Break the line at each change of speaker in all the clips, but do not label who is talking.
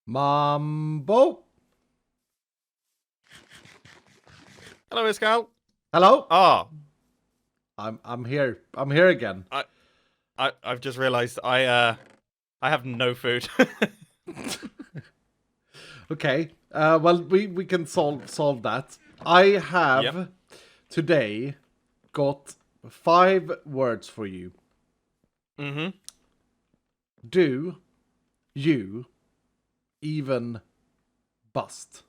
Mumbo.
Hello, Iskall.
Hello.
Ah,
I'm here. I'm here again.
I've just realised I have no food.
Okay. Well, we can solve that. I have
Yep.
today got 5 words for you.
Mm-hmm.
Do you even bust,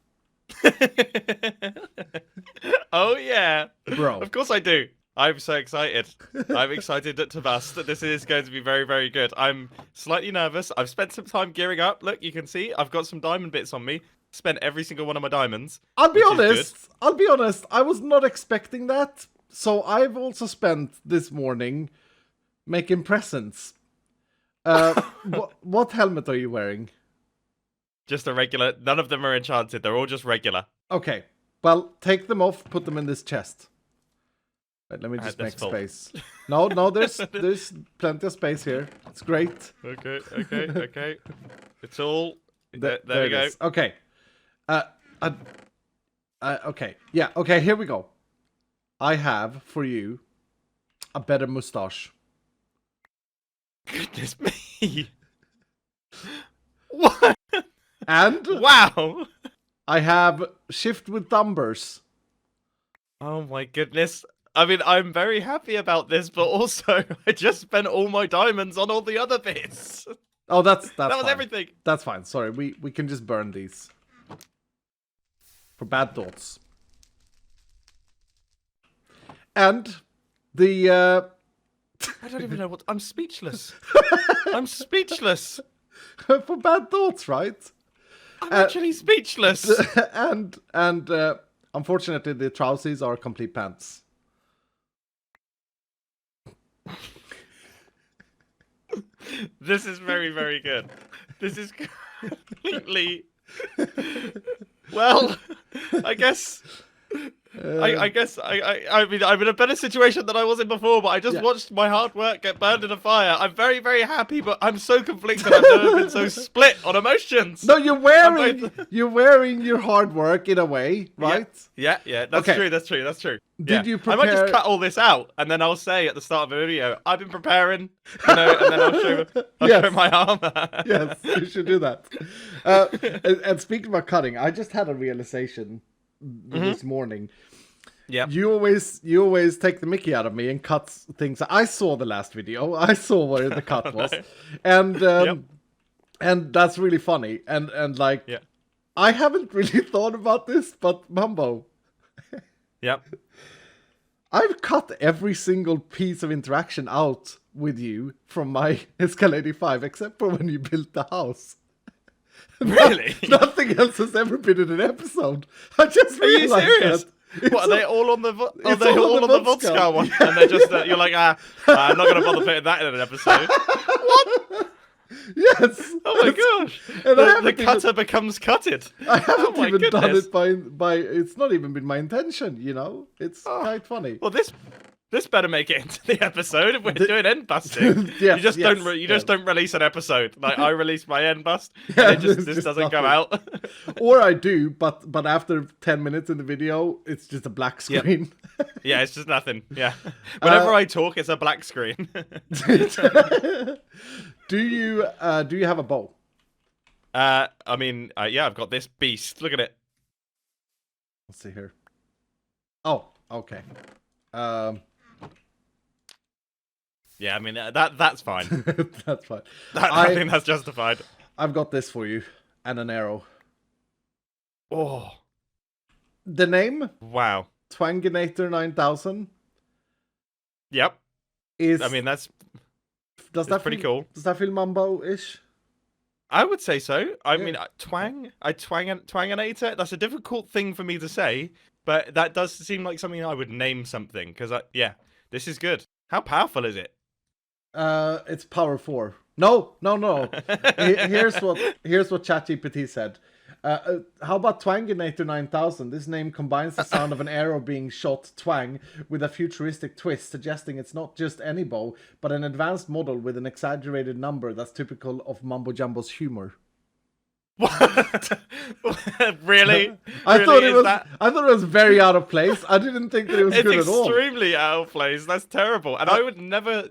Oh yeah,
bro?
of course I do. I'm so excited. I'm excited to bust. This is going to be very, very good. I'm slightly nervous. I've spent some time gearing up. Look, you can see I've got some diamond bits on me. Spent every single one of my diamonds.
I'll be
which is
honest.
good.
I'll be honest. I was not expecting that. So I've also spent this morning making presents. What helmet are you wearing?
Just a regular. None of them are enchanted. They're all just regular.
Okay. Well, take them off. Put them in this chest. Wait, let me just
That's
make
full.
space. No, there's plenty of space here. It's great.
Okay. It's all. There we
it
go.
is. Okay. Okay. Yeah. Okay. Here we go. I have for you a better mustache.
Goodness me. What?
And
Wow.
I have shift with numbers.
Oh my goodness. I mean, I'm very happy about this, but also I just spent all my diamonds on all the other bits.
Oh, that's
That was
fine.
everything.
That's fine. Sorry, we can just burn these for bad thoughts. And the
I don't even know what. I'm speechless. I'm speechless.
for bad thoughts, right?
I'm actually speechless.
and unfortunately, the trousers are complete pants.
This is very, very good. This is completely. Well, I guess. I mean, I'm in a better situation than I was in before, but I just watched my hard work get burned in a fire. I'm very, very happy, but I'm so conflicted. I've never been so split on emotions.
No, you're wearing your hard work in a way, right?
Yeah. That's
Okay.
true. That's true.
Did you
I might just
prepare-
cut all this out, and then I'll say at the start of a video, I've been preparing, and then I'll show my armor.
Yes, you should do that. And speaking about cutting, I just had a realization this morning.
Yeah.
You always take the mickey out of me and cut things. I saw the last video. I saw where the cut was, and and that's really funny. And like, I haven't really thought about this, but Mumbo,
Yep.
I've cut every single piece of interaction out with you from my Iskall 85, except for when you built the house.
Really?
Nothing else has ever been in an episode. I just
Are you
realized
serious?
that.
What, are they all on the
it's
they
all
all
on
on
the
the
vodka.
vodka one? And they're just you're like, I'm not gonna bother putting that in an episode. What?
Yes.
Oh my gosh!
And I
The
haven't
cutter becomes cutted.
I haven't
my
even done
goodness.
it by. It's not even been my intention. You know, it's quite funny.
Well, this better make it into the episode if we're doing end busting.
Yes,
you just don't release an episode. Like I release my end bust, and this
just
doesn't come
nothing.
out.
Or I do, but after 10 minutes in the video, it's just a black screen.
Yeah, it's just nothing. Yeah, whenever I talk, it's a black screen.
Do you have a bow?
I mean, yeah, I've got this beast. Look at it.
Let's see here. Oh, okay.
Yeah, I mean that's fine.
That's fine.
I think that's justified.
I've got this for you and an arrow.
Oh,
The name
wow.
Twanginator 9000
Yep.
is.
I mean that's pretty
feel,
cool.
Does that feel Mumbo-ish?
I would say so. I mean, twanginator. That's a difficult thing for me to say, but that does seem like something I would name something because this is good. How powerful is it?
It's power 4. No. Here's what ChatGPT said. How about Twanginator 9000? This name combines the sound of an arrow being shot, twang, with a futuristic twist, suggesting it's not just any bow, but an advanced model with an exaggerated number that's typical of Mumbo Jumbo's humor.
What? Really?
I
Really?
thought it
Is
was.
that...
I thought it was very out of place. I didn't think that it was
It's
good at all.
extremely out of place. That's terrible. And I would never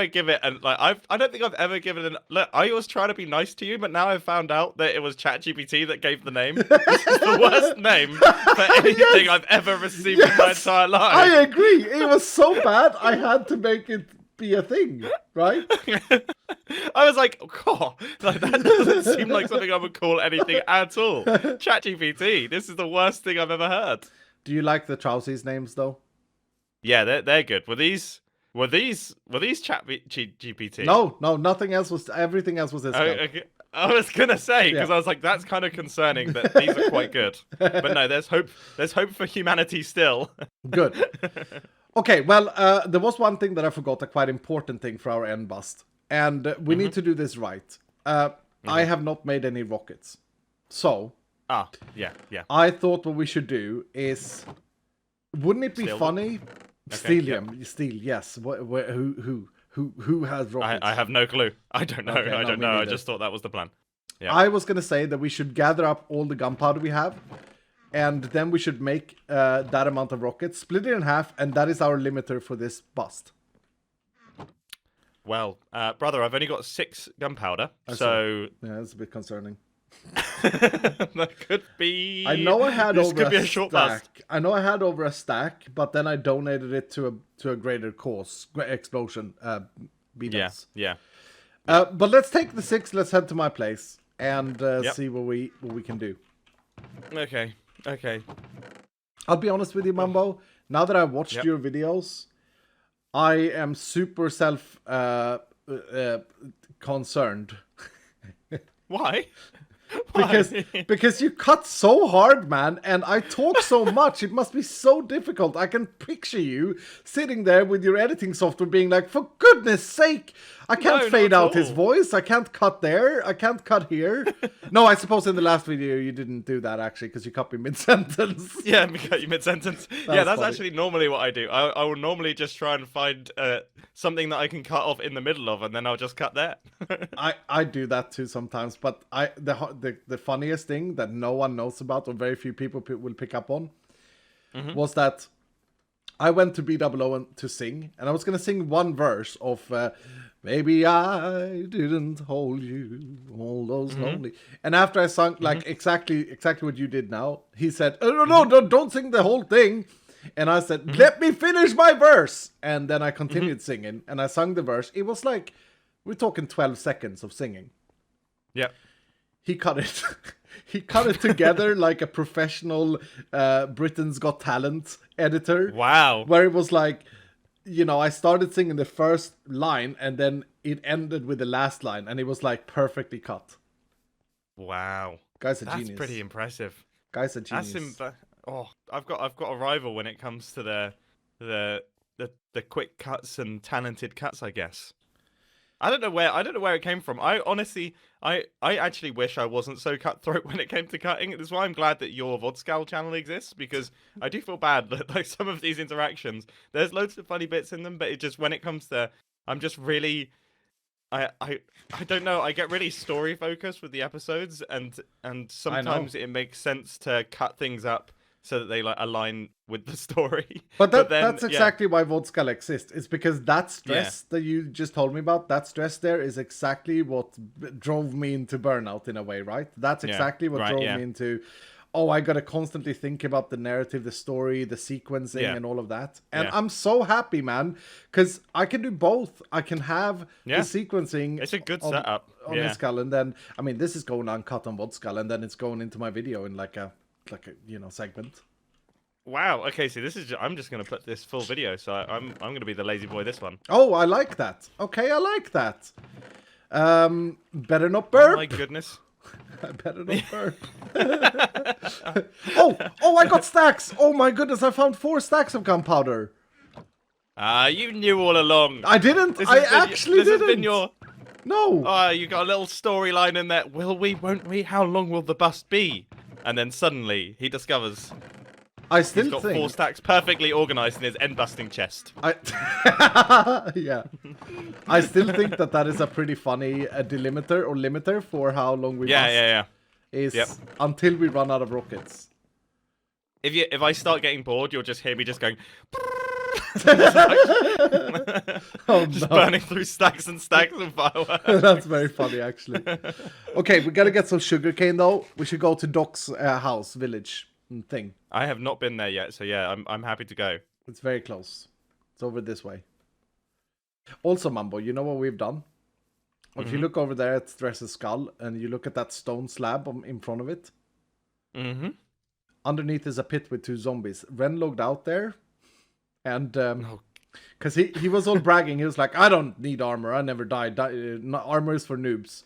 give it. And like, I don't think I've ever given an. Look, I was trying to be nice to you, but now I've found out that it was ChatGPT that gave the name. This is the worst name for anything I've ever received in my entire life.
I agree. It was so bad. I had to make it be a thing, right?
I was like, oh, like, that doesn't seem like something I would call anything at all. ChatGPT, this is the worst thing I've ever heard.
Do you like the Trousies names though?
Yeah, they're good. Were these ChatGPT?
No, nothing else was. Everything else was Iskall.
Okay. I was gonna say because I was like, that's kind of concerning that these are quite good. But no, there's hope. There's hope for humanity still.
Good. Okay, well, there was one thing that I forgot, a quite important thing for our end bust. And we need to do this right. I have not made any rockets. So...
yeah.
I thought what we should do is... Wouldn't it be funny?
Okay,
Steel, yes. Who has rockets?
I have no clue. I don't know.
Okay,
I
no,
don't
me
know. I
neither.
just thought that was the plan. Yeah.
I was going to say that we should gather up all the gunpowder we have. And then we should make that amount of rockets, split it in half, and that is our limiter for this bust.
Well, brother, I've only got 6 gunpowder, so
Yeah, that's a bit concerning.
that could be.
I know I had
this
over
could be
a
a short
stack.
bust.
I know I had over a stack, but then I donated it to a greater cause, explosion. Beatles.
Yeah.
But let's take the 6. Let's head to my place and
Yep.
see what we can do.
Okay.
I'll be honest with you, Mumbo. Now that I've watched
Yep.
your videos, I am super concerned.
Why?
Because you cut so hard, man, and I talk so much. It must be so difficult. I can picture you sitting there with your editing software being like, for goodness sake, I can't
No,
fade
not at
out his
all.
voice. I can't cut there. I can't cut here. No, I suppose in the last video you didn't do that actually because you cut me mid-sentence.
Yeah, me cut you mid-sentence. Yeah, that's
funny.
actually normally what I do. I will normally just try and find something that I can cut off in the middle of, and then I'll just cut there.
I do that too sometimes, but the funniest thing that no one knows about or very few people will pick up on was that I went to BWO to sing, and I was gonna sing one verse of "Maybe I didn't hold you all those lonely," and after I sung like exactly what you did now, he said, "Oh no, don't sing the whole thing." And I said, "Let me finish my verse," and then I continued singing, and I sung the verse. It was like we're talking 12 seconds of singing.
Yeah.
He cut it. He cut it together like a professional Britain's Got Talent editor.
Wow.
Where it was like, you know, I started singing the first line and then it ended with the last line, and it was like perfectly cut.
Wow.
Guy's a
That's
genius.
pretty impressive.
Guy's a genius.
I've got a rival when it comes to the quick cuts and talented cuts, I guess. I don't know where it came from. I honestly, I actually wish I wasn't so cutthroat when it came to cutting. That's why I'm glad that your Vodskal channel exists, because I do feel bad that like some of these interactions, there's loads of funny bits in them, but it just, when it comes to, I'm just really, I don't know, I get really story focused with the episodes, and sometimes it makes sense to cut things up so that they like align with the story.
But
then,
that's exactly why Vodskal exists. It's because that stress that you just told me about, that stress there is exactly what drove me into burnout in a way, right? That's exactly what drove me into, I gotta constantly think about the narrative, the story, the sequencing, and all of that. And I'm so happy, man, because I can do both. I can have the sequencing.
It's a good setup
on Iskall, and then, I mean, this is going uncut on Vodskal, and then it's going into my video in like a segment.
Wow. Okay. So this is. I'm just gonna put this full video. So I'm gonna be the lazy boy this one.
Oh, I like that. Okay, I like that. Better not burp.
Oh my goodness.
I better not burp. oh, I got stacks. Oh my goodness, I found 4 stacks of gunpowder.
You knew all along.
I didn't. This has
been your.
No.
Oh, you got a little storyline in there. Will we? Won't we? How long will the bust be? And then suddenly he discovers he's got 4 stacks perfectly organized in his end-busting chest.
Yeah. I still think that is a pretty funny delimiter or limiter for how long we bust.
Yeah.
is
Yep.
until we run out of rockets.
If I start getting bored, you'll just hear me just going.
Oh
Just
no.
burning through stacks and stacks of fireworks.
That's very funny, actually. Okay, we gotta get some sugarcane though. We should go to Doc's house, village thing.
I have not been there yet, so yeah, I'm happy to go.
It's very close. It's over this way. Also, Mumbo, you know what we've done? If you look over there at Stress's skull and you look at that stone slab in front of it, underneath is a pit with 2 zombies. Ren logged out there, and because he was all bragging, he was like, "I don't need armor. I never died. Armor is for noobs."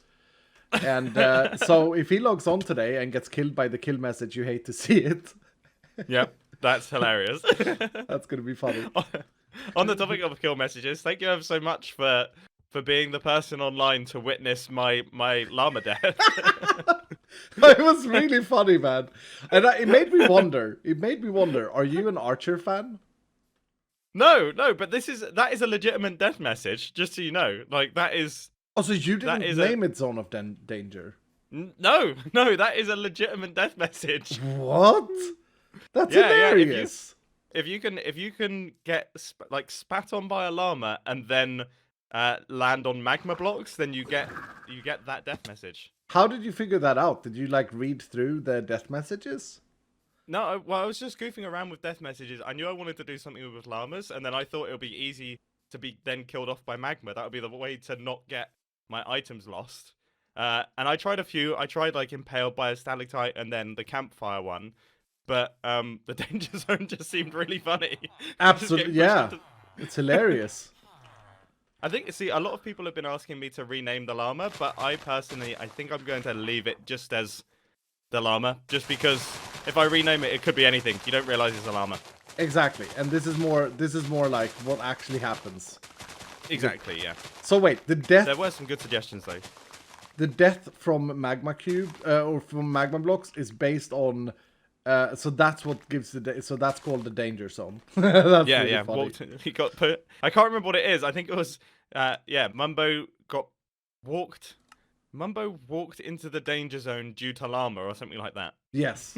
And so if he logs on today and gets killed by the kill message, you hate to see it.
Yep, that's hilarious.
That's gonna be funny.
On the topic of kill messages, thank you ever so much for being the person online to witness my llama death.
It was really funny, man, and it made me wonder. Are you an Archer fan?
No, but that is a legitimate death message. Just so you know, like that is.
Oh, so you didn't
is
name it Zone of Danger?
No, that is a legitimate death message.
What? That's hilarious.
If you can get spat on by a llama and then land on magma blocks, then you get that death message.
How did you figure that out? Did you read through the death messages?
No, I was just goofing around with death messages. I knew I wanted to do something with llamas, and then I thought it would be easy to be then killed off by magma. That would be the way to not get my items lost. And I tried a few. I tried impaled by a stalactite and then the campfire one. But the danger zone just seemed really funny.
Absolutely, yeah. It's hilarious.
I think, a lot of people have been asking me to rename the llama, but I think I'm going to leave it just as the llama, just because if I rename it, it could be anything. You don't realize it's a llama.
Exactly, and this is more like what actually happens.
Exactly, yeah.
So wait, the death...
There were some good suggestions, though.
The death from magma cube, or from magma blocks, is based on... so that's what gives so that's called the danger zone. That's
yeah,
really
yeah.
funny.
He got put. I can't remember what it is. I think it was. Mumbo walked into the danger zone due to llama or something like that.
Yes.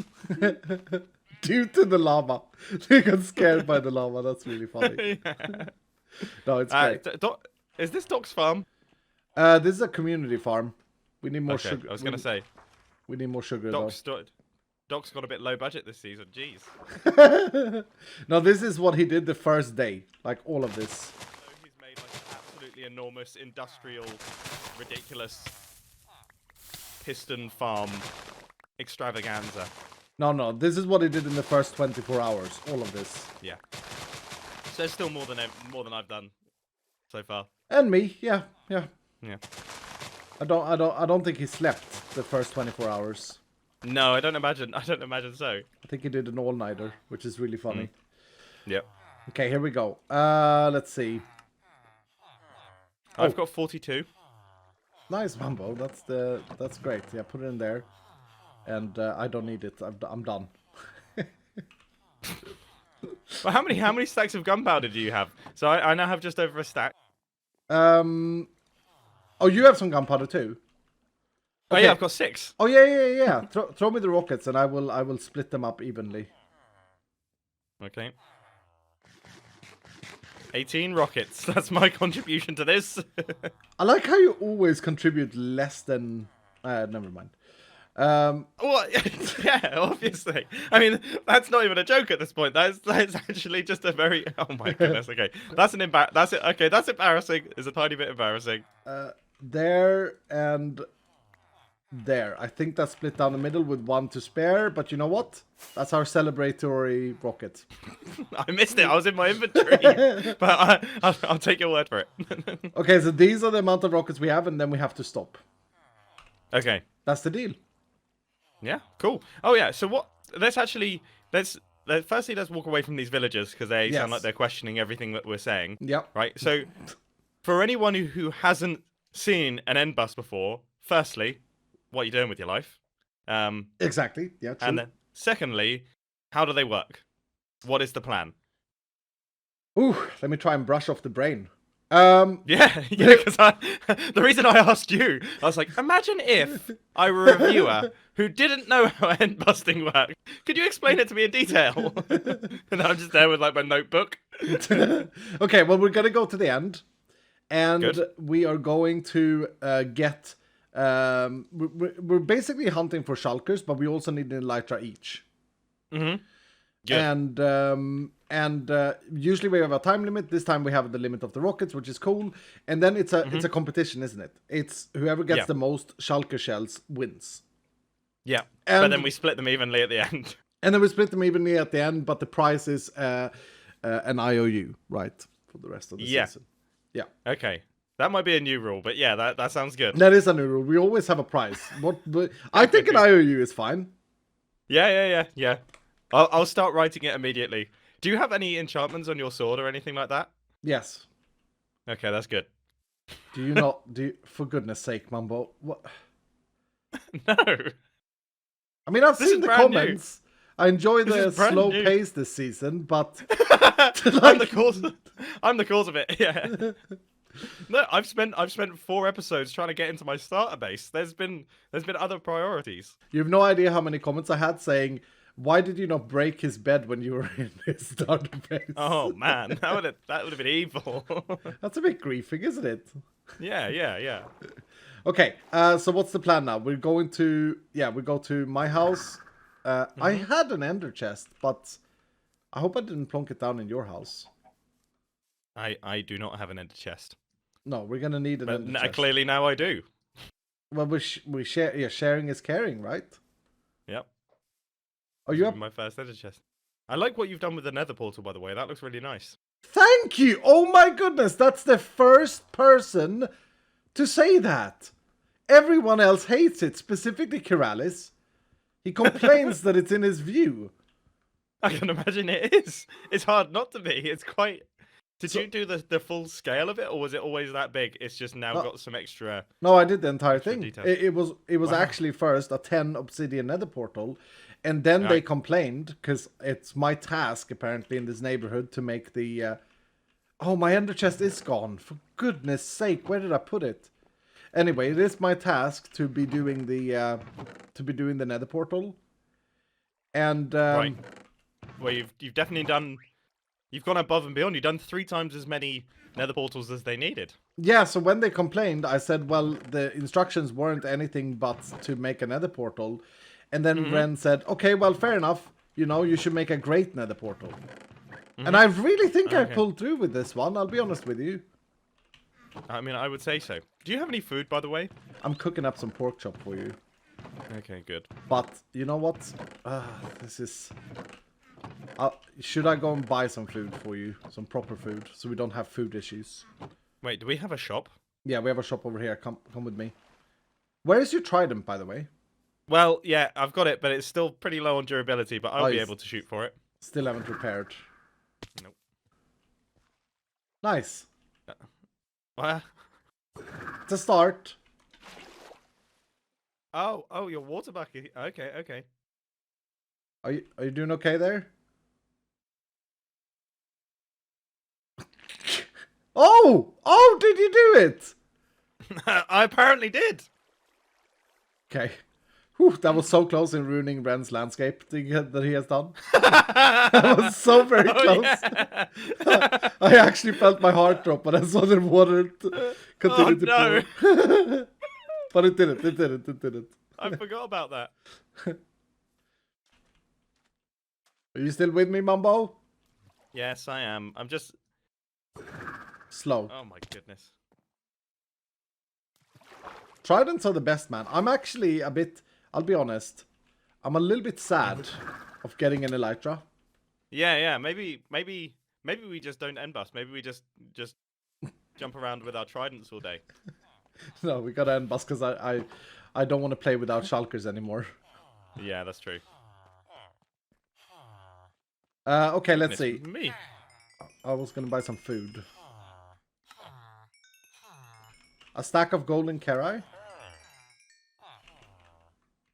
Due to the llama. They got scared by the llama. That's really funny.
Yeah.
No, it's great.
Is this Doc's farm?
This is a community farm. We need more
Okay,
sugar.
I was gonna say.
We need more sugar though.
Doc's got a bit low budget this season. Jeez.
No, this is what he did the first day. All of this.
So he's made an absolutely enormous, industrial, ridiculous piston farm extravaganza.
No. This is what he did in the first 24 hours. All of this.
Yeah. So there's still more than I've done so far.
And me. Yeah.
Yeah.
I don't think he slept the first 24 hours.
No, I don't imagine so.
I think he did an all-nighter, which is really funny.
Yep.
Okay, here we go. Let's see.
I've got 42.
Nice, Mumbo. That's great. Yeah, put it in there. And I don't need it. I'm done.
Well, how many stacks of gunpowder do you have? So I now have just over a stack.
Oh, you have some gunpowder too.
Okay. Oh yeah, I've got 6.
Oh yeah. Throw me the rockets, and I will split them up evenly.
Okay. 18 rockets. That's my contribution to this.
I like how you always contribute less than. Never mind.
Well, yeah, obviously. I mean, that's not even a joke at this point. That's actually just a very. Oh my goodness. Okay, that's it. Okay, that's embarrassing. It's a tiny bit embarrassing.
There and there. I think that's split down the middle with 1 to spare. But you know what? That's our celebratory rocket.
I missed it. I was in my inventory. But I'll take your word for it.
Okay, so these are the amount of rockets we have, and then we have to stop.
Okay.
That's the deal.
Yeah, cool. Oh yeah, so let's walk away from these villagers because they sound like they're questioning everything that we're saying.
Yep.
Right. So for anyone who hasn't seen an end bus before, firstly, what are you doing with your life?
Exactly. Yeah, true.
And then secondly, how do they work? What is the plan?
Ooh, let me try and brush off the brain.
Yeah, yeah, because the reason I asked you, I was like, imagine if I were a reviewer who didn't know how end busting worked. Could you explain it to me in detail? And I'm just there with like my notebook.
Okay, well, we're gonna go to the end, and
Good.
we are going to get. We're basically hunting for shulkers, but we also need an elytra each.
Mm-hmm. Good.
And usually we have a time limit. This time we have the limit of the rockets, which is cool. And then it's a competition, isn't it? It's whoever gets the most shulker shells wins.
Yeah,
And,
but then we split them evenly at the end.
And then we split them evenly at the end, but the prize is an IOU, right, for the rest of the season. Yeah.
Okay. That might be a new rule, but yeah, that sounds good.
That is a new rule. We always have a prize. I think an IOU is fine.
Yeah. I'll start writing it immediately. Do you have any enchantments on your sword or anything like that?
Yes.
Okay, that's good.
Do you not? For goodness sake, Mumbo. What?
No.
I mean, I've seen the comments. I enjoy the slow pace this season, but
I'm the cause of it. Yeah. No, I've spent 4 episodes trying to get into my starter base. There's been other priorities.
You have no idea how many comments I had saying, "Why did you not break his bed when you were in his starter base?"
Oh man, that would have been evil.
That's a bit griefing, isn't it?
Yeah.
Okay, so what's the plan now? We go to my house. I had an ender chest, but I hope I didn't plonk it down in your house.
I do not have an ender chest.
No, we're gonna need an ender chest.
Clearly now I do.
Well, we share. Yeah, sharing is caring, right?
Yep.
Are you up?
My first ender chest. I like what you've done with the nether portal, by the way. That looks really nice.
Thank you! Oh my goodness, that's the first person to say that. Everyone else hates it, specifically Kiralis. He complains that it's in his view.
I can imagine it is. It's hard not to be. It's quite... Did you do the full scale of it, or was it always that big? It's just now got some extra...
No, I did the entire thing.
Details.
It was actually first a 10 obsidian nether portal, and then they complained, because it's my task, apparently, in this neighborhood to make the... Oh, my ender chest is gone. For goodness sake, where did I put it? Anyway, it is my task to be doing the nether portal. And...
Right. Well, you've definitely done... You've gone above and beyond. You've done 3 times as many nether portals as they needed.
Yeah, so when they complained, I said, well, the instructions weren't anything but to make a nether portal. And then Ren said, okay, well, fair enough. You know, you should make a great nether portal. And I really think I pulled through with this one, I'll be honest with you.
I mean, I would say so. Do you have any food, by the way?
I'm cooking up some pork chop for you.
Okay, good.
But, you know what? This is... should I go and buy some food for you? Some proper food, so we don't have food issues.
Wait, do we have a shop?
Yeah, we have a shop over here. Come with me. Where is your trident, by the way?
Well, yeah, I've got it, but it's still pretty low on durability, but I'll be able to shoot for it.
Still haven't repaired.
Nope.
Nice.
What?
To start.
Oh, your water bucket. Okay.
Are you doing okay there? Oh, did you do it?
I apparently did.
Okay. Whew, that was so close in ruining Ren's landscape that he has done. That was so very close. Yeah. I actually felt my heart drop when I saw the water continue to pour. But it didn't.
I forgot about that.
Are you still with me, Mumbo?
Yes, I am. I'm just...
Slow.
Oh my goodness.
Tridents are the best, man. I'm actually a bit... I'll be honest. I'm a little bit sad of getting an elytra.
Yeah. Maybe we just don't end bust. Maybe we just jump around with our tridents all day.
No, we gotta end bust because I don't want to play without shulkers anymore.
Yeah, that's true.
Okay, let's see.
Me.
I was gonna buy some food. A stack of golden Kerai?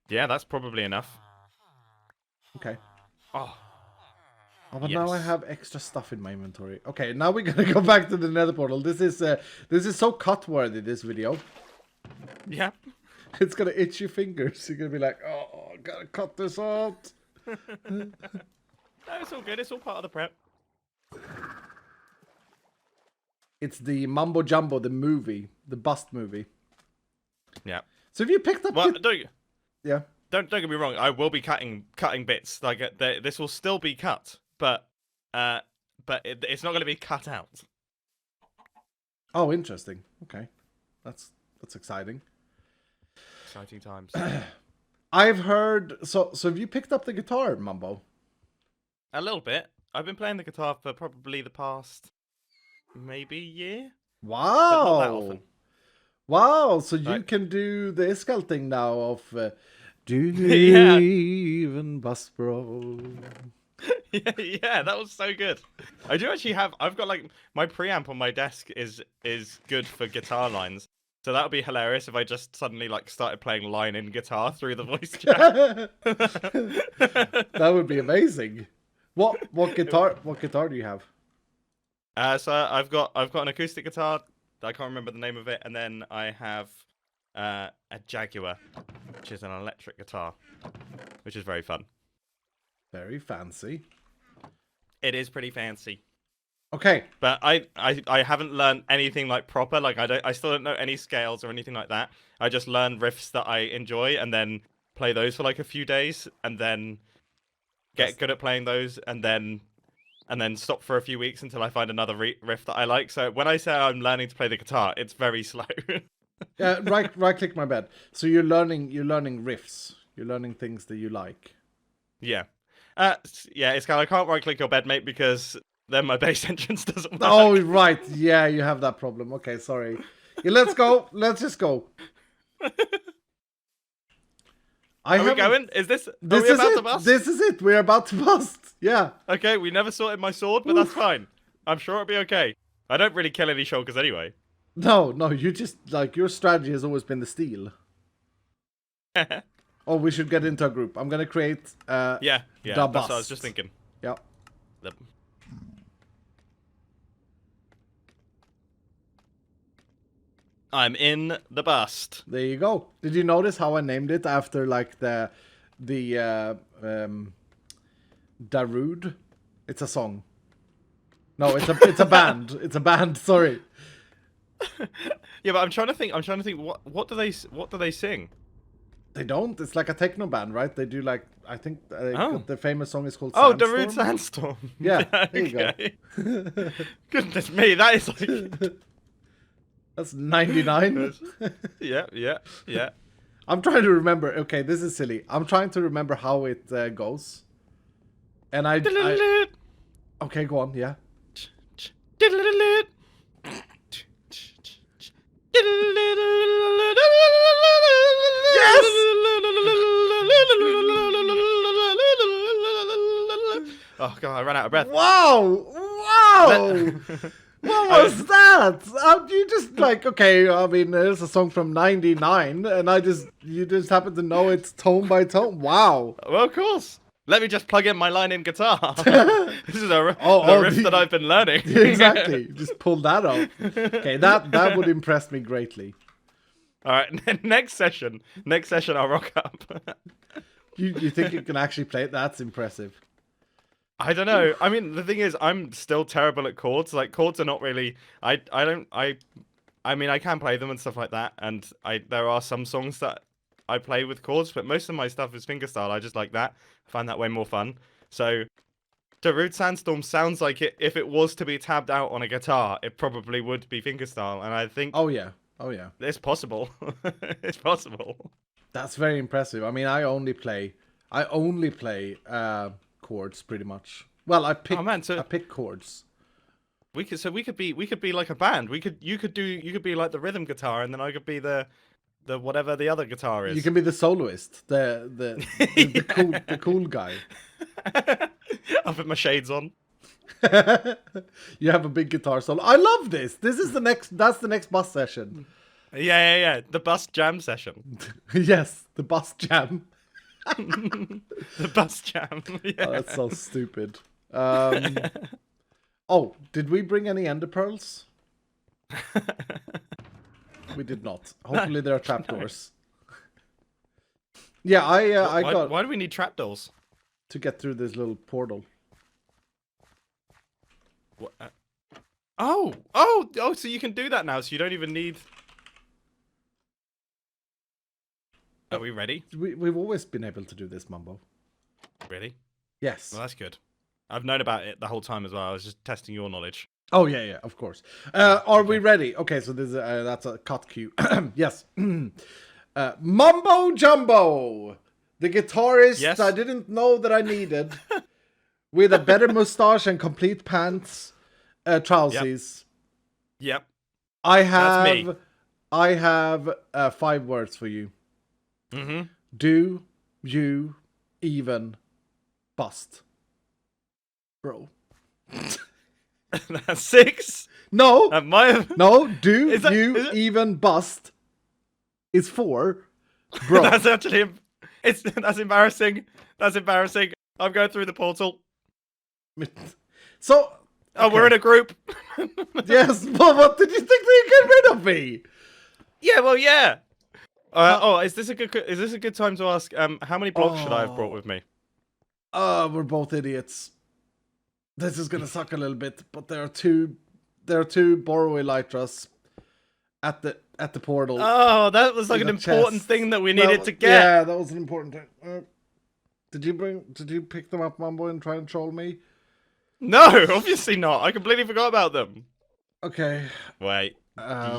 Yeah, that's probably enough.
Okay.
Oh
Oh, but now I have extra stuff in my inventory. Okay, now we're gonna go back to the Nether portal. This is so cut worthy. This video.
Yeah.
It's gonna itch your fingers. You're gonna be like, oh, gotta cut this out.
No, it's all good. It's all part of the prep.
It's the Mumbo Jumbo, the movie, the bust movie.
Yeah.
So if you picked up,
Well,
yeah.
Don't get me wrong. I will be cutting bits. Like this will still be cut, but it's not going to be cut out.
Oh, interesting. Okay, that's exciting.
Exciting times.
I've heard. So have you picked up the guitar, Mumbo?
A little bit. I've been playing the guitar for probably the past maybe year.
Wow.
But not that often.
Wow. So you can do the Iskall thing now of. Do you
Yeah.
even bust, bro?
Yeah, that was so good. I do actually have. I've got like my preamp on my desk is good for guitar lines. So that would be hilarious if I just suddenly like started playing line in guitar through the voice chat.
That would be amazing. What guitar do you have?
So I've got an acoustic guitar. I can't remember the name of it, and then I have a Jaguar, which is an electric guitar, which is very fun.
Very fancy.
It is pretty fancy.
Okay.
But I haven't learned anything like proper. Like I still don't know any scales or anything like that. I just learn riffs that I enjoy and then play those for like a few days and then get good at playing those and then stop for a few weeks until I find another riff that I like. So when I say I'm learning to play the guitar, it's very slow.
Right click my bed. So you're learning riffs. You're learning things that you like.
Yeah. Yeah, it's kind of, I can't right click your bed, mate, because then my bass entrance doesn't work.
Oh, right. Yeah, you have that problem. Okay, sorry. Yeah, let's go. Let's just go.
Are we going? Are we about to bust?
This is it. We're about to bust. Yeah.
Okay, we never sorted my sword, but that's fine. I'm sure it'll be okay. I don't really kill any shulkers anyway.
No, you just, like, your strategy has always been the steal. Oh, we should get into a group. I'm going to create
yeah,
the
that's what
bust.
I was just thinking.
Yep.
I'm in the bust.
There you go. Did you notice how I named it after like the Darude? It's a song. No, it's a band. It's a band. Sorry.
Yeah, but I'm trying to think. What do they sing?
They don't. It's like a techno band, right? They do like the famous song is called
Sandstorm.
Sandstorm.
Darude Sandstorm.
Yeah, there you go.
Goodness me, that is like
That's 99.
Yeah.
I'm trying to remember. Okay, this is silly. I'm trying to remember how it goes. And okay, go on. Yeah. Yes!
Oh god, I ran out of breath.
Wow! What was that? You just like, okay, I mean, there's a song from 99, and you just happen to know it's tone by tone. Wow.
Well, of course. Let me just plug in my line in guitar. This is a riff that I've been learning.
Exactly. Just pull that off. Okay, that would impress me greatly.
All right, next session I'll rock up.
You think you can actually play it? That's impressive.
I don't know. I mean, the thing is, I'm still terrible at chords. Like, chords are not really. I mean, I can play them and stuff like that, and there are some songs that I play with chords, but most of my stuff is fingerstyle. I just like that. I find that way more fun. So, Darude Sandstorm sounds like if it was to be tabbed out on a guitar, it probably would be fingerstyle, and I think.
Oh yeah.
It's possible. It's possible.
That's very impressive. I mean, I only play chords pretty much. Well, I pick chords.
We could be like a band. You could be like the rhythm guitar, and then I could be the whatever the other guitar is.
You can be the soloist, the cool guy.
I'll put my shades on.
You have a big guitar solo. I love this. That's the next bus session.
Yeah. The bus jam session.
Yes, the bus jam.
The bus jam. Yeah.
Oh, that's so stupid. Oh, did we bring any ender pearls? We did not. Hopefully there are trapdoors. Yeah, I got
Why do we need trapdoors?
to get through this little portal.
What? Oh! So you can do that now. So you don't even need. Are we ready?
We've always been able to do this, Mumbo.
Really?
Yes.
Well, that's good. I've known about it the whole time as well. I was just testing your knowledge.
Oh yeah, of course. Are we ready? Okay, so this that's a cut cue. Yes. Mumbo Jumbo, the guitarist
Yes.
I didn't know that I needed, with a better mustache and complete pants, trousers.
Yep.
I
That's me.
have 5 words for you.
Mm-hmm.
Do you even bust, bro?
That's 6.
No.
That might have...
No, do
Is
you
it?
even bust is 4, bro.
That's actually... That's embarrassing. That's embarrassing. I'm going through the portal.
So...
Oh, we're in a group.
Yes, but what did you think that you get rid of me?
Yeah, well, yeah. Is this a good time to ask, how many blocks should I have brought with me?
We're both idiots. This is gonna suck a little bit, but there are two borrow elytras at the portal.
Oh, that was like
In
an
a
important
chest.
thing that we needed to get.
Yeah, that was an important thing. Did you pick them up, Mumbo, and try and troll me?
No, obviously not. I completely forgot about them.
Okay.
Wait,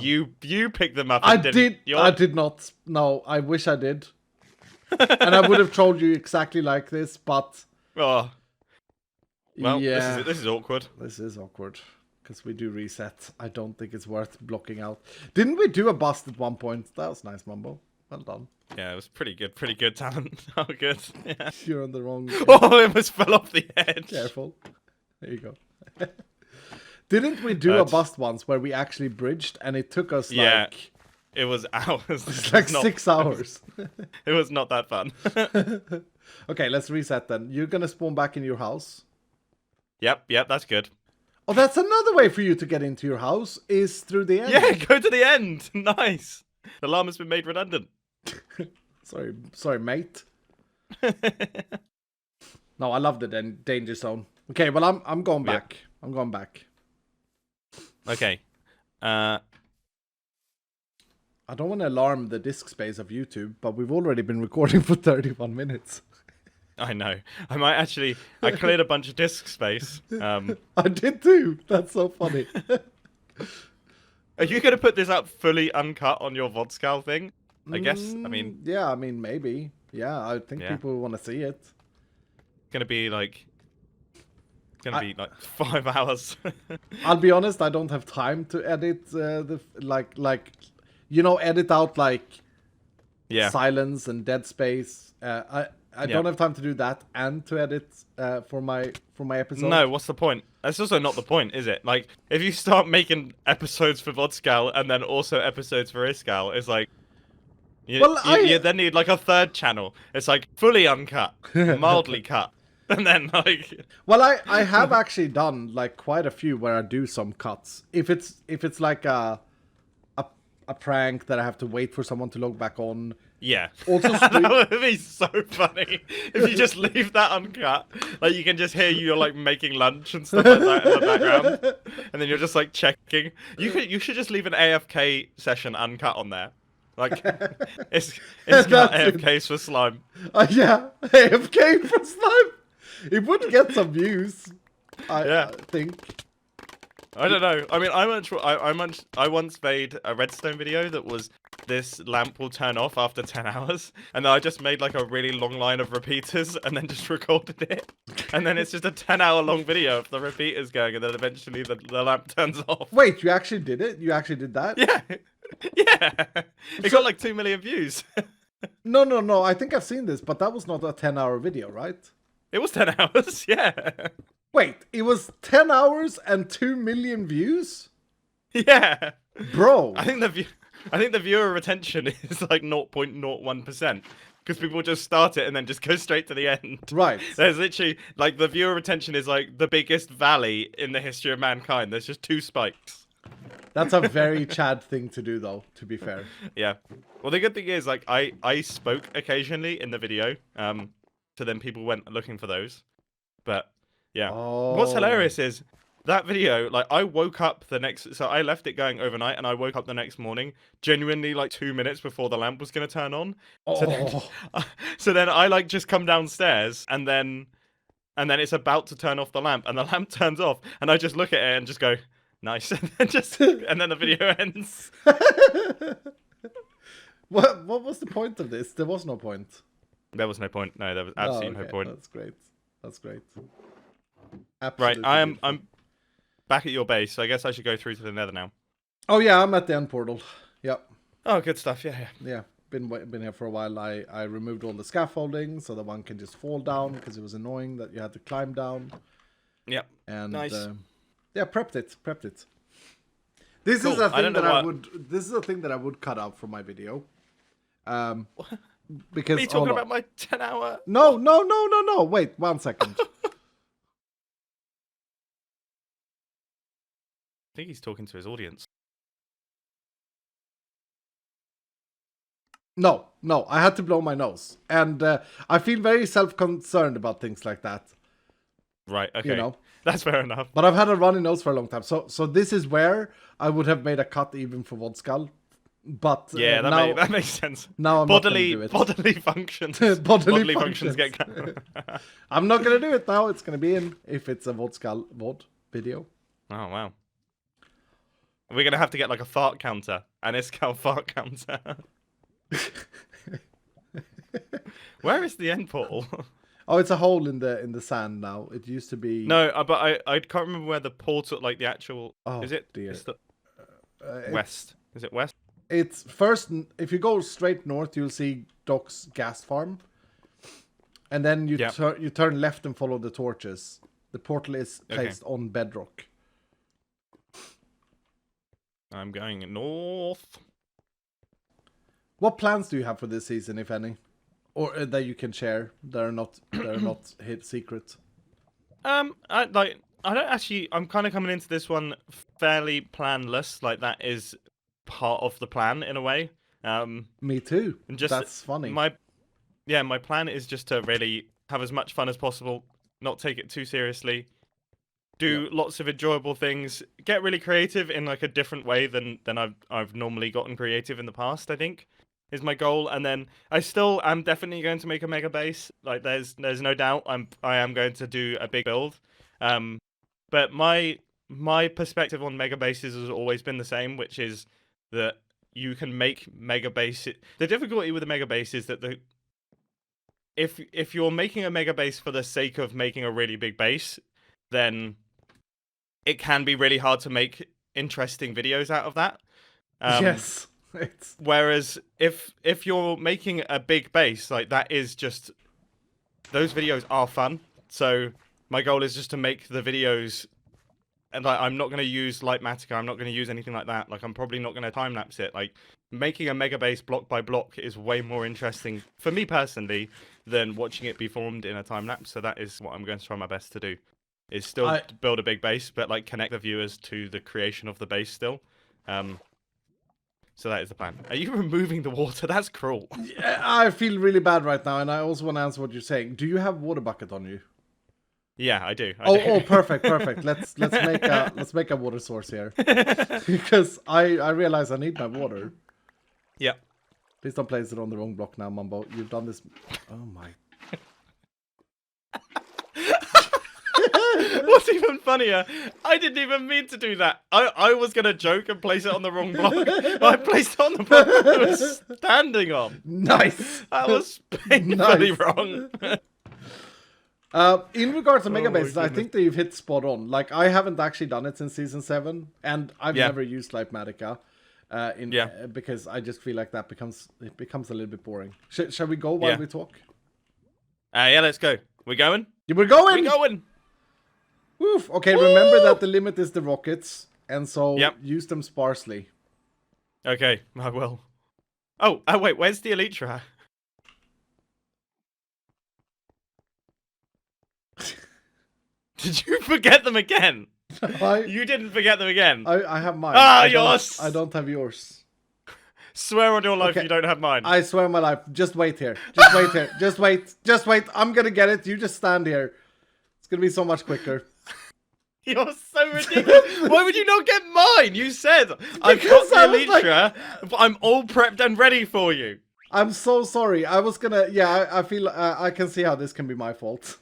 you picked them up.
I
And didn't.
did. I did not. No, I wish I did. And I would have trolled you exactly like this, but
Oh. Well,
yeah,
this is awkward.
this is awkward because we do reset. I don't think it's worth blocking out. Didn't we do a bust at one point? That was nice, Mumbo. Well done.
Yeah, it was pretty good talent. Oh, good. Yeah.
You're on the wrong.
Oh, it almost fell off the edge.
Careful. There you go. Didn't we do a bust once where we actually bridged and it took us like
It was hours.
it's like 6 hours.
It was not that fun.
Okay, let's reset then. You're gonna spawn back in your house.
Yep, that's good.
Oh, that's another way for you to get into your house is through the end.
Yeah, go to the end. Nice. The llama's been made redundant.
Sorry, mate. No, I love the danger zone. Okay, well, I'm going back.
Yep.
I'm going back.
Okay.
I don't want to alarm the disk space of YouTube, but we've already been recording for 31 minutes.
I know. I cleared a bunch of disk space.
I did too. That's so funny.
Are you going to put this up fully uncut on your Vodskal thing? I guess. I mean...
Yeah, maybe. Yeah, I think people will want to see it.
It's going to be like... 5 hours.
I'll be honest, I don't have time to edit edit out silence and dead space. I don't have time to do that and to edit for my episode.
No, what's the point? That's also not the point, is it? Like, if you start making episodes for Vodskal and then also episodes for Iskall, it's like you then need like a third channel. It's like fully uncut, mildly cut. And then like
well, I have actually done like quite a few where I do some cuts. If it's like a prank that I have to wait for someone to log back on.
Yeah.
Also
that would be so funny if you just leave that uncut. Like you can just hear you're like making lunch and stuff like that in the background, and then you're just like checking. You should just leave an AFK session uncut on there. Like it's got AFKs for slime.
Yeah, AFK for slime. It would get some views. I think.
I don't know. I mean, I once made a redstone video that was this lamp will turn off after 10 hours, and then I just made like a really long line of repeaters and then just recorded it, and then it's just a 10-hour long video of the repeaters going, and then eventually the lamp turns off.
Wait, you actually did it? You actually did that?
Yeah, yeah. It got like 2 million views.
No. I think I've seen this, but that was not a 10-hour video, right?
It was 10 hours. Yeah.
Wait, it was 10 hours and 2 million views?
Yeah.
Bro.
I think the viewer retention is like 0.01%. because people just start it and then just go straight to the end.
Right.
There's literally like the viewer retention is like the biggest valley in the history of mankind. There's just 2 spikes.
That's a very Chad thing to do, though, to be fair.
Yeah. Well, the good thing is, like, I spoke occasionally in the video, so then people went looking for those. But, yeah. What's hilarious is, that video, like, I woke up so I left it going overnight, and I woke up the next morning, genuinely, like, 2 minutes before the lamp was going to turn on. So then I, like, just come downstairs, and then it's about to turn off the lamp, and the lamp turns off, and I just look at it and just go, nice, and then the video ends.
What was the point of this? There was no point.
There was no point. No, there was absolutely no point.
That's great. That's great.
Absolutely right, I'm back at your base, so I guess I should go through to the Nether now.
Oh yeah, I'm at the end portal. Yep.
Oh, good stuff. Yeah.
Yeah. Been here for a while. I removed all the scaffolding so that one can just fall down because it was annoying that you had to climb down.
Yep.
And
nice.
Yeah, prepped it. This
cool.
is a thing This is a thing that I would cut out from my video. Because
me talking about my 10-hour.
No. Wait, 1 second.
I think he's talking to his audience.
No. I had to blow my nose, and I feel very self-concerned about things like that.
Right. Okay.
You know.
That's fair enough.
But I've had a runny nose for a long time. So this is where I would have made a cut even for Vodskal. But
yeah, that makes sense.
Now I'm
bodily
not gonna do it.
bodily functions.
bodily
functions get
I'm not going to do it now. It's going to be in if it's a Vodskal VOD video.
Oh, wow. We're going to have to get like a fart counter. An Iskall fart counter. Where is the end portal?
Oh, it's a hole in the sand now. It used to be...
No, but I can't remember where the portal, like the actual...
Oh,
is it?
dear.
It's the... west. Is it west?
It's first... If you go straight north, you'll see Doc's gas farm. And then you turn left and follow the torches. The portal is placed on bedrock.
I'm going north.
What plans do you have for this season, if any? Or that you can share that are not hid secret.
I don't actually. I'm kind of coming into this one fairly planless. Like that is part of the plan in a way.
Me too.
And just
that's funny.
My plan is just to really have as much fun as possible, not take it too seriously, do lots of enjoyable things, get really creative in like a different way than I've normally gotten creative in the past. I think is my goal, and then I still am definitely going to make a mega base. Like there's no doubt I am going to do a big build. But my perspective on mega bases has always been the same, which is that you can make mega base. The difficulty with a mega base is that if you're making a mega base for the sake of making a really big base, then it can be really hard to make interesting videos out of that.
Yes.
Whereas if you're making a big base, like that is just, those videos are fun. So my goal is just to make the videos, and like I'm not going to use Lightmatica, I'm not going to use anything like that. Like I'm probably not going to time lapse it. Like making a mega base block by block is way more interesting for me personally than watching it be formed in a time lapse. So that is what I'm going to try my best to do. Is still build a big base, but like connect the viewers to the creation of the base still. So that is the plan. Are you removing the water? That's cruel.
Yeah, I feel really bad right now, and I also want to answer what you're saying. Do you have water bucket on you?
Yeah, I do.
Oh, perfect. Let's make a water source here, because I realize I need my water.
Yeah.
Please don't place it on the wrong block now, Mumbo. You've done this. Oh my.
What's even funnier, I didn't even mean to do that. I was going to joke and place it on the wrong block. I placed it on the block I was standing on.
Nice.
That was painfully wrong.
In regards to mega bases, I think that you've hit spot on. Like, I haven't actually done it since season 7, and I've never used Lightmatica. Because I just feel like that becomes a little bit boring. Shall we go while we talk?
Yeah, let's go. We're going?
We're going!
We're going!
Woof. Okay, remember that the limit is the rockets, and so use them sparsely.
Okay, I will. Oh, wait, where's the Elytra? Did you forget them again?
I
You didn't forget them again.
I have mine.
Ah,
I don't have yours.
Swear on your life
Okay.
you don't have mine.
I swear on my life. Just wait here. Just wait here. Just wait. Just wait. I'm gonna get it. You just stand here. It's gonna be so much quicker.
You're so ridiculous. Why would you not get mine? You said I've
Because
got
I
the
was like-
Elytra, but I'm all prepped and ready for you.
I'm so sorry. I was gonna. Yeah, I feel. I can see how this can be my fault.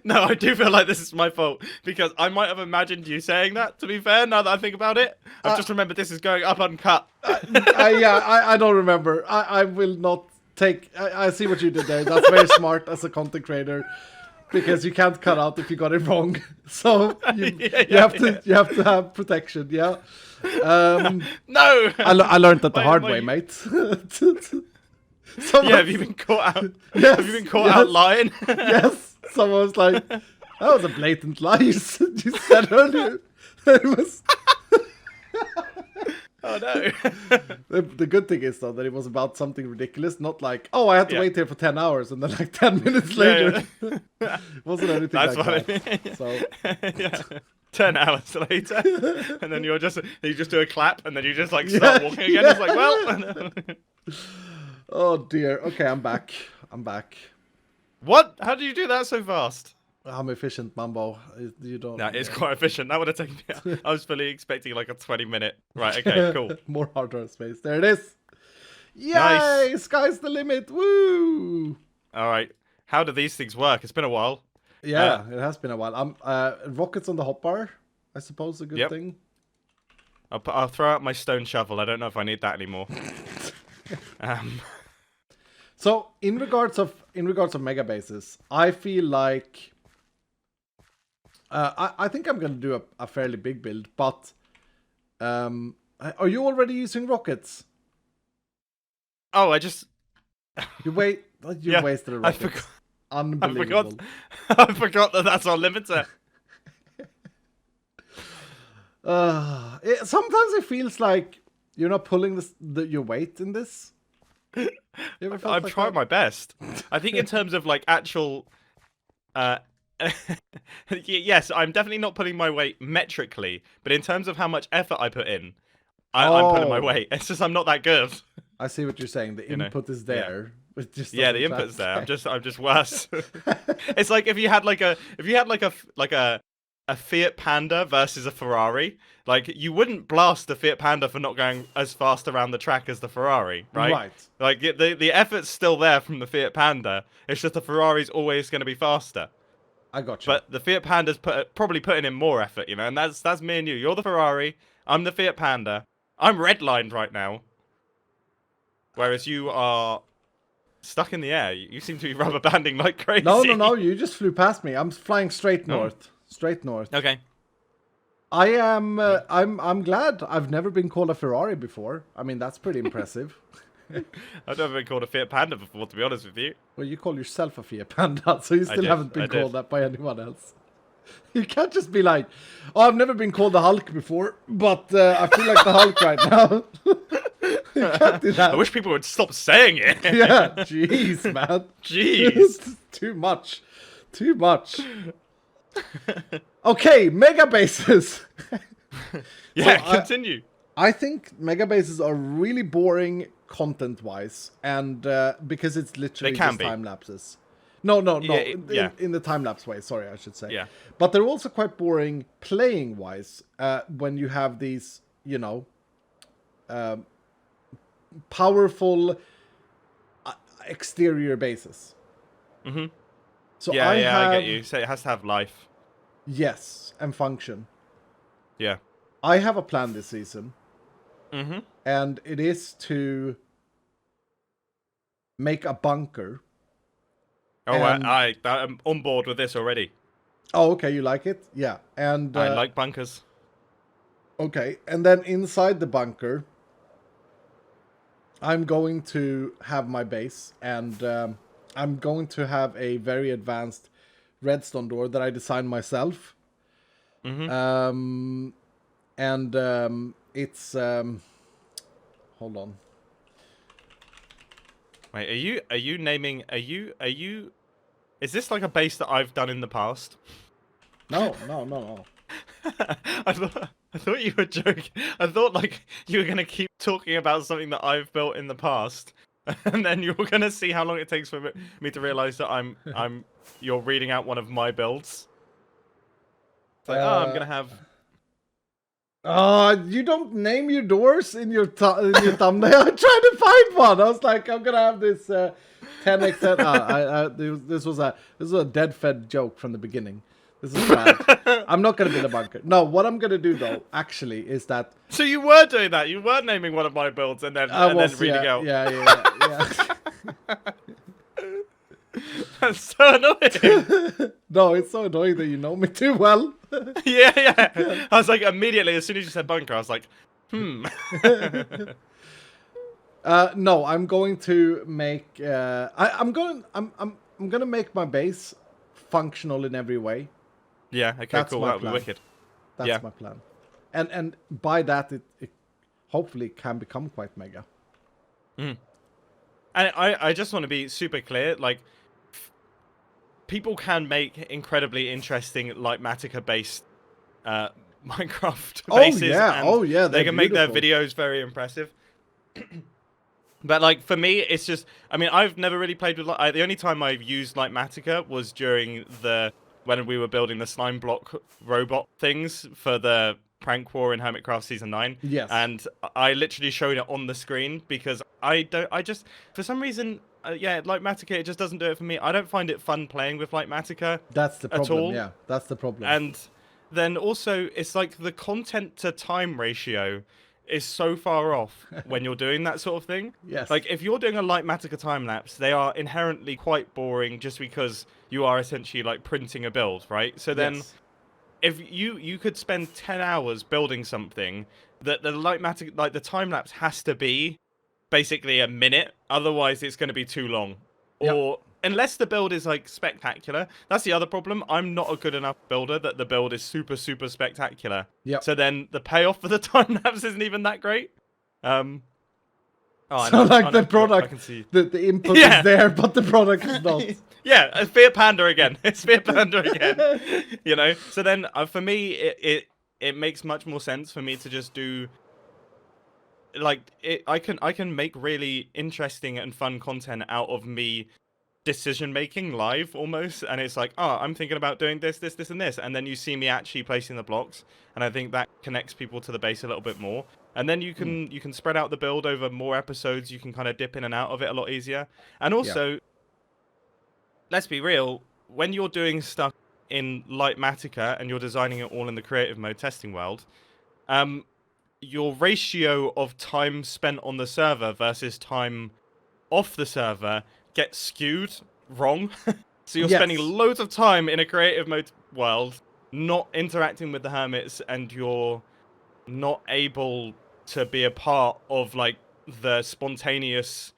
No, I do feel like this is my fault because I might have imagined you saying that. To be fair, now that I think about it, I've just remembered this is going up uncut.
I don't remember. I will not take. I see what you did there. That's very smart as a content creator. Because you can't cut out if you got it wrong, so you have to have protection. Yeah.
No.
I learned that the
Why
hard
am I-
way, mate.
Yeah, have you been caught out?
Yes,
Have you been caught out lying?
Yes. Someone was like, "That was a blatant lie you said earlier." It was.
Oh no.
The good thing is though that it was about something ridiculous, not like, "Oh, I had to
Yeah.
wait here for 10 hours," and then like 10 minutes
Yeah,
later. It wasn't anything
That's
like
what
that.
I mean.
So.
Yeah. 10 hours later, and then you just do a clap, and then you just like start walking again. It's like, well,
Oh dear. Okay, I'm back.
what? How do you do that so fast?
I'm efficient, Mumbo. You don't.
No, it's quite efficient. That would have taken me. I was fully expecting like a 20-minute. Right. Okay. Cool.
More hard drive space. There it is. Yay!
Nice.
Sky's the limit. Woo!
All right. How do these things work? It's been a while.
Yeah, it has been a while. Rockets on the hotbar. I suppose a good
Yep.
thing.
I'll throw out my stone shovel. I don't know if I need that anymore.
So in regards of mega bases, I feel like I think I'm gonna do a fairly big build, but are you already using rockets?
Oh, I just.
You
Yeah,
wasted a
I
rocket.
forgot. I
Unbelievable.
forgot. I forgot that that's our limiter.
Sometimes it feels like you're not pulling your weight in this. You ever felt
I've
like
tried
that?
my best. I think in terms of like actual. Yes, I'm definitely not putting my weight metrically, but in terms of how much effort I put in, I'm putting my
Oh.
weight. It's just I'm not that good.
I see what you're saying. The
know,
input is there. It just
Yeah, the
doesn't
input's there. I'm
translate.
just worse. It's like if you had like a Fiat Panda versus a Ferrari. Like you wouldn't blast the Fiat Panda for not going as fast around the track as the Ferrari, right?
Right.
Like the effort's still there from the Fiat Panda. It's just the Ferrari's always going to be faster.
I got you.
But the Fiat Panda's probably putting in more effort, you know, and that's me and you. You're the Ferrari. I'm the Fiat Panda. I'm redlined right now. Whereas you are stuck in the air. You seem to be rubber banding like crazy.
No. You just flew past me. I'm flying straight north. Straight north.
Okay.
I am. I'm glad. I've never been called a Ferrari before. I mean, that's pretty impressive.
I've never been called a Fiat Panda before, to be honest with you.
Well, you call yourself a Fiat Panda, so you still
did,
haven't been
I did.
called that by anyone else. You can't just be like, "Oh, I've never been called the Hulk before, but I feel like the Hulk right now." You can't do that.
I wish people would stop saying it.
Yeah, jeez, man.
Jeez.
Too much. Too much. Okay, mega bases.
Yeah,
So,
continue.
I think mega bases are really boring content-wise, and because it's literally
They can
just
be.
time lapses. No.
Yeah.
In the time lapse way. Sorry, I should say.
Yeah.
But they're also quite boring playing-wise when you have these, powerful exterior bases.
Mm-hmm.
So
Yeah,
I
I get you. So it has to have life.
Yes, and function.
Yeah.
I have a plan this season,
Mm-hmm.
and it is to make a bunker.
Oh,
And-
I'm on board with this already.
Oh, okay, you like it? Yeah. And
I like bunkers.
okay, and then inside the bunker, I'm going to have my base, and I'm going to have a very advanced redstone door that I designed myself.
Mm-hmm.
And it's hold on.
Wait, are you naming? Is this like a base that I've done in the past?
No, no, no, no.
I thought you were joking. I thought like you were gonna keep talking about something that I've built in the past, and then you were gonna see how long it takes for me to realize that you're reading out one of my builds. It's like, oh, I'm gonna have.
You don't name your doors in your thumbnail. I tried to find one. I was like, I'm gonna have this 10x10. This was a dead fed joke from the beginning. This is bad. I'm not gonna build a bunker. No, what I'm gonna do though, actually, is that.
So you were doing that. You were naming one of my builds and then reading out.
Yeah.
That's so annoying.
No, it's so annoying that you know me too well.
Yeah. I was like, immediately, as soon as you said bunker, I was like, No,
I'm going to make. I'm gonna make my base functional in every way.
Yeah. Okay.
That's
cool.
my
That would be
plan.
wicked.
That's my plan. And by that, it hopefully can become quite mega.
And I just want to be super clear, like, people can make incredibly interesting, like, Matica-based Minecraft bases.
Yeah,
they can make their
beautiful.
videos very impressive. But, like, for me, it's just, I mean, I've never really played with, the only time I've used, like, Matica was during when we were building the slime block robot things for the prank war in Hermitcraft Season 9.
Yes.
And I literally showed it on the screen because for some reason, like Matica, it just doesn't do it for me. I don't find it fun playing with like Matica.
That's the problem.
At all.
Yeah, that's the problem.
And then also, it's like the content to time ratio is so far off when you're doing that sort of thing.
Yes.
Like, if you're doing a light Matica time lapse, they are inherently quite boring just because you are essentially like printing a build, right? So then,
Yes.
if you could spend 10 hours building something, that the light Matica, like the time lapse has to be basically a minute, otherwise it's going to be too long.
Yep.
Or unless the build is like spectacular. That's the other problem. I'm not a good enough builder that the build is super spectacular.
Yep.
So then the payoff for the time lapse isn't even that great.
So the product,
I can see.
the input
Yeah.
is there, but the product is not.
Yeah, Fear Panda again. It's Fear Panda again. You know. So then, for me, it makes much more sense for me to just do. Like I can make really interesting and fun content out of me decision making live almost, and it's like, oh, I'm thinking about doing this, and this, and then you see me actually placing the blocks, and I think that connects people to the base a little bit more. And then you can spread out the build over more episodes. You can kind of dip in and out of it a lot easier. And also, let's be real, when you're doing stuff in Light Matica and you're designing it all in the creative mode testing world, your ratio of time spent on the server versus time off the server gets skewed wrong. So you're spending loads of time in a creative mode world not interacting with the hermits, and you're not able to be a part of like the spontaneous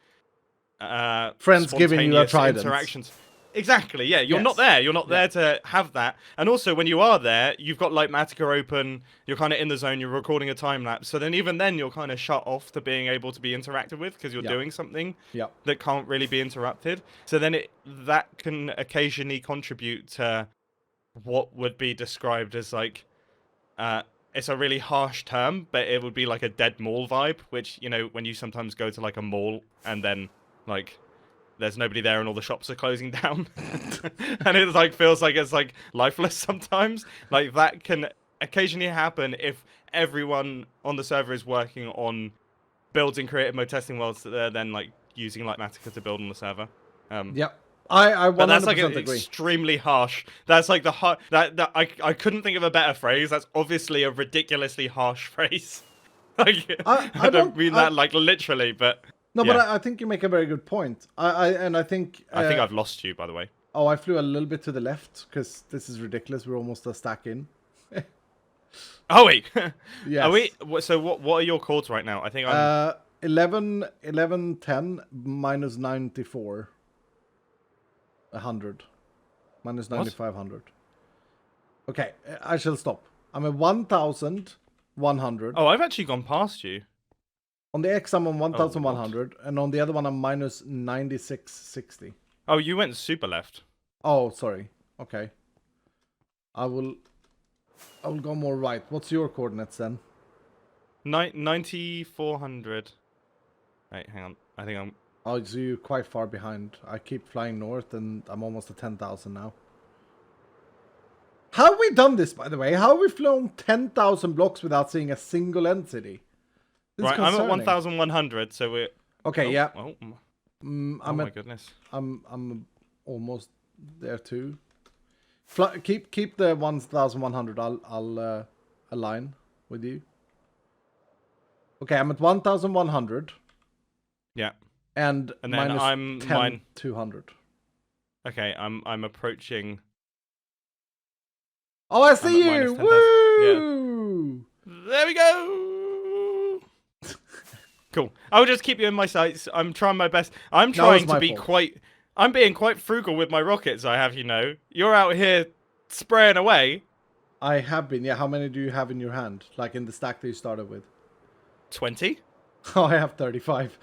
Friends giving you a trident.
interactions. Exactly, yeah. You're not there. You're not there to have that. And also, when you are there, you've got like Matica open. You're kind of in the zone. You're recording a time lapse. So then, even then, you're kind of shut off to being able to be interacted with because you're doing something that can't really be interrupted. So then, that can occasionally contribute to what would be described as like, it's a really harsh term, but it would be like a dead mall vibe. Which, you know, when you sometimes go to like a mall and then like there's nobody there and all the shops are closing down and it like feels like it's like lifeless sometimes. Like that can occasionally happen if everyone on the server is working on builds in creative mode testing worlds that they're then like using like Matica to build on the server.
I 100%
but that's like
agree.
extremely harsh. That's like I couldn't think of a better phrase. That's obviously a ridiculously harsh phrase. Like I don't mean that like literally, but
no, but I think you make a very good point. I think
I've lost you, by the way.
Oh, I flew a little bit to the left because this is ridiculous. We're almost a stack in.
Oh wait,
yes.
Are we? So what are your chords right now? I think I'm
11, 10 minus 94. 100 minus 9500. Okay, I shall stop. I'm at 1100.
Oh, I've actually gone past you.
On the X, I'm on 1100, and on the other one, I'm minus 9660.
Oh, you went super left.
Oh, sorry. Okay. I will go more right. What's your coordinates then?
9400. Wait, hang on. I think I'm.
Oh, so you're quite far behind. I keep flying north, and I'm almost at 10,000 now. How have we done this, by the way? How have we flown 10,000 blocks without seeing a single end city? This is
Right, I'm at
concerning.
1100, so we're.
Okay,
Oh,
yeah.
Oh,
I'm
my
at,
goodness.
I'm almost there too. Keep the 1,100. I'll align with you. Okay, I'm at 1,100.
Yeah.
And
then
minus
I'm
200.
Okay, I'm approaching.
Oh, I see
I'm at
you!
minus 10,000.
Woo!
There we go. Cool. I'll just keep you in my sights. I'm trying my best. I'm trying to be quite. I'm being quite frugal with my rockets. I have, you know. You're out here spraying away.
I have been. Yeah. How many do you have in your hand? Like in the stack that you started with?
20.
Oh, I have 35.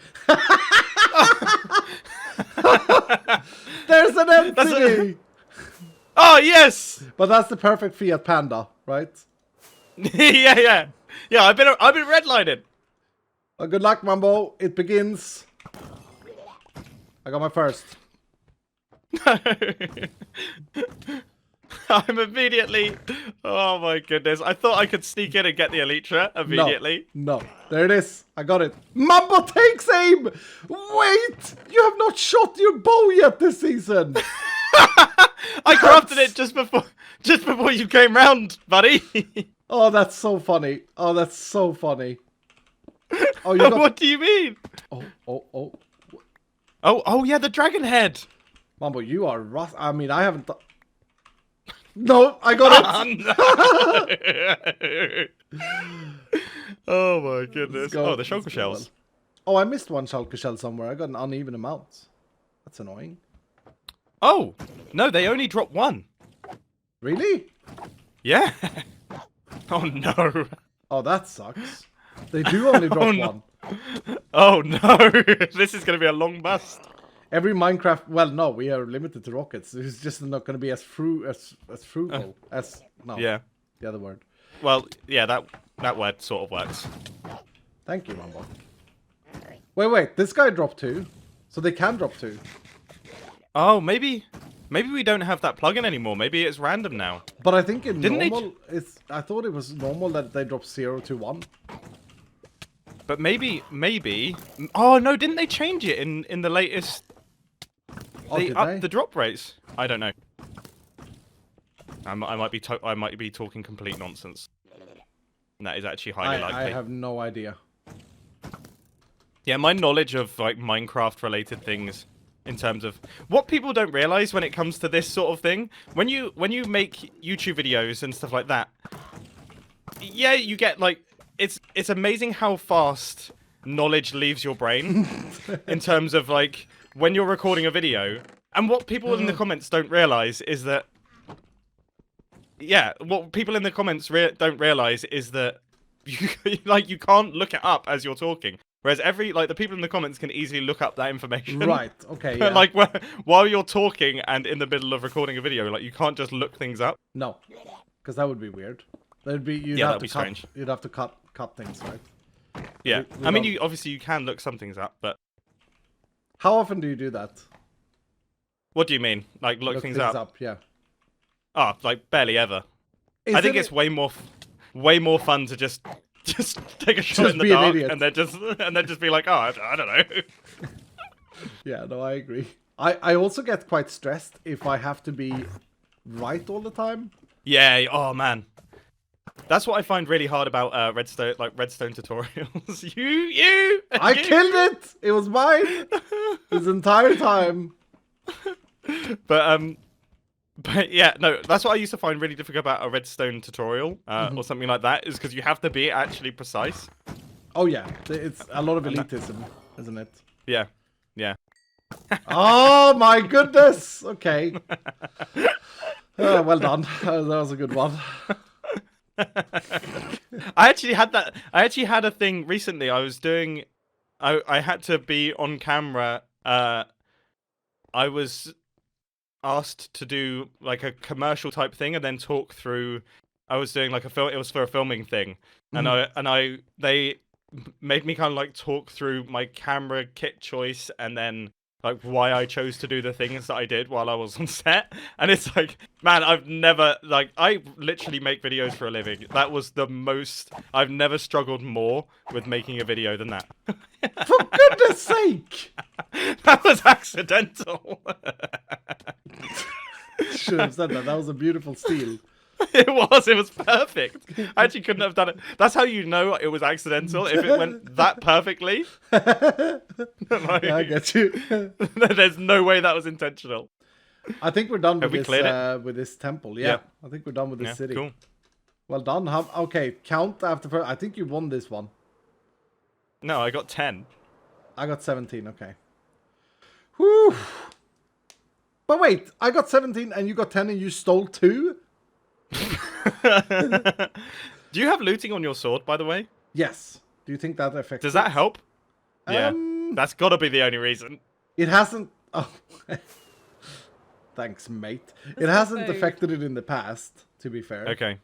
There's an empty.
Oh yes.
But that's the perfect Fiat Panda, right?
yeah. I've been redlining.
Well, good luck, Mumbo. It begins. I got my first.
I'm immediately. Oh my goodness! I thought I could sneak in and get the Elytra immediately.
No. There it is. I got it. Mumbo takes aim. Wait, you have not shot your bow yet this season.
I crafted it just before you came round, buddy.
Oh, that's so funny. Oh, that's so funny. Oh, you got...
What do you mean? Oh, yeah, the dragon head.
Mumbo, you are rough. I mean, I haven't... No, I got
it. Oh my goodness. Oh, the shulker shells.
Oh, I missed one shulker shell somewhere. I got an uneven amount. That's annoying.
Oh, no, they only drop one.
Really?
Yeah. Oh no.
Oh, that sucks. They do only drop one.
Oh no. This is going to be a long bust.
Every Minecraft... Well, no, we are limited to rockets. It's just not going to be as frugal as... No.
Yeah.
The other word.
Well, yeah, that word sort of works.
Thank you, Mumbo. Wait. This guy dropped 2. So they can drop 2.
Oh, maybe we don't have that plugin anymore. Maybe it's random now.
But I think in normal... I thought it was normal that they drop 0 to 1.
But maybe... Oh, no, didn't they change it in the latest... They upped the drop rates. I don't know. I might be talking complete nonsense. And that is actually highly likely.
I have no idea.
Yeah, my knowledge of like Minecraft related things in terms of what people don't realize when it comes to this sort of thing, when you make YouTube videos and stuff like that, yeah, you get like it's amazing how fast knowledge leaves your brain in terms of like when you're recording a video. And what people in the comments don't realize is that, yeah, what people in the comments don't realize is that you can't look it up as you're talking. Whereas the people in the comments can easily look up that information.
Right. Okay. Yeah.
Like while you're talking and in the middle of recording a video, like you can't just look things up.
No, because that would be weird. That'd be
that'd be strange.
You'd have to cut things, right?
Yeah. I mean, you can look some things up, but
how often do you do that?
What do you mean? Like look things up?
Yeah.
Oh, like barely ever. I think it's way more fun to just take a shot in the dark and then just be like, oh, I don't know.
Yeah, no, I agree. I also get quite stressed if I have to be right all the time.
Yeah. Oh man, that's what I find really hard about redstone tutorials. you.
I killed it. It was mine this entire time.
But yeah, no, that's what I used to find really difficult about a redstone tutorial or something like that, is because you have to be actually precise.
Oh yeah, it's a lot of elitism, isn't it?
Yeah.
Oh my goodness. Okay. Well done. That was a good one.
I actually had a thing recently. I had to be on camera. I was asked to do like a commercial type thing and then talk through. I was doing like a film. It was for a filming thing, and they made me kind of like talk through my camera kit choice and then like why I chose to do the things that I did while I was on set. And it's like, man, I've never I literally make videos for a living. That was the most I've never struggled more with making a video than that.
For goodness sake!
That was accidental.
Should have said that. That was a beautiful steal.
It was perfect. I actually couldn't have done it. That's how you know it was accidental, if it went that perfectly. Like,
Yeah, I get you.
there's no way that was intentional.
I think we're done
Have
with
we
this with this temple. Yeah,
Yeah.
I think we're done with this
Yeah,
city.
cool.
Well done. Okay, count after first. I think you won this one.
No, I got 10.
I got 17. Okay. Whew. But wait, I got 17 and you got 10 and you stole 2?
Do you have looting on your sword, by the way?
Yes. Do you think that affects?
Does that help? Yeah,
Um,
that's got to be the only reason.
It hasn't. Oh, thanks, mate. It hasn't
okay.
affected it in the past. To be fair.
Okay.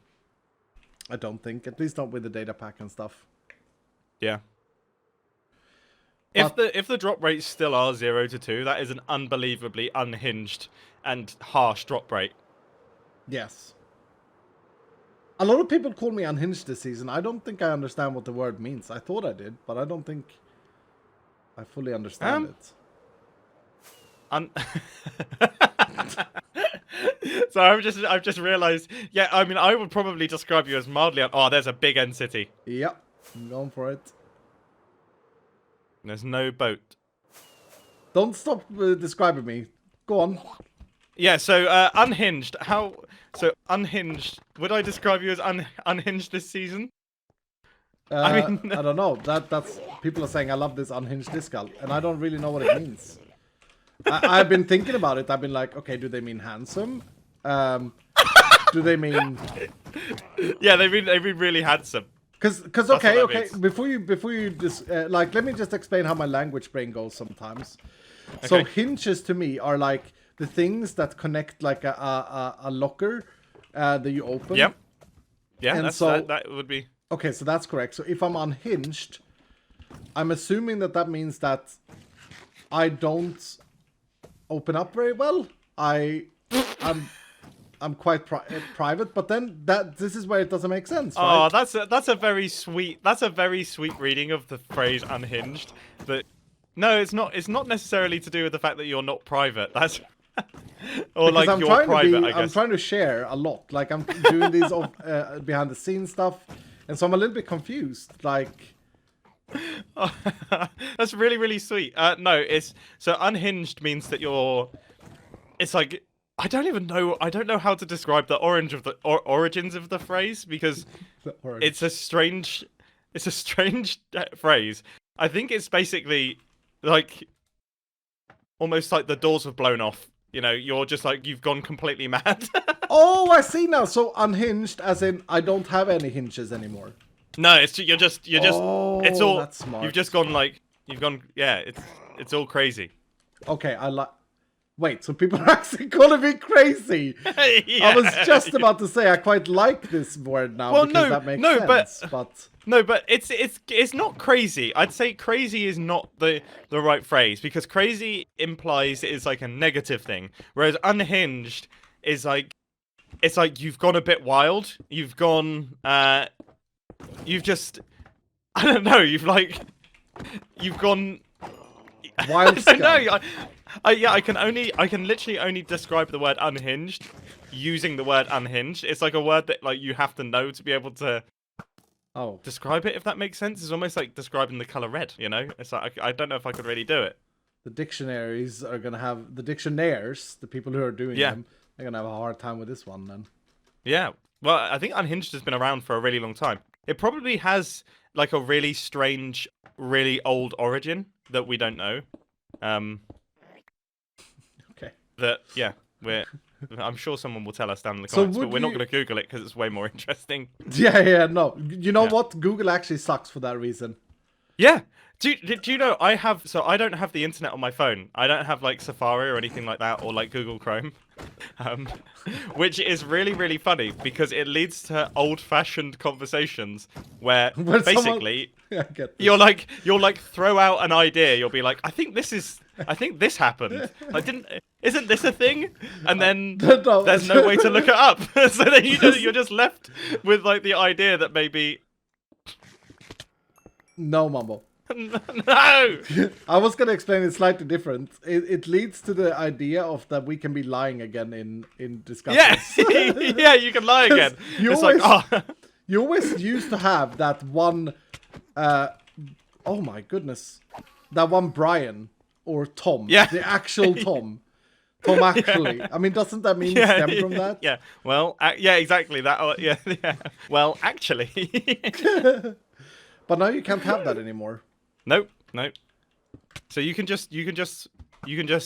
I don't think. At least not with the data pack and stuff.
Yeah.
But-
If the drop rates still are 0 to 2, that is an unbelievably unhinged and harsh drop rate.
Yes. A lot of people call me unhinged this season. I don't think I understand what the word means. I thought I did, but I don't think I fully understand it.
So I've just realised. Yeah, I mean, I would probably describe you as mildly. Oh, there's a big end city.
Yep. I'm going for it.
There's no boat.
Don't stop describing me. Go on.
Yeah. So unhinged. So unhinged. Would I describe you as unhinged this season? I mean,
I don't know. That's people are saying I love this unhinged Iskall, and I don't really know what it means. I've been thinking about it. I've been like, okay, do they mean handsome? Do they mean?
Yeah, they mean really handsome.
Because
what
okay,
that
okay.
means.
Before you just like, let me just explain how my language brain goes sometimes. So
Okay.
hinges to me are like the things that connect like a locker that you open.
Yep. Yeah,
And
that's,
so-
that would be.
Okay, so that's correct. So if I'm unhinged, I'm assuming that means that I don't open up very well. I'm quite private, but then this is where it doesn't make sense, right?
Oh, that's a very sweet reading of the phrase unhinged. That no, it's not necessarily to do with the fact that you're not private. That's or
Because
like
I'm
you're
trying
private.
to be,
I guess.
I'm trying to share a lot. Like I'm doing these behind the scenes stuff, and so I'm a little bit confused. Like,
That's really sweet. No, it's so unhinged means that you're. It's like I don't know how to describe the origins of the phrase because it's a strange phrase. I think it's basically like almost like the doors have blown off. You know, you're just like you've gone completely mad.
oh, I see now. So unhinged, as in I don't have any hinges anymore.
No, you're just
Oh,
it's all
that's smart.
you've just gone like you've gone yeah, it's all crazy.
Okay, I like. Wait, so people are actually calling me crazy.
Yeah.
I was just about to say I quite like this word now
Well,
because
no,
that makes
no,
sense. But
No, but it's not crazy. I'd say crazy is not the right phrase because crazy implies it's like a negative thing, whereas unhinged is like it's like you've gone a bit wild. You've gone you've just I don't know, you've gone
wild
I don't know. I can literally only describe the word unhinged using the word unhinged. It's like a word that like you have to know to be able to
Oh,
describe it, if that makes sense. It's almost like describing the color red, you know? It's like I don't know if I could really do it.
the dictionaries are gonna have the dictionaires, the people who are doing
Yeah.
them. They're gonna have a hard time with this one then.
Yeah. Well, I think unhinged has been around for a really long time. It probably has like a really strange, really old origin that we don't know.
Okay.
That yeah, I'm sure someone will tell us down in the
So
comments, but
would
we're not
you-
going to Google it because it's way more interesting.
Yeah, no. You know
Yeah.
what? Google actually sucks for that reason.
Yeah. Do you know I don't have the internet on my phone. I don't have like Safari or anything like that, or like Google Chrome, um, which is really really funny because it leads to old-fashioned conversations where
When someone-
basically
Yeah, I get this.
you'll like throw out an idea. You'll be like, I think this happened. Like, isn't this a thing? And then
No,
there's no way to look it up. So then you're just left with like the idea that maybe
No, Mumbo.
no.
I was gonna explain it slightly different. It leads to the idea of that we can be lying again in discussions.
Yeah, yeah, you can lie again.
You
It's
always-
like, oh,
You always used to have that one. Oh my goodness, that one Brian or Tom.
Yeah.
The actual Tom. Tom actually. I mean, doesn't that mean
yeah,
stem from that?
Yeah. Well, yeah, exactly. That. Yeah, yeah. Well, actually.
But now you can't have that anymore.
Nope. Nope. So you can just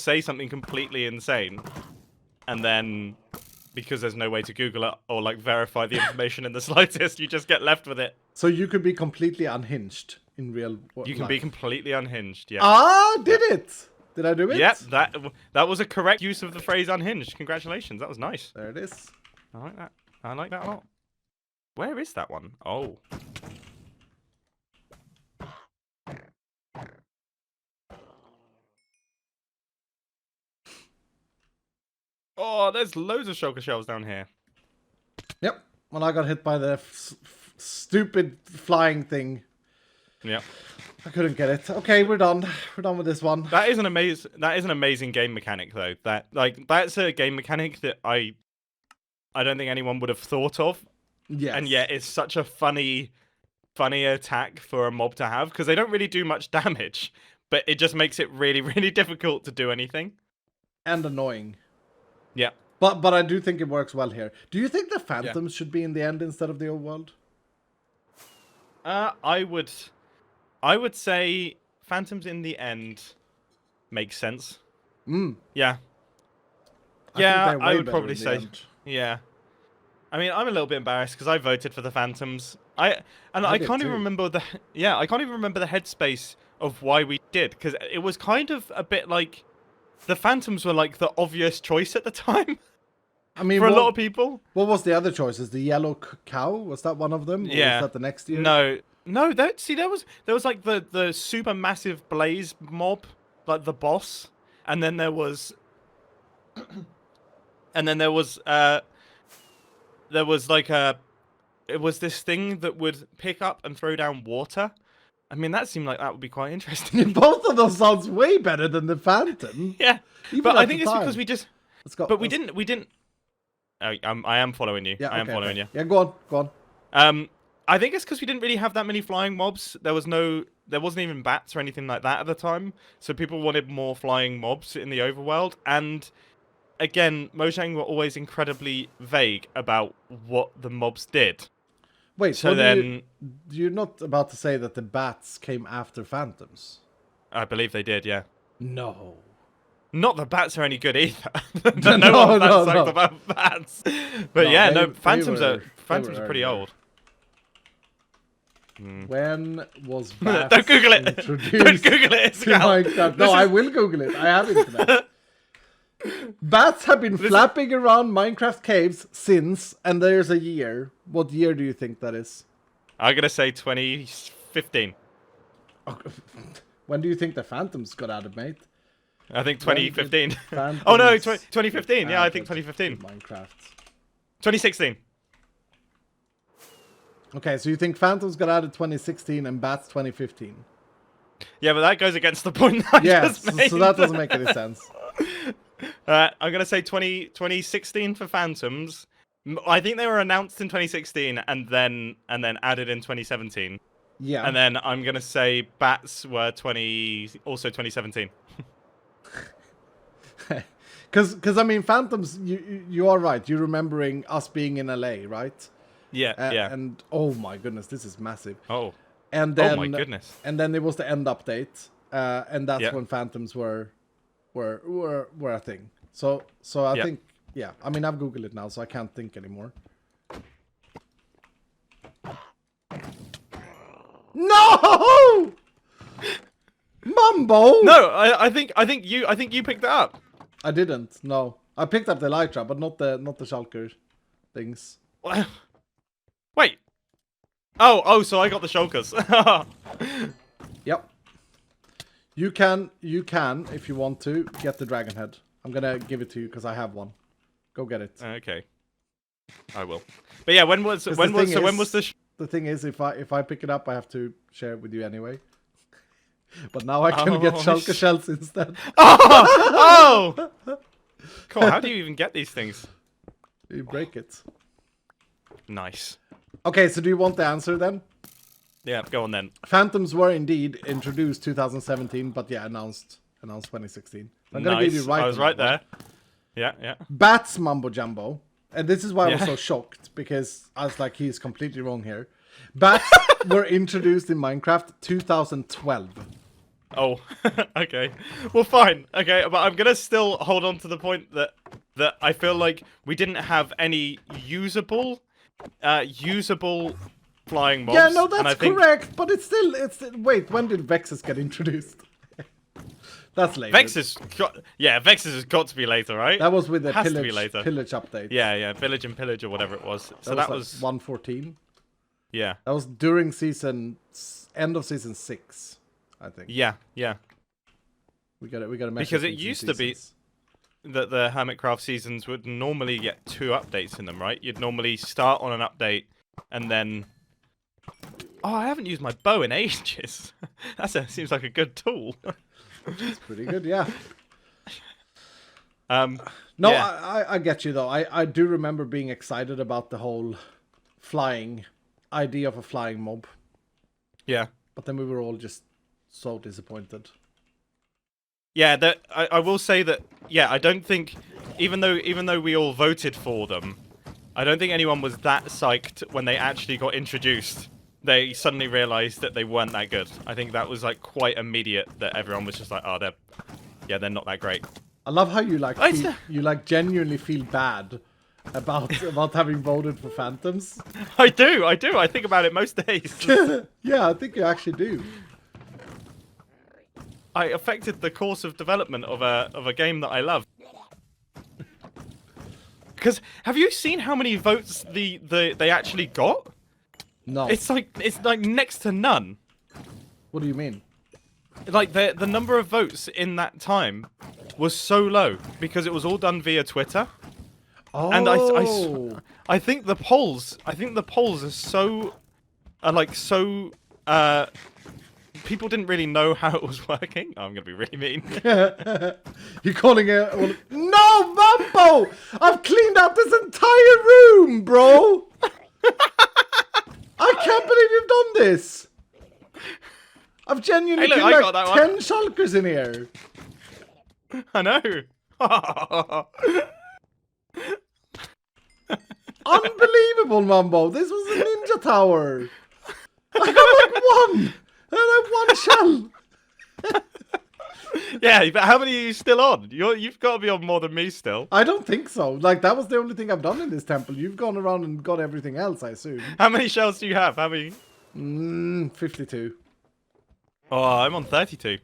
say something completely insane, and then because there's no way to Google it or like verify the information in the slightest, you just get left with it.
So you could be completely unhinged in real life.
You can be completely unhinged. Yeah.
Ah, did it? Did I do it?
Yep. That was a correct use of the phrase unhinged. Congratulations. That was nice.
There it is.
I like that. I like that a lot. Where is that one? Oh. Oh, there's loads of shulker shells down here.
Yep. When I got hit by the stupid flying thing,
Yeah.
I couldn't get it. Okay, we're done. We're done with this one.
That is an amazing game mechanic though. That's a game mechanic that I don't think anyone would have thought of.
Yes.
And yet it's such a funny attack for a mob to have because they don't really do much damage, but it just makes it really really difficult to do anything.
And annoying.
Yeah.
But I do think it works well here. Do you think the phantoms should be in the end instead of the old world?
I would say phantoms in the end makes sense. Yeah. Yeah, I would probably say. Yeah. I mean, I'm a little bit embarrassed because I voted for the phantoms. I
did
can't
too.
even remember the I can't even remember the headspace of why we did because it was kind of a bit like the phantoms were like the obvious choice at the time.
I mean,
for a lot of people.
What was the other choices? The yellow cow? Was that one of them? Or
Yeah.
was that the next year?
No, there was like the super massive blaze mob, like the boss, and then there was like it was this thing that would pick up and throw down water. I mean, that seemed like that would be quite interesting.
Both of those sounds way better than the phantom.
Yeah,
Even
but
at
I think
the
it's
time.
because we just.
Let's go.
But we didn't. I am following you.
Yeah,
I am
okay,
following
okay. Yeah, go on.
I think it's because we didn't really have that many flying mobs. There wasn't even bats or anything like that at the time. So people wanted more flying mobs in the overworld. And again, Mojang were always incredibly vague about what the mobs did.
Wait,
So
you're not about to say that the bats came after phantoms?
I believe they did, yeah.
No.
Not that bats are any good either.
No,
no one
no,
sucked
no.
about bats. But
No,
yeah,
they
phantoms
were-
are
they
phantoms
were
are pretty
earlier.
old.
When was bats
Don't Google it.
introduced
Don't Google it.
to Minecraft? No, I will Google it. I have internet. Bats have been flapping around Minecraft caves since, and there's a year. What year do you think that is?
I'm gonna say 2015.
When do you think the phantoms got added, mate?
I think
When did
2015.
phantoms
Oh no, 2015. Yeah, I think
added
2015.
to Minecraft.
2016.
Okay, so you think phantoms got added 2016 and bats 2015?
Yeah, but that goes against the point I
Yes,
just made.
so that doesn't make any sense.
I'm gonna say 2016 for phantoms. I think they were announced in 2016 and then added in 2017.
Yeah.
And then I'm gonna say bats were also 2017.
Because I mean, phantoms. You are right. You're remembering us being in LA, right?
Yeah, yeah.
And oh my goodness, this is massive.
Oh.
And then,
Oh my goodness.
And then it was the end update, and that's
Yeah.
when phantoms were a thing. So I
Yeah.
think, yeah. I mean, I've Googled it now, so I can't think anymore. No! Mumbo!
No, I think you picked it up.
I didn't. No, I picked up the Elytra, but not the Shulker things.
Wait. Oh, so I got the shulkers.
Yep. You can, if you want to, get the dragon head. I'm gonna give it to you because I have one. Go get it.
Okay. I will. But yeah, when was the?
The thing is, if I pick it up, I have to share it with you anyway. But now I can get shulker shells instead.
Oh! Cool. How do you even get these things?
You break it.
Nice.
Okay, so do you want the answer then?
Yeah, go on then.
Phantoms were indeed introduced 2017, but yeah, announced 2016. I'm gonna give you right.
I was right there. Yeah.
Bats Mumbo Jumbo. And this is why I was so shocked, because I was like, he's completely wrong here. Bats were introduced in Minecraft 2012.
Oh, okay. Well, fine. Okay, but I'm gonna still hold on to the point that I feel like we didn't have any usable flying mobs.
Yeah, no, that's correct. But it's still wait, when did Vexus get introduced? That's later.
Vexus has got to be later, right?
That was with the
Has to be later.
pillage update.
Yeah, Village and Pillage or whatever it was. So that was
114.
Yeah.
That was during end of season 6, I think.
Yeah.
We got to
because it used to be that the Hermitcraft seasons would normally get 2 updates in them, right? You'd normally start on an update and then. Oh, I haven't used my bow in ages. Seems like a good tool.
It's pretty good, yeah.
No,
yeah. I get you though. I do remember being excited about the whole flying idea of a flying mob.
Yeah.
But then we were all just so disappointed.
Yeah, I will say that. Yeah, I don't think, even though we all voted for them, I don't think anyone was that psyched when they actually got introduced. They suddenly realized that they weren't that good. I think that was like quite immediate. That everyone was just like, oh, they're not that great.
I love how you genuinely feel bad about having voted for Phantoms.
I do. I think about it most days.
Yeah, I think you actually do.
I affected the course of development of a game that I love. Because have you seen how many votes they actually got?
No.
It's like next to none.
What do you mean?
Like the number of votes in that time was so low because it was all done via Twitter.
Oh.
And I think the polls are so people didn't really know how it was working. Oh, I'm gonna be really mean.
You're calling it? Well, no, Mumbo! I've cleaned out this entire room, bro. I can't believe you've done this. I've genuinely killed like 10 shulkers in here.
I know.
Unbelievable, Mumbo. This was a ninja tower. I got like one. And I have one shell.
Yeah, but how many are you still on? You've got to be on more than me still.
I don't think so. Like, that was the only thing I've done in this temple. You've gone around and got everything else, I assume.
How many shells do you have? How many?
52.
Oh, I'm on 32.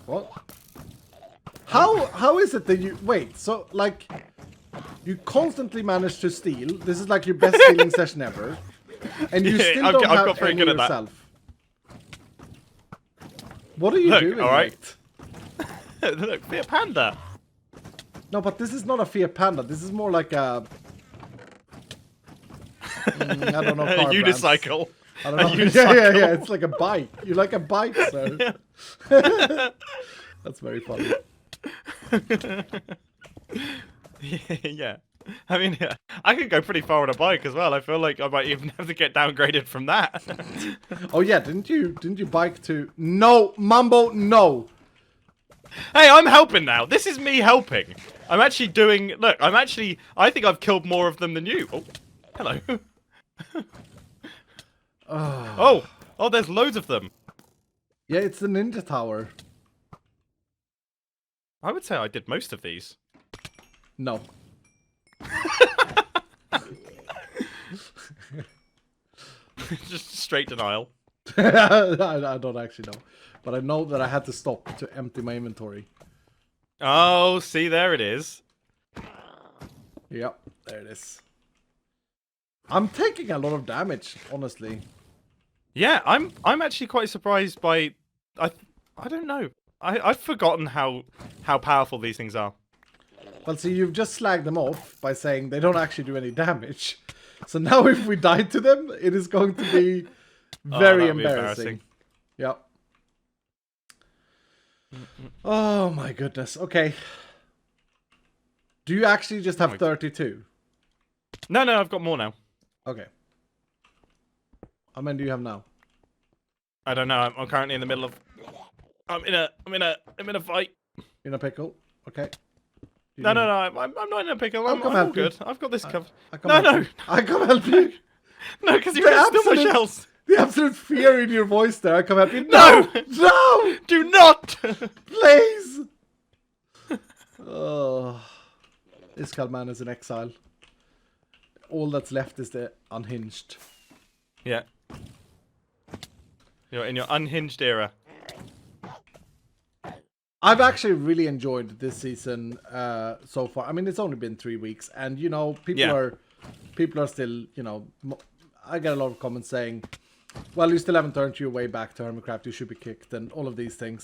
What? How is it that you... Wait, so, like... You constantly manage to steal. This is like your best stealing session ever. And you still don't have any yourself. What are you doing?
All right. Look, be a panda.
No, but this is not a Fiat Panda. This is more like a... I don't know.
A unicycle.
I don't know. Yeah. It's like a bike. You like a bike, sir. That's very funny.
Yeah. I mean, yeah, I could go pretty far on a bike as well. I feel like I might even have to get downgraded from that.
Oh yeah, didn't you bike to... No, Mumbo, no.
Hey, I'm helping now. This is me helping. I'm actually doing... Look, I think I've killed more of them than you. Oh, hello. Oh, there's loads of them.
Yeah, it's the ninja tower.
I would say I did most of these.
No.
Just straight denial.
I don't actually know. But I know that I had to stop to empty my inventory.
Oh, see, there it is.
Yep, there it is. I'm taking a lot of damage, honestly.
Yeah, I'm actually quite surprised by... I don't know. I've forgotten how powerful these things are.
Well, see, you've just slagged them off by saying they don't actually do any damage. So now if we die to them, it is going to be very embarrassing. Yep. Oh my goodness. Okay. Do you actually just have 32?
No, I've got more now.
Okay. How many do you have now?
I don't know. I'm currently in the middle of... I'm in a fight.
In a pickle? Okay.
No, I'm not in a pickle. I'm all good. I've got this covered.
I come help you.
No, because you can't steal my shells.
The absolute fear in your voice there. I come help you.
No!
No!
Do not!
Please! Oh. Iskall man is in exile. All that's left is the unhinged.
Yeah. You're in your unhinged era.
I've actually really enjoyed this season so far. I mean, it's only been 3 weeks, and you know, people are still, you know, I get a lot of comments saying, "Well, you still haven't turned your way back to Hermitcraft. You should be kicked," and all of these things.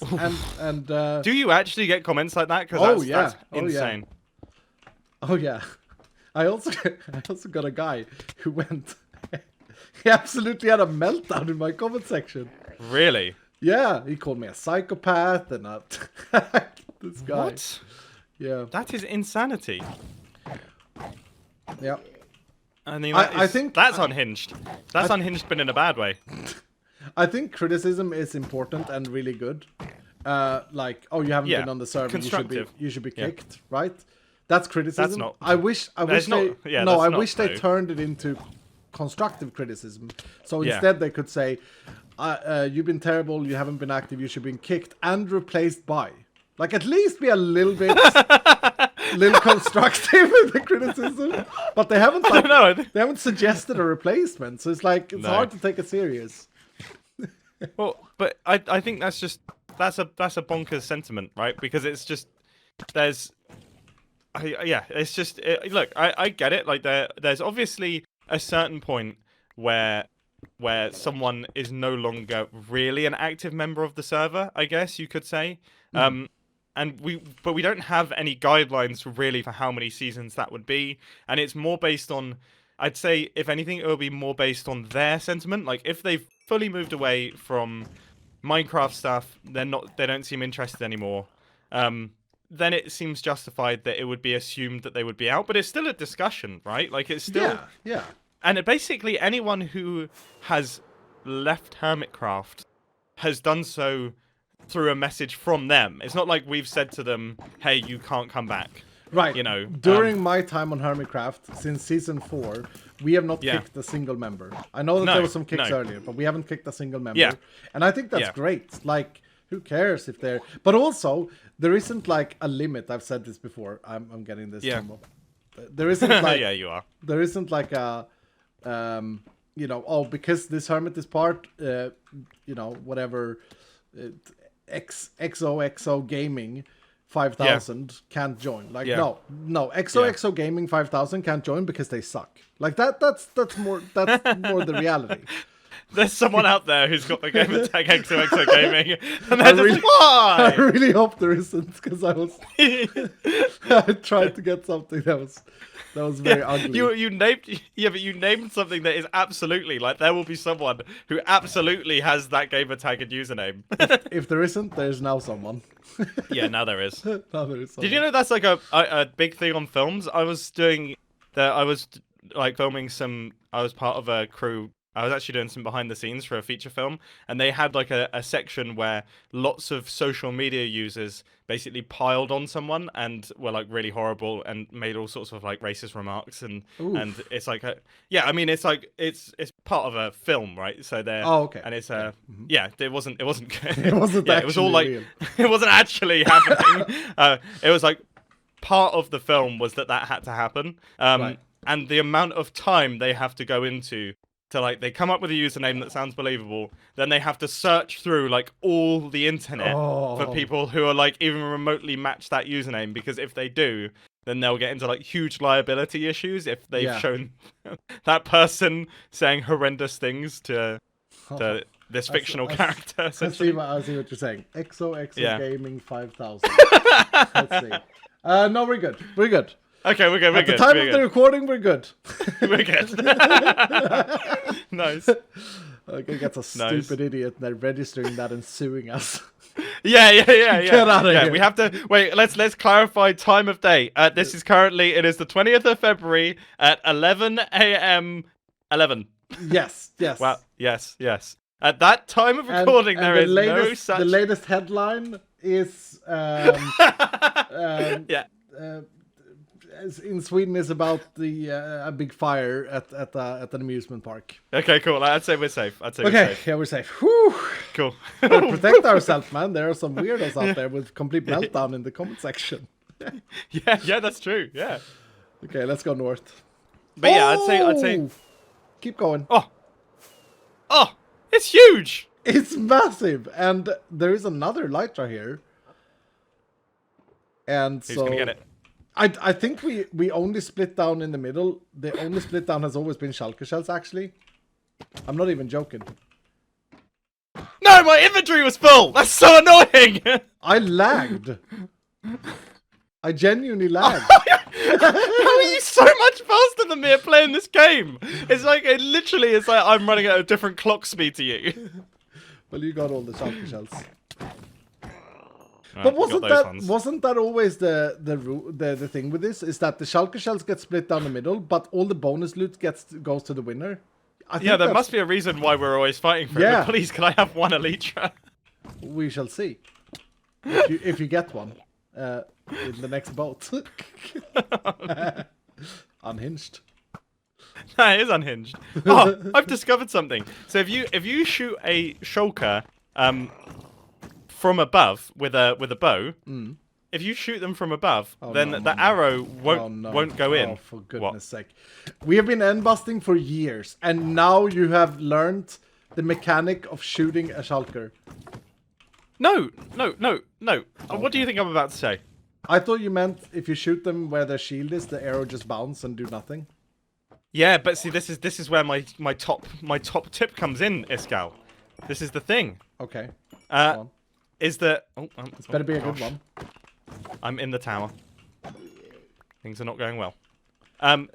And
do you actually get comments like that? Because that's insane.
Oh yeah. I also got a guy who went. He absolutely had a meltdown in my comment section.
Really?
Yeah, he called me a psychopath and this guy.
What?
Yeah.
That is insanity.
Yeah.
I mean,
I think
that's unhinged. That's unhinged, but in a bad way.
I think criticism is important and really good. Like, oh, you haven't been on the server. You should be kicked, right? That's criticism.
That's not.
I wish they turned it into constructive criticism. So instead they could say, you've been terrible, you haven't been active, you should be kicked and replaced by. Like, at least be a little bit little constructive with the criticism. But they haven't they haven't suggested a replacement. So it's like hard to take it serious.
Well, but I think that's a bonkers sentiment, right? Because it's just it's just look, I get it. Like there's obviously a certain point where someone is no longer really an active member of the server, I guess you could say. And we don't have any guidelines really for how many seasons that would be, and it's more based on, I'd say, if anything, it will be more based on their sentiment. Like if they've fully moved away from Minecraft stuff, they don't seem interested anymore. Then it seems justified that it would be assumed that they would be out, but it's still a discussion, right? Like it's still
yeah.
And basically anyone who has left Hermitcraft has done so through a message from them. It's not like we've said to them, "Hey, you can't come back."
Right.
You know.
During my time on Hermitcraft, since season 4, we have not kicked a single member. I know that there was some kicks earlier, but we haven't kicked a single member. Yeah. And I think that's great. Like, who cares if they're... But also, there isn't like a limit. I've said this before. I'm getting this. There isn't like...
Yeah, you are.
There isn't like a... you know, oh, because this hermit is part, you know, whatever, XOXO Gaming 5000 can't join. Like, no, XOXO Gaming 5000 can't join because they suck. Like that's more the reality.
There's someone out there who's got the gamer tag XOXO Gaming, and they're just like, why?
I really hope there isn't, because I tried to get something that was very ugly.
You named something that is absolutely, like, there will be someone who absolutely has that gamer tag and username.
If there isn't, there's now someone.
Yeah, now there is.
Now there is someone.
Did you know that's like a big thing on films? I was filming some. I was part of a crew. I was actually doing some behind the scenes for a feature film, and they had like a section where lots of social media users basically piled on someone and were like really horrible and made all sorts of like racist remarks, and it's like it's like it's part of a film, right? So they're and it's it wasn't good.
It wasn't
it was all like real. It wasn't actually happening. It was like part of the film was that had to happen. Right. And the amount of time they have to go into to like they come up with a username that sounds believable, then they have to search through like all the internet for people who are like even remotely match that username, because if they do, then they'll get into like huge liability issues if they've shown that person saying horrendous things to this fictional character.
I see what you're saying. XOXO Gaming 5000. Let's see. No, we're good. We're good.
Okay, we're good. We're
At
good.
the time of the recording, we're good.
We're good. Nice.
Okay, that's a stupid idiot. They're registering that and suing us.
Yeah.
Get out of here.
We have to wait. Let's clarify time of day. This is currently it is the 20th of February at 11 a.m. 11.
Yes.
Wow. Yes. At that time of recording, there is no such.
The latest headline is in Sweden is about the a big fire at an amusement park.
Okay, cool. I'd say we're safe.
We're safe. Whew.
Cool.
We'll protect ourselves, man. There are some weirdos out there with complete meltdown in the comment section.
yeah, that's true. Yeah.
Okay, let's go north.
But yeah, I'd say
keep going.
Oh, it's huge.
It's massive, and there is another Lytra here. And
who's gonna get it?
I think we only split down in the middle. The only split down has always been Schalke shells, actually. I'm not even joking.
No, my inventory was full! That's so annoying!
I lagged. I genuinely lagged.
How are you so much faster than me at playing this game? It's like, it's like I'm running at a different clock speed to you.
Well, you got all the Schalke shells.
Right,
but wasn't that always the thing with this? Is that the Schalke shells get split down the middle, but all the bonus loot goes to the winner?
Yeah, there must be a reason why we're always fighting for it. But please, can I have one Elytra?
We shall see. If you get one in the next boat. Unhinged.
No, it is unhinged. Oh, I've discovered something. So if you shoot a shulker from above with a bow, if you shoot them from above, then the arrow won't go in.
Oh, for goodness sake. We have been end busting for years, and now you have learned the mechanic of shooting a shulker.
No. What do you think I'm about to say?
I thought you meant if you shoot them where their shield is, the arrow just bounce and do nothing.
Yeah, but see, this is where my top tip comes in, Iskall. This is the thing.
Okay.
Is that
it's better be a good one.
I'm in the tower. Things are not going well.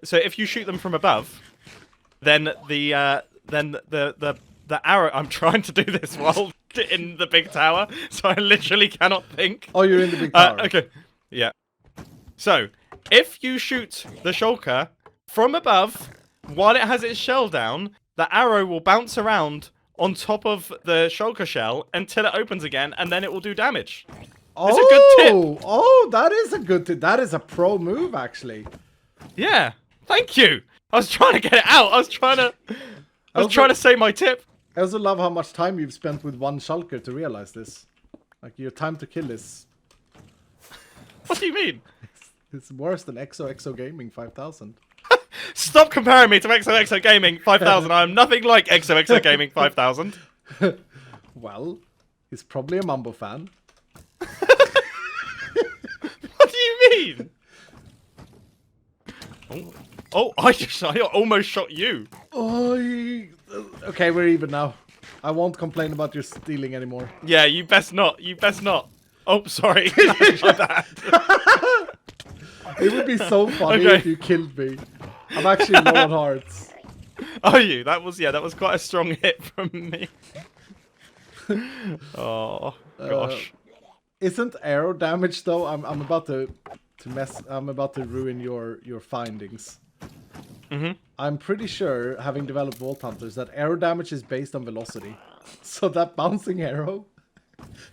So if you shoot them from above, then the arrow. I'm trying to do this while in the big tower, so I literally cannot think.
Oh, you're in the big tower.
Okay. Yeah. So if you shoot the shulker from above while it has its shell down, the arrow will bounce around on top of the shulker shell until it opens again, and then it will do damage. It's a good tip.
Oh, that is a good tip. That is a pro move, actually.
Yeah. Thank you. I was trying to get it out. I was trying to say my tip.
I also love how much time you've spent with one shulker to realize this. Like, your time to kill is...
What do you mean?
It's worse than XOXO Gaming 5000.
Stop comparing me to XOXO Gaming 5000. I am nothing like XOXO Gaming 5000.
Well, he's probably a Mumbo fan.
What do you mean? Oh, I almost shot you.
Okay, we're even now. I won't complain about your stealing anymore.
Yeah, you best not. You best not. Oh, sorry. My bad.
It would be so funny if you killed me. I'm actually low on hearts.
Are you? That was quite a strong hit from me. Oh gosh.
Isn't arrow damage though? I'm about to ruin your findings. I'm pretty sure, having developed Vault Hunters, that arrow damage is based on velocity. So that bouncing arrow,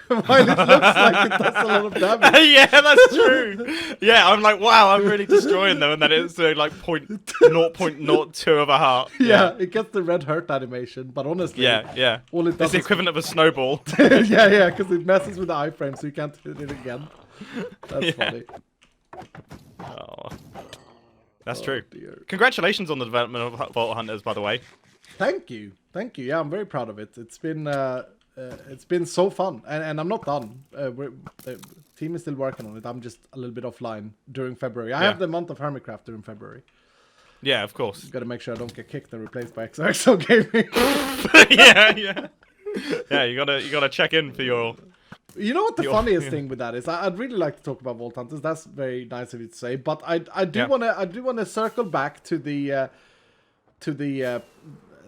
while it looks like it does a lot of damage.
Yeah, that's true. Yeah, I'm like, wow, I'm really destroying them, and then it's like 0.02 of a heart.
Yeah, it gets the red hurt animation, but honestly,
yeah.
all it does
it's the equivalent of a snowball.
yeah, because it messes with the iframe, so you can't hit it again. That's funny.
Oh. That's true.
Dear.
Congratulations on the development of Vault Hunters, by the way.
Thank you. Yeah, I'm very proud of it. It's been so fun, and I'm not done. The team is still working on it. I'm just a little bit offline during February. I have the month of Hermitcraft during February.
Yeah, of course.
Got to make sure I don't get kicked and replaced by XOXO Gaming.
Yeah, you gotta check in for your.
You know what the funniest thing with that is? I'd really like to talk about Vault Hunters. That's very nice of you to say. But I do wanna circle back to the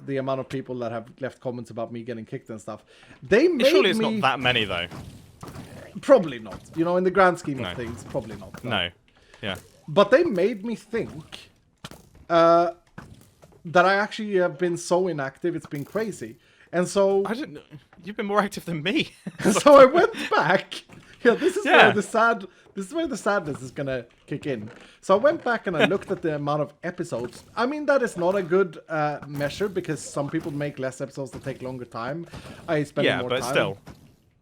amount of people that have left comments about me getting kicked and stuff. They made
Surely it's not that many though.
Probably not. You know, in the grand scheme of things, probably not.
No. Yeah.
But they made me think that I actually have been so inactive. It's been crazy. And so
I didn't. You've been more active than me.
So I went back. Yeah, this is where the sadness is gonna kick in. So I went back and I looked at the amount of episodes. I mean, that is not a good measure because some people make less episodes that take longer time. I spend more time.
Yeah, but still.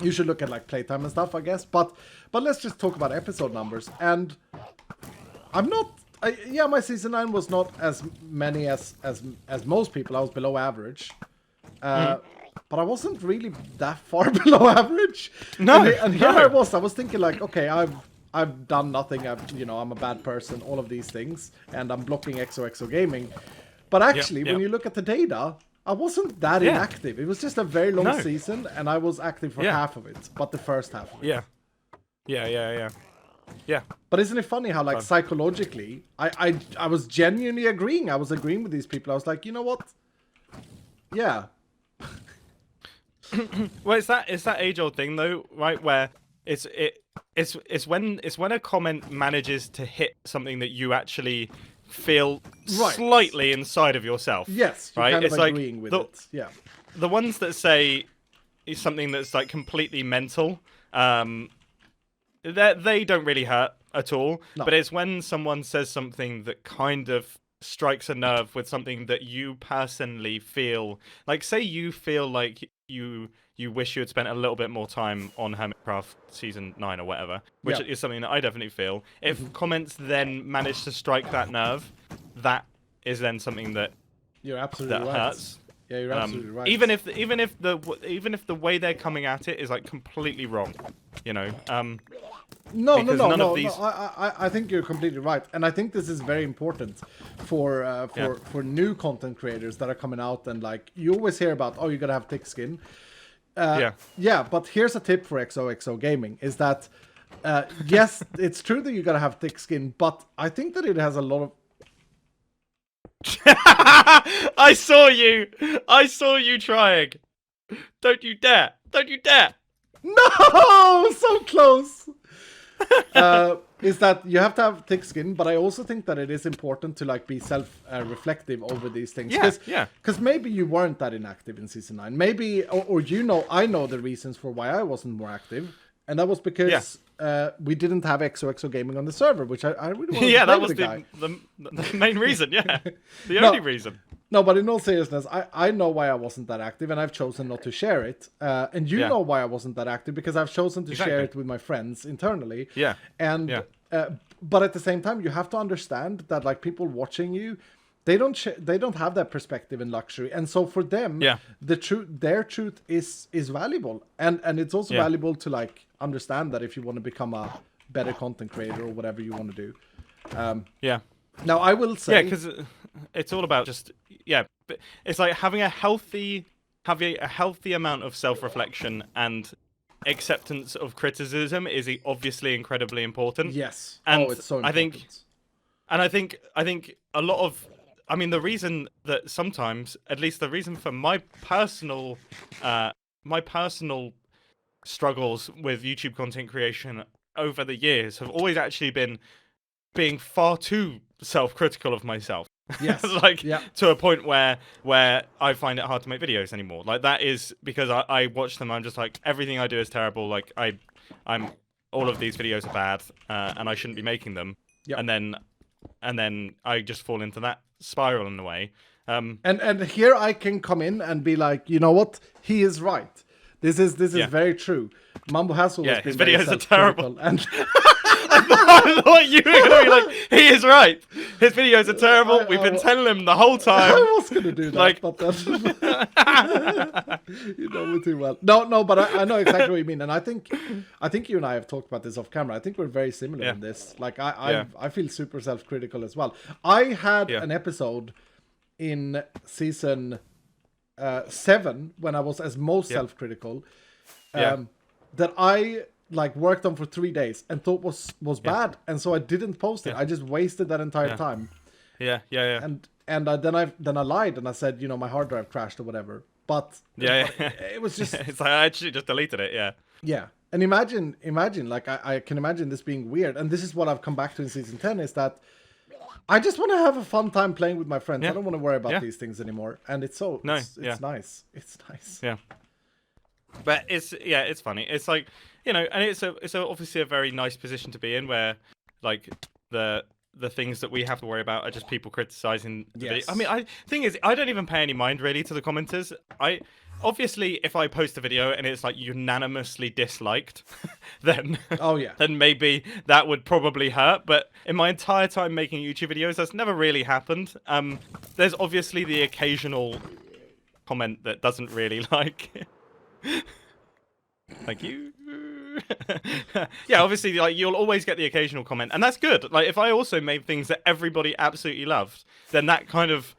You should look at like playtime and stuff, I guess. But let's just talk about episode numbers. And I'm not. My season 9 was not as many as most people. I was below average. But I wasn't really that far below average.
No.
And here I was thinking like, okay, I've done nothing. I'm a bad person. All of these things, and I'm blocking XOXO Gaming. But actually, when you look at the data, I wasn't that inactive. It was just a very long season, and I was active for half of it, but the first half of it.
Yeah.
But isn't it funny how, like, psychologically, I was genuinely agreeing. I was agreeing with these people. I was like, you know what? Yeah.
Well, it's that age-old thing though, right? Where it's when a comment manages to hit something that you actually feel slightly inside of yourself.
Yes, you're
right.
kind of
it's
agreeing
like
with it. Yeah.
The ones that say is something that's like completely mental. They don't really hurt at all.
No.
But it's when someone says something that kind of strikes a nerve with something that you personally feel like. Say you feel like you wish you had spent a little bit more time on Hermitcraft season 9 or whatever, which is something that I definitely feel. If comments then manage to strike that nerve, that is then something that
you're absolutely right.
hurts.
Yeah, you're absolutely right.
Even if the way they're coming at it is like completely wrong, you know.
No. I think you're completely right, and I think this is very important for new content creators that are coming out, and like you always hear about, oh, you gotta have thick skin. But here's a tip for XOXO Gaming is that yes, it's true that you gotta have thick skin, but I think that it has a lot of.
I saw you trying. Don't you dare!
No, so close. Is that you have to have thick skin, but I also think that it is important to like be self-reflective over these things. Because maybe you weren't that inactive in season 9. Maybe, or I know the reasons for why I wasn't more active, and that was because we didn't have XOXO Gaming on the server, which I really wanted to play
that
with
was
the guy.
the main reason. Yeah, the only reason.
No, but in all seriousness, I know why I wasn't that active, and I've chosen not to share it. And you know why I wasn't that active, because I've chosen to share it with my friends internally.
Yeah.
And but at the same time, you have to understand that like people watching you, they don't have that perspective and luxury, and so for them, their truth is valuable, and it's also valuable to like understand that if you want to become a better content creator or whatever you want to do. Now I will say,
because it's all about just it's like having a healthy amount of self-reflection and acceptance of criticism is obviously incredibly important.
Yes,
and
it's so important.
I think a lot of, I mean, the reason that sometimes, at least the reason for my personal struggles with YouTube content creation over the years have always actually been being far too self-critical of myself.
Yes.
To a point where I find it hard to make videos anymore. Like that is because I watch them, I'm just like, everything I do is terrible. Like I'm all of these videos are bad, and I shouldn't be making them. Yep. And then I just fall into that spiral in a way.
And here I can come in and be like, you know what? He is right. This is very true. Mumbo has always been
his
very
videos are terrible.
And
I thought you were gonna be like, he is right. His videos are terrible. We've been telling him the whole time.
I was gonna do that,
Like-
but then you know me too well. No, but I know exactly what you mean, and I think you and I have talked about this off camera. I think we're very similar in this. Like I feel super self-critical as well. I had an episode in season 7 when I was as most self-critical that I like worked on for 3 days and thought was bad, and so I didn't post it. I just wasted that entire time.
Yeah.
And then I lied and I said, you know, my hard drive crashed or whatever. But it was just
It's like I actually just deleted it.
yeah. And imagine like I can imagine this being weird, and this is what I've come back to in season 10 is that I just want to have a fun time playing with my friends. I don't want to worry about these things anymore, and it's nice. It's nice.
Yeah. But it's funny. It's like, you know, and it's obviously a very nice position to be in, where like the things that we have to worry about are just people criticizing the video. I mean, thing is, I don't even pay any mind really to the commenters. Obviously, if I post a video and it's like unanimously disliked, then then maybe that would probably hurt. But in my entire time making YouTube videos, that's never really happened. There's obviously the occasional comment that doesn't really like. Thank you. Yeah, obviously, like you'll always get the occasional comment, and that's good. Like if I also made things that everybody absolutely loved, then that kind of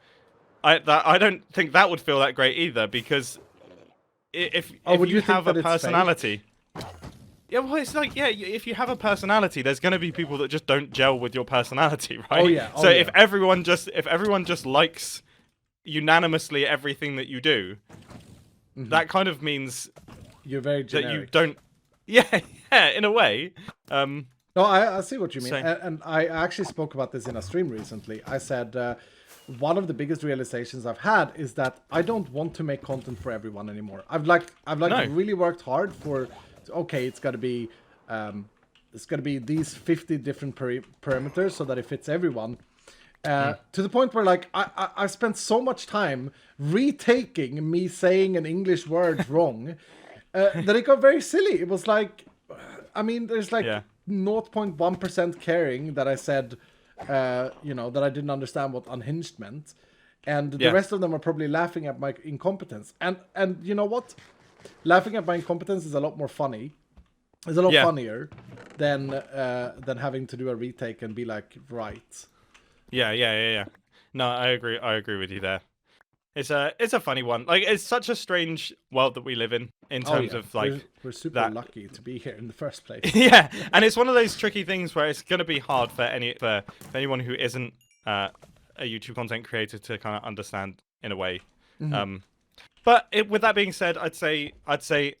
I don't think that would feel that great either, because if you have a personality. Yeah, well, it's like, if you have a personality, there's going to be people that just don't gel with your personality, right? So if everyone just likes unanimously everything that you do, that kind of means
you're very generic.
That you don't. Yeah, in a way.
No, I see what you mean, and I actually spoke about this in a stream recently. I said one of the biggest realizations I've had is that I don't want to make content for everyone anymore. I've really worked hard for. Okay, it's got to be these 50 different parameters so that it fits everyone. To the point where like I spent so much time retaking me saying an English word wrong that it got very silly. It was like, I mean, there's like 0.1% caring that I said, you know, that I didn't understand what unhinged meant, and the rest of them are probably laughing at my incompetence. And you know what? Laughing at my incompetence is a lot more funny. It's a lot funnier than having to do a retake and be like, right.
Yeah. No, I agree with you there. It's a funny one. Like, it's such a strange world that we live in terms of like
we're super lucky to be here in the first place.
Yeah, and it's one of those tricky things where it's gonna be hard for anyone who isn't a YouTube content creator to kind of understand in a way. But with that being said, I'd say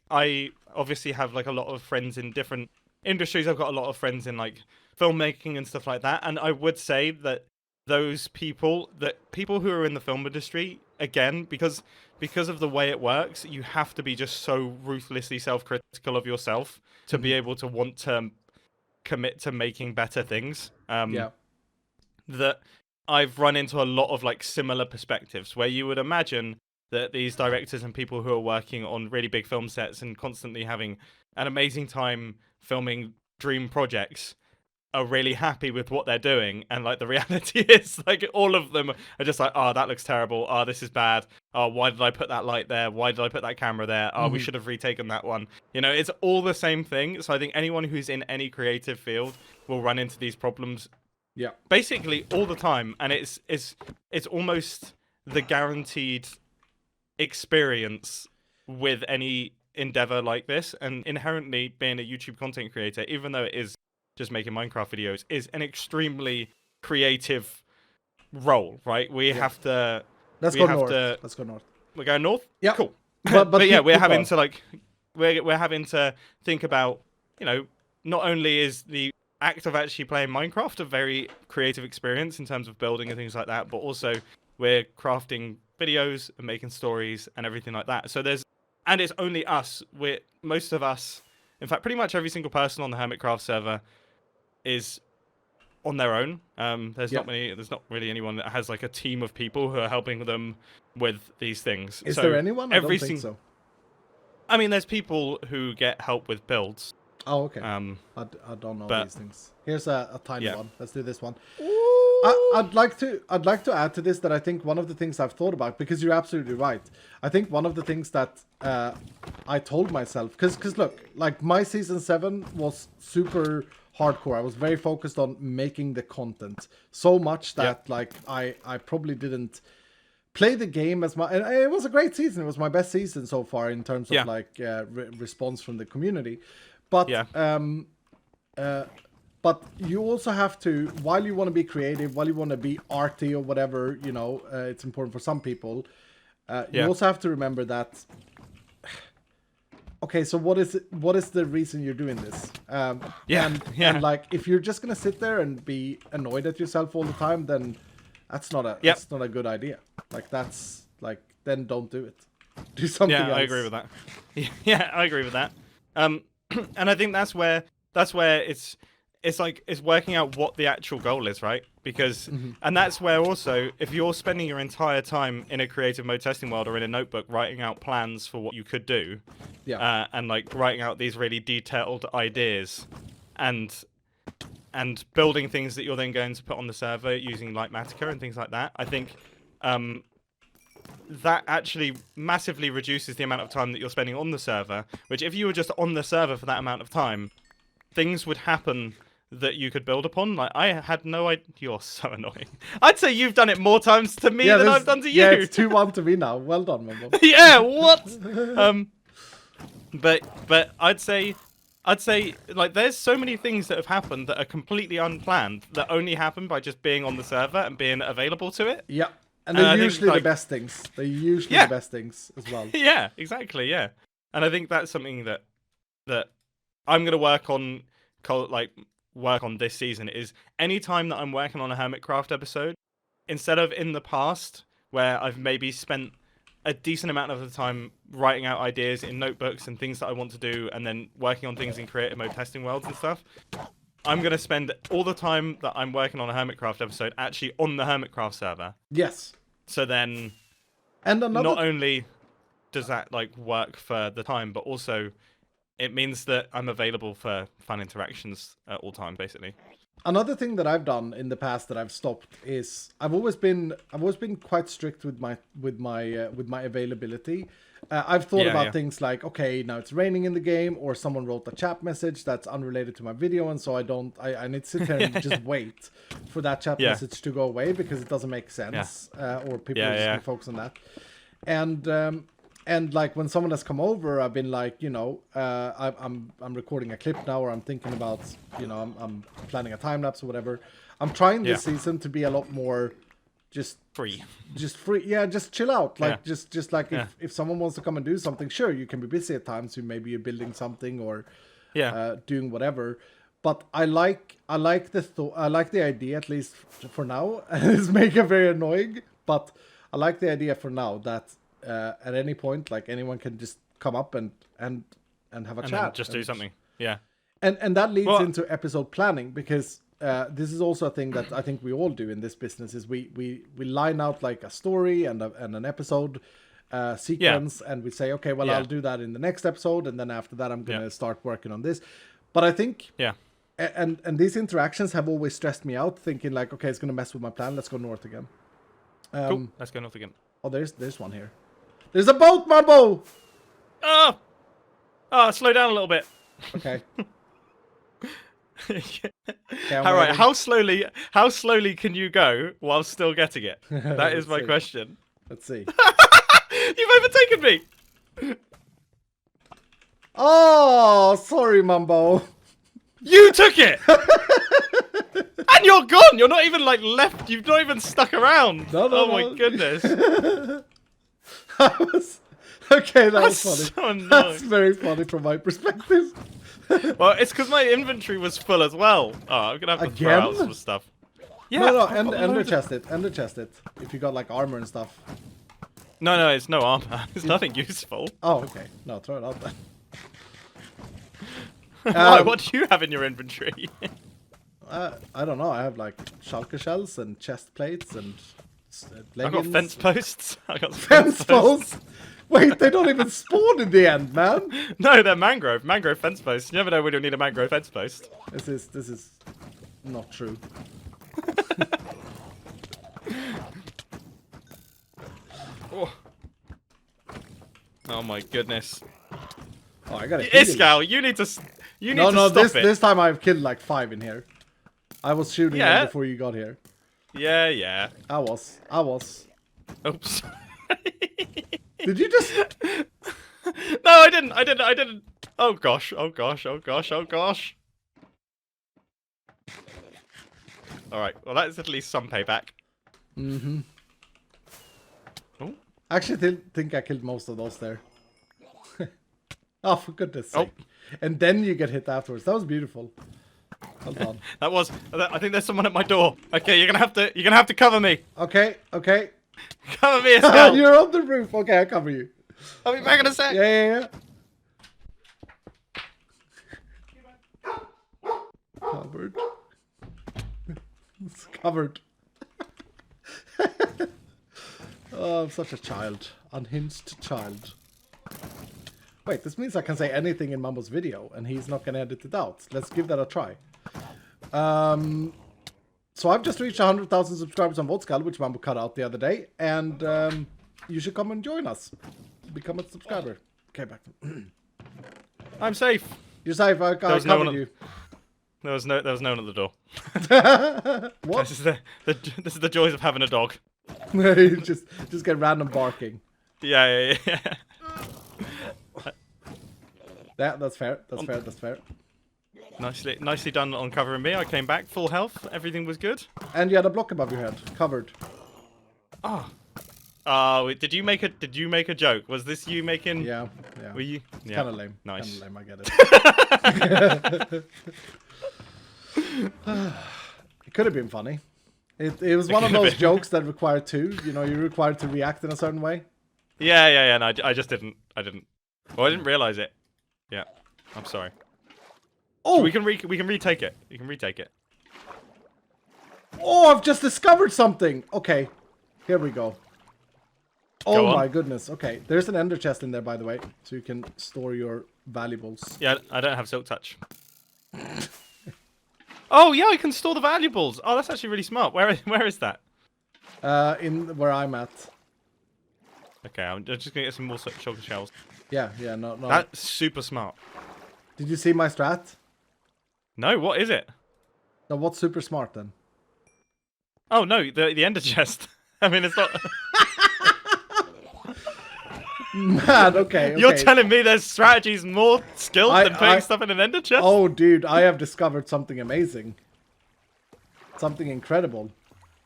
I obviously have like a lot of friends in different industries. I've got a lot of friends in like filmmaking and stuff like that, and I would say that those people who are in the film industry, again, because of the way it works, you have to be just so ruthlessly self-critical of yourself to be able to want to commit to making better things. That I've run into a lot of like similar perspectives where you would imagine that these directors and people who are working on really big film sets and constantly having an amazing time filming dream projects are really happy with what they're doing, and like the reality is like all of them are just like, oh, that looks terrible, oh, this is bad, oh, why did I put that light there, why did I put that camera there, oh, we should have retaken that one. You know, it's all the same thing. So I think anyone who's in any creative field will run into these problems basically all the time, and it's almost the guaranteed experience with any endeavor like this. And inherently being a YouTube content creator, even though it is just making Minecraft videos, is an extremely creative role, right? We have to.
Let's go north.
We're going north.
Yeah,
cool.
But
yeah, we're having to think about, you know, not only is the act of actually playing Minecraft a very creative experience in terms of building and things like that, but also we're crafting videos and making stories and everything like that. So and it's only us. Most of us, in fact, pretty much every single person on the Hermitcraft server is on their own. There's not really anyone that has like a team of people who are helping them with these things.
Is there anyone? I don't think so.
I mean, there's people who get help with builds.
Oh, okay.
Um,
I don't know
but-
these things. Here's a tiny
Yeah.
one. Let's do this one. I'd like to add to this that I think one of the things I've thought about, because you're absolutely right. I think one of the things that I told myself, because look, like my season 7 was super hardcore. I was very focused on making the content so much that like I probably didn't play the game as much. And it was a great season. It was my best season so far in terms of like response from the community. But but you also have to, while you want to be creative, while you want to be arty or whatever, you know, it's important for some people. You also have to remember that. Okay, so what is the reason you're doing this? And like, if you're just gonna sit there and be annoyed at yourself all the time, then that's not a good idea. Like that's like, then don't do it. Do something else.
Yeah, I agree with that. Yeah, I agree with that. And I think that's where it's like it's working out what the actual goal is, right? Because and that's where also, if you're spending your entire time in a creative mode testing world or in a notebook writing out plans for what you could do, and like writing out these really detailed ideas, and building things that you're then going to put on the server using like Matica and things like that, I think that actually massively reduces the amount of time that you're spending on the server, which if you were just on the server for that amount of time, things would happen that you could build upon. Like, I had no idea. You're so annoying. I'd say you've done it more times to me than I've done to you.
Yeah, it's 2-1 to me now. Well done, Mumbo.
Yeah, what? But I'd say like there's so many things that have happened that are completely unplanned that only happen by just being on the server and being available to it.
Yeah. And they're usually
like,
the best things. They're usually the best things as well.
Yeah, exactly, yeah. And I think that's something that I'm going to work on this season, is anytime that I'm working on a Hermitcraft episode, instead of in the past where I've maybe spent a decent amount of the time writing out ideas in notebooks and things that I want to do and then working on things in creative mode testing worlds and stuff, I'm going to spend all the time that I'm working on a Hermitcraft episode actually on the Hermitcraft server.
Yes.
So then
And
not only does that like work for the time, but also it means that I'm available for fun interactions at all times, basically.
Another thing that I've done in the past that I've stopped is I've always been quite strict with my availability. I've thought about things like, okay, now it's raining in the game, or someone wrote a chat message that's unrelated to my video, and so I need to sit there and just wait for that chat message to go away because it doesn't make sense, or people are just gonna focus on that. And like when someone has come over, I've been like, you know, I'm recording a clip now, or I'm thinking about, you know, I'm planning a time lapse or whatever. I'm trying this season to be a lot more just free. Yeah, just chill out. Like just like if someone wants to come and do something, sure, you can be busy at times. Maybe you're building something or doing whatever. But I like the idea, at least for now. It's making very annoying, but I like the idea for now that at any point, like, anyone can just come up and have a chat,
just do something. Yeah.
And that leads into episode planning, because this is also a thing that I think we all do in this business, is we line out like a story and an episode sequence, and we say, okay, well, I'll do that in the next episode, and then after that I'm gonna start working on this. But I think and these interactions have always stressed me out, thinking like, okay, it's gonna mess with my plan, let's go north again.
Cool. Let's go north again.
Oh, there's one here. There's a boat, Mumbo!
Oh, slow down a little bit.
Okay.
All right, how slowly can you go while still getting it? That is my question.
Let's see.
You've overtaken me.
Oh, sorry, Mumbo.
You took it. And you're gone. You're not even like left. You've not even stuck around.
No,
my goodness.
Okay, that was funny.
So annoying.
That's very funny from my perspective.
Well, it's because my inventory was full as well. Oh, I'm gonna have to throw out some stuff. Yeah.
No, ender chest it. If you got like armor and stuff.
No, it's no armor. It's nothing useful.
Oh, okay. No, throw it out then.
Why? What do you have in your inventory?
I don't know. I have like shulker shells and chest plates and
I got
leggings.
fence posts. I got
Fence posts? Wait, they don't even spawn in the end, man.
No, they're mangrove fence posts. You never know when you'll need a mangrove fence post.
This is not true.
Oh my goodness.
Oh, I gotta kill you.
Iskall, you need to stop
this
it.
this time I've killed like 5 in here. I was shooting them before you got here.
Yeah.
I was.
Oops.
Did you just?
No, I didn't. Oh gosh. Alright, well that's at least some payback.
Mm-hmm.
Oh.
I actually think I killed most of those there. Oh, for goodness sake. And then you get hit afterwards. That was beautiful. Well done.
I think there's someone at my door. Okay, you're gonna have to cover me.
Okay.
Cover me, Iskall.
You're on the roof. Okay, I'll cover you.
I'll be back in a sec.
Yeah. Covered. It's covered. Oh, I'm such a child. Unhinged child. Wait, this means I can say anything in Mumbo's video, and he's not going to edit it out. Let's give that a try. So I've just reached 100,000 subscribers on Votskull, which Mumbo cut out the other day, and you should come and join us. Become a subscriber. Okay, back to...
I'm safe.
You're safe. I covered you.
There was no one at the door.
What?
This is the joys of having a dog.
You just get random barking.
Yeah.
Yeah, that's fair. That's fair.
Nicely done on covering me. I came back full health. Everything was good.
And you had a block above your head, covered.
Oh, did you make a joke? Was this you making?
Yeah.
Were you? Yeah.
Kind of lame.
Nice.
Kind of lame. I get it. It could have been funny. It was one of those jokes that required two. You know, you're required to react in a certain way.
Yeah. No, I just didn't. Well, I didn't realize it. Yeah. I'm sorry.
Oh,
we can retake it. You can retake it.
Oh, I've just discovered something. Okay, here we go. Oh my goodness. Okay, there's an ender chest in there, by the way, so you can store your valuables.
Yeah, I don't have silk touch. Oh yeah, I can store the valuables. Oh, that's actually really smart. Where is that?
In where I'm at.
Okay, I'm just gonna get some more sugar shells.
Yeah, no.
That's super smart.
Did you see my strat?
No, what is it?
No, what's super smart then?
Oh no, the ender chest. I mean, it's not.
Man, okay.
You're telling me there's strategies more skilled than putting stuff in an ender chest?
Oh, dude, I have discovered something amazing. Something incredible.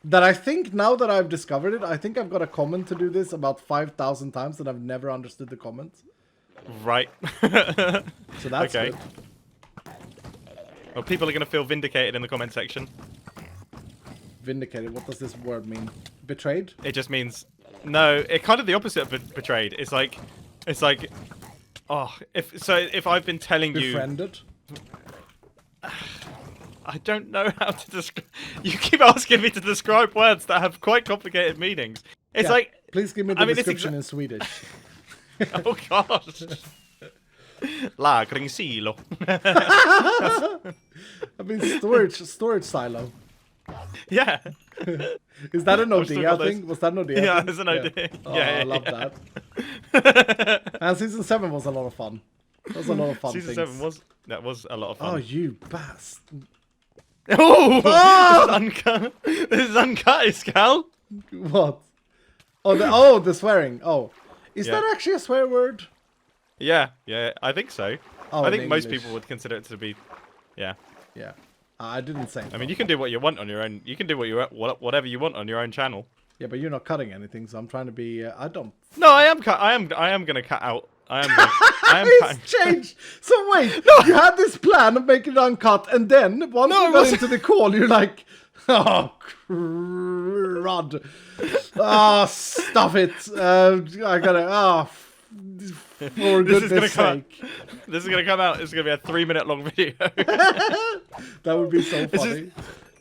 That I think, now that I've discovered it, I think I've got a comment to do this about 5,000 times and I've never understood the comment.
Right.
So that's
okay.
good.
Well, people are going to feel vindicated in the comment section.
Vindicated, what does this word mean? Betrayed?
It just means... No, it's kind of the opposite of betrayed. It's like... Oh, if I've been telling
Befriended?
I don't know how to describe... You keep asking me to describe words that have quite complicated meanings. It's like...
Please give me the description in Swedish.
Oh, gosh. Lagring silo.
I mean, storage silo.
Yeah.
Is that an Nordea thing? Was that an Nordea
Yeah,
thing?
it's an Nordea.
Oh,
Yeah,
I love that. And season 7 was a lot of fun. That was a lot of fun
Season 7 was a lot of fun.
Oh, you bastard.
Oh! This is uncut, Iskall.
What? Oh, the swearing. Oh. Is that actually a swear word?
Yeah, I think so.
Oh,
I think
in
most
English.
people would consider it to be, yeah.
Yeah. I didn't say.
I mean, you can do what you want on your own. You can do whatever you want on your own channel.
Yeah, but you're not cutting anything, so I'm trying to be. I don't.
No, I am gonna cut out. I am cutting.
It's changed. So wait, you had this plan of making it uncut, and then once you got into the call, you're like, oh, crud. Ah, stuff it. I gotta. For goodness sake.
This is gonna come out. It's gonna be a 3-minute long video.
That would be so funny.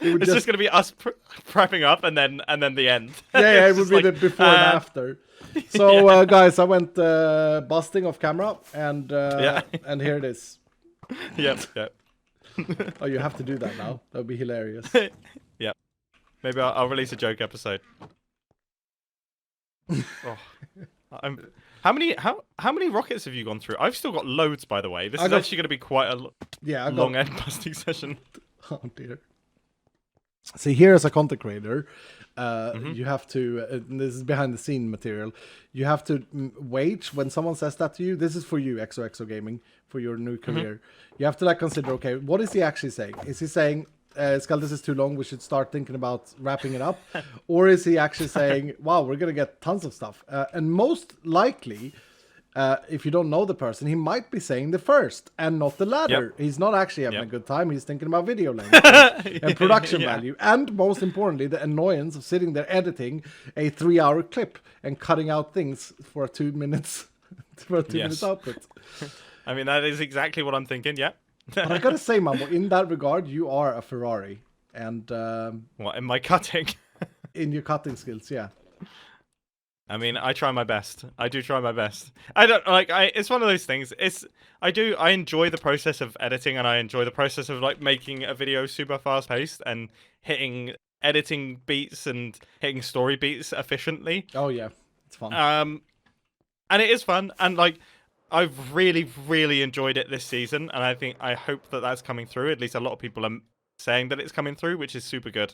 would
It's just gonna be us prepping up and then the end.
Yeah, it
It's
would
just
be
like,
the before and after. So, guys, I went busting off camera, and and here it is.
Yep.
Oh, you have to do that now. That would be hilarious.
Yep. Maybe I'll release a joke episode. Oh, how many rockets have you gone through? I've still got loads, by the way. This is actually going to be quite a long end busting session.
Oh dear. See, here as a content creator, you have to. This is behind the scene material. You have to wait when someone says that to you. This is for you, XOXO Gaming, for your new career. You have to like consider. Okay, what is he actually saying? Is he saying, "Skull, this is too long. We should start thinking about wrapping it up," or is he actually saying, "Wow, we're gonna get tons of stuff"? And most likely, if you don't know the person, he might be saying the first and not the latter.
Yep.
He's not actually having a good time. He's thinking about video length and production value, and most importantly, the annoyance of sitting there editing a 3-hour clip and cutting out things for a 2 minutes minutes output.
I mean, that is exactly what I'm thinking. Yeah.
But I gotta say, Mumbo, in that regard, you are a Ferrari, and
what, in my cutting?
in your cutting skills, yeah.
I mean, I try my best. I do try my best. I don't like. It's one of those things. I enjoy the process of editing, and I enjoy the process of like making a video super fast paced and hitting editing beats and hitting story beats efficiently.
Oh yeah, it's fun.
And it is fun, and like I've really, really enjoyed it this season, and I hope that that's coming through. At least a lot of people are saying that it's coming through, which is super good.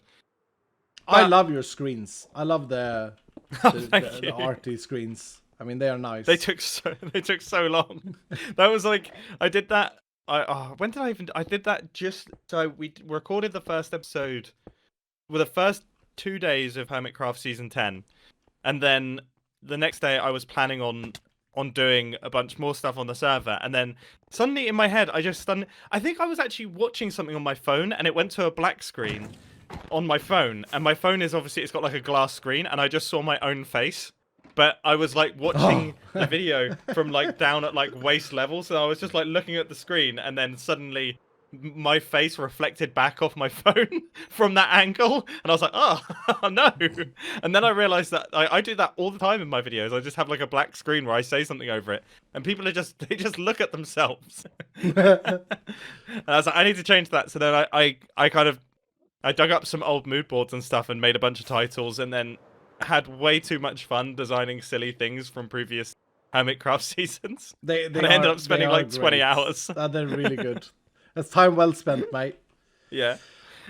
I love your screens. I love the
the
arty screens. I mean, they are nice.
They took so long. That was like I did that. When did I did that just so we recorded the first episode with the first 2 days of Hermitcraft season 10, and then the next day I was planning on doing a bunch more stuff on the server, and then suddenly in my head I think I was actually watching something on my phone, and it went to a black screen on my phone, and my phone is obviously, it's got like a glass screen, and I just saw my own face, but I was like watching the video from like down at like waist level, so I was just like looking at the screen, and then suddenly my face reflected back off my phone from that angle, and I was like, oh no. And then I realized that I do that all the time in my videos. I just have like a black screen where I say something over it, and people are they just look at themselves. And I was like, I need to change that. So then I dug up some old mood boards and stuff and made a bunch of titles, and then had way too much fun designing silly things from previous Hermitcraft seasons. I ended up spending like 20 hours.
They're really good. That's time well spent, mate.
Yeah.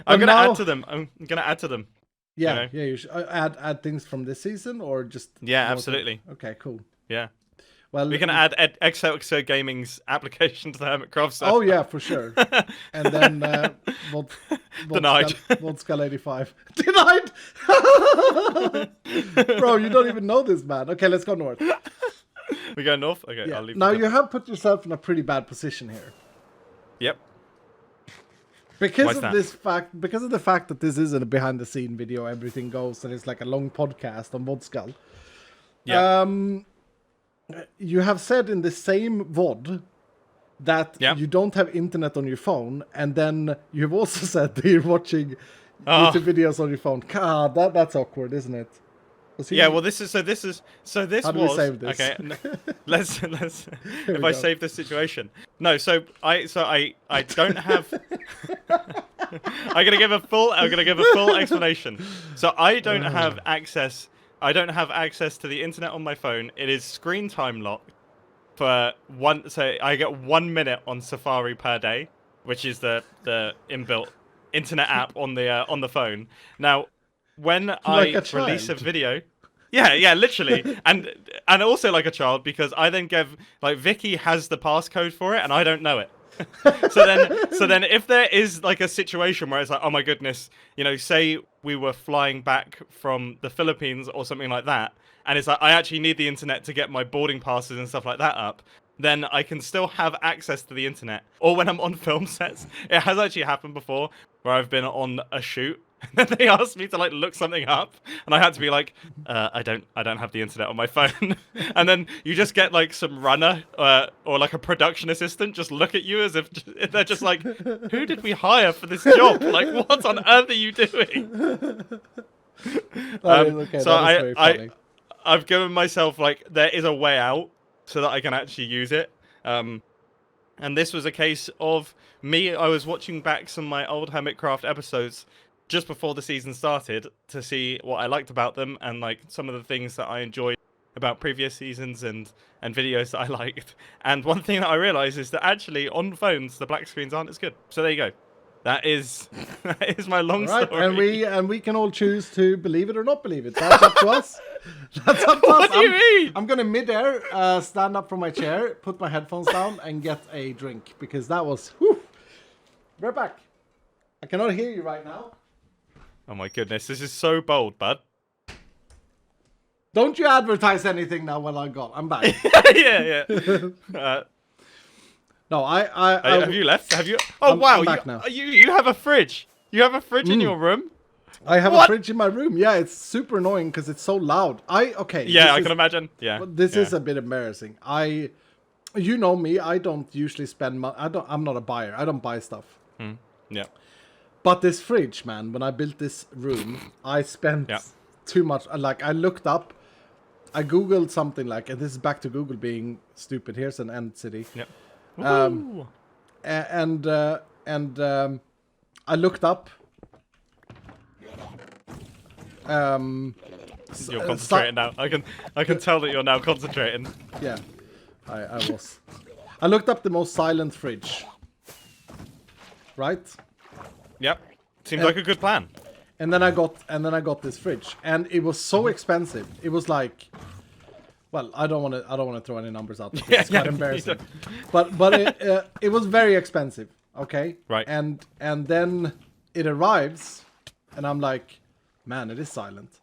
I'm going to add to them.
Yeah,
you know?
yeah. You should add things from this season, or just...
Yeah, absolutely.
Okay, cool.
Yeah.
Well,
we can add XOXO Gaming's application to the Hermitcraft server.
Oh yeah, for sure. And then
Denied.
Vodska 85. Denied. Bro, you don't even know this, man. Okay, let's go north.
We go north. Okay,
Yeah.
I'll leave.
Now you have put yourself in a pretty bad position here.
Yep.
Because of the fact that this isn't a behind the scene video, everything goes, and it's like a long podcast on Vodskal.
Yeah.
You have said in the same VOD that you don't have internet on your phone, and then you've also said that you're watching YouTube videos on your phone. God, that's awkward, isn't it?
Yeah, well, this was.
How do we save this?
Okay. Let's if I save this situation. No, so I don't have. I'm gonna give a full explanation. So I don't have access. I don't have access to the internet on my phone. It is screen time locked for one. So I get 1 minute on Safari per day, which is the inbuilt internet app on the phone. Now, when I release a video, yeah, literally, and also like a child, because I then give Vicky has the passcode for it and I don't know it. so then if there is like a situation where it's like, oh my goodness, say we were flying back from the Philippines or something like that, and it's like I actually need the internet to get my boarding passes and stuff like that up, then I can still have access to the internet. Or when I'm on film sets, it has actually happened before where I've been on a shoot And then they asked me to like look something up, and I had to be like, I don't have the internet on my phone. And then you just get like some runner or like a production assistant just look at you as if they're just like, who did we hire for this job? Like, what on earth are you doing? So I've given myself like there is a way out so that I can actually use it. And this was a case of me. I was watching back some of my old Hermitcraft episodes just before the season started to see what I liked about them and like some of the things that I enjoyed about previous seasons and videos that I liked. And one thing that I realized is that actually on phones the black screens aren't as good. So there you go. That is my long story.
And we can all choose to believe it or not believe it. That's up to us. That's up to us.
What do you mean?
I'm gonna midair stand up from my chair, put my headphones down, and get a drink because that was. Whew. We're back. I cannot hear you right now.
Oh my goodness, this is so bold, bud.
Don't you advertise anything now while I'm gone. I'm back.
Yeah.
No,
have you left? Have you? Oh wow,
I'm back now.
You have a fridge. You have a fridge in your room.
I have a fridge in my room. Yeah, it's super annoying because it's so loud.
Yeah, I can imagine. Yeah.
This is a bit embarrassing. You know me. I don't usually spend money. I'm not a buyer. I don't buy stuff.
Yeah.
But this fridge, man, when I built this room, I spent too much. Like, I looked up, I Googled something like, and this is back to Google being stupid. Here's an end city.
Yep.
And I looked up.
You're concentrating now. I can tell that you're now concentrating.
Yeah, I was. I looked up the most silent fridge. Right.
Yep. Seems like a good plan.
And then I got this fridge, and it was so expensive. It was like, well, I don't want to throw any numbers out. It's quite embarrassing. But it was very expensive. Okay.
Right.
And then it arrives, and I'm like, man, it is silent.